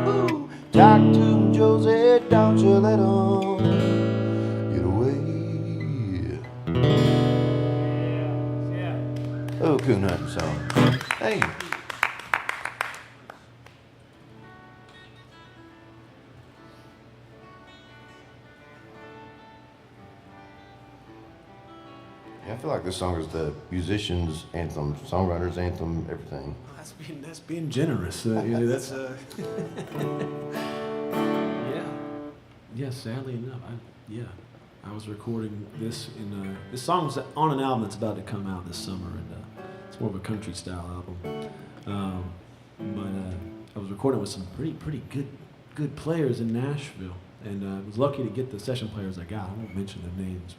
"Ooh, talk to him, Josie, don't you let him get away." Oh, coon hunting song. Hey. Yeah, I feel like this song is the musician's anthem, songwriter's anthem, everything. That's being generous. That's yeah. Sadly enough, I was recording this in this song's on an album that's about to come out this summer, and it's more of a country style album. But I was recording with some pretty good players in Nashville, and I was lucky to get the session players I got. I won't mention their names,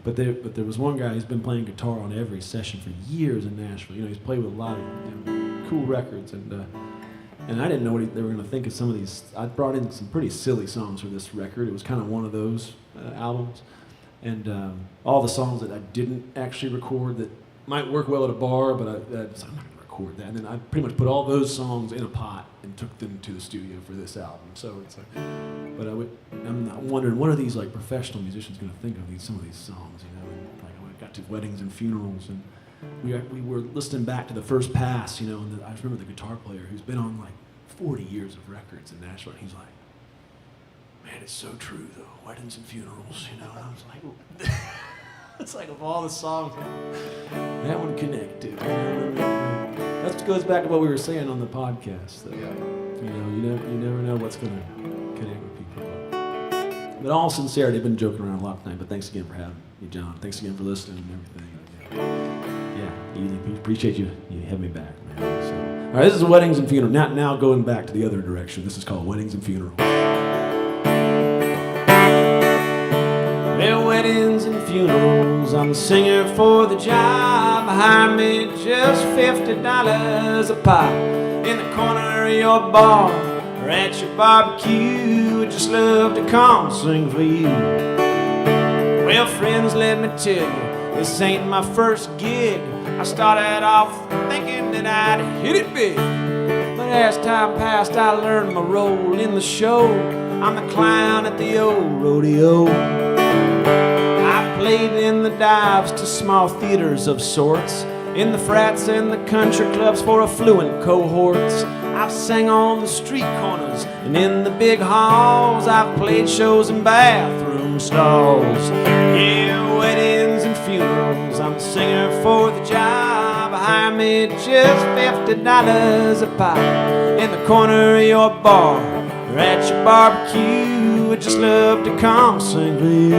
but there was one guy who's been playing guitar on every session for years in Nashville. You know, he's played with a lot of cool records, and I didn't know what they were going to think of some of these. I brought in some pretty silly songs for this record. It was kind of one of those albums, and all the songs that I didn't actually record that might work well at a bar, but I'm not going to record that. And then I pretty much put all those songs in a pot and took them to the studio for this album. So it's like, but I'm not wondering, what are these like professional musicians going to think of some of these songs? You know, and like when I got to weddings and funerals, and we were listening back to the first pass, you know, and I remember the guitar player who's been on like 40 years of records in Nashville. He's like, "Man, it's so true though, weddings and funerals," you know. And I was like, it's like of all the songs, that one connected. That goes back to what we were saying on the podcast. That, you never know what's going to connect with people. But all sincerity, I've been joking around a lot tonight. But thanks again for having me, John. Thanks again for listening and everything. Yeah, appreciate you having me back, man. So, all right, this is Weddings and Funerals. Now going back to the other direction. This is called Weddings and Funerals. Well, weddings and funerals, I'm the singer for the job. Hire me just $50 a pop. In the corner of your bar or at your barbecue, I'd just love to come sing for you. Well, friends, let me tell you, this ain't my first gig. I started off thinking that I'd hit it big. But as time passed, I learned my role in the show. I'm the clown at the old rodeo. I played in the dives to small theaters of sorts, in the frats and the country clubs for affluent cohorts. I've sang on the street corners and in the big halls. I've played shows in bathroom stalls. Yeah, weddings and funerals, I'm a singer for the job. Hire me just $50 a pop in the corner of your bar or at your barbecue. I just love to come sing for you.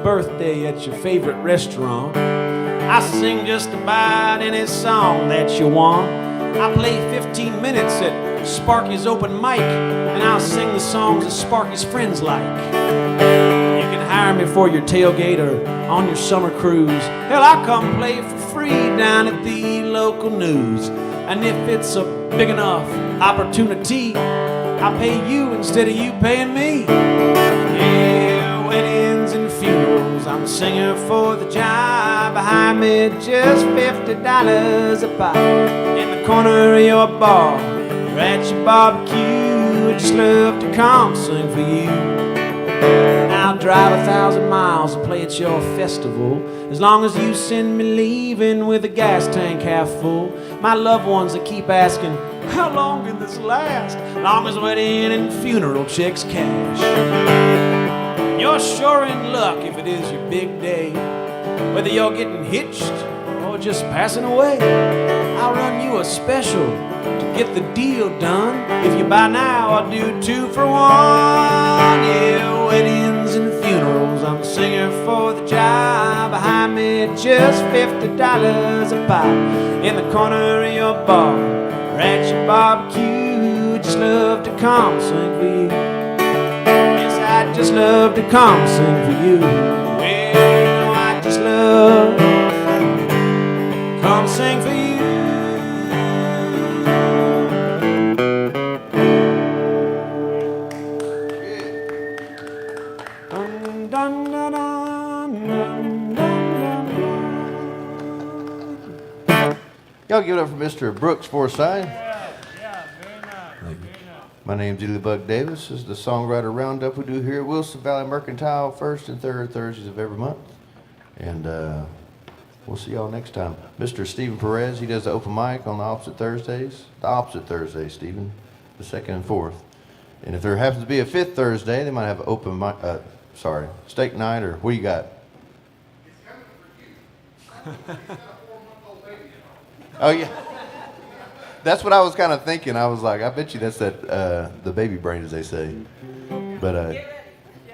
Birthday at your favorite restaurant. I sing just about any song that you want. I play 15 minutes at Sparky's open mic, and I'll sing the songs that Sparky's friends like. You can hire me for your tailgate or on your summer cruise. Hell, I'll come play for free down at the local news. And if it's a big enough opportunity, I'll pay you instead of you paying me. Yeah, weddings and funerals, I'm a singer for the job. Hire me just $50 a pop in the corner of your bar or at your barbecue. I just love to come sing for you. And I'll drive 1,000 miles and play at your festival, as long as you send me leaving with a gas tank half full. My loved ones that keep asking, how long can this last? Long as wedding and funeral checks cash. You're sure in luck if it is your big day, whether you're getting hitched or just passing away. I'll run you a special to get the deal done. If you buy now, I'll do 2 for 1. Yeah, weddings and funerals, I'm a singer for the job. Hire me just $50 a pop in the corner of your bar or at your barbecue. Just love to come sing for you. Yes, I just love to come sing for you. Well, I just love to come sing for you. Y'all give it up for Mr. Brooks Forsyth. My name's Ely Buck Davis. This is the Songwriter Roundup we do here at Wilson Valley Mercantile, first and third Thursdays of every month. And we'll see y'all next time. Mr. Stephen Perez, he does the open mic on the opposite Thursdays. The opposite Thursdays, Stephen, the second and fourth. And if there happens to be a fifth Thursday, they might have open mic, steak night, or what do you got? Oh, yeah. That's what I was kind of thinking. I was like, I bet you that's that the baby brain, as they say. But,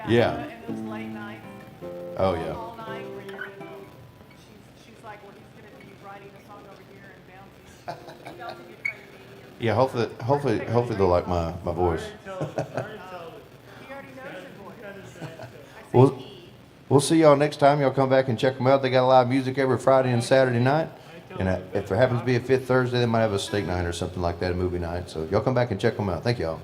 yeah. And those late nights. Oh, yeah. All night where you're gonna, she's like, well, he's going to be writing a song over here and bouncing it crazy. Yeah, hopefully they'll like my voice. We'll see y'all next time. Y'all come back and check them out. They got live music every Friday and Saturday night. And if there happens to be a fifth Thursday, they might have a steak night or something like that, a movie night. So y'all come back and check them out. Thank y'all.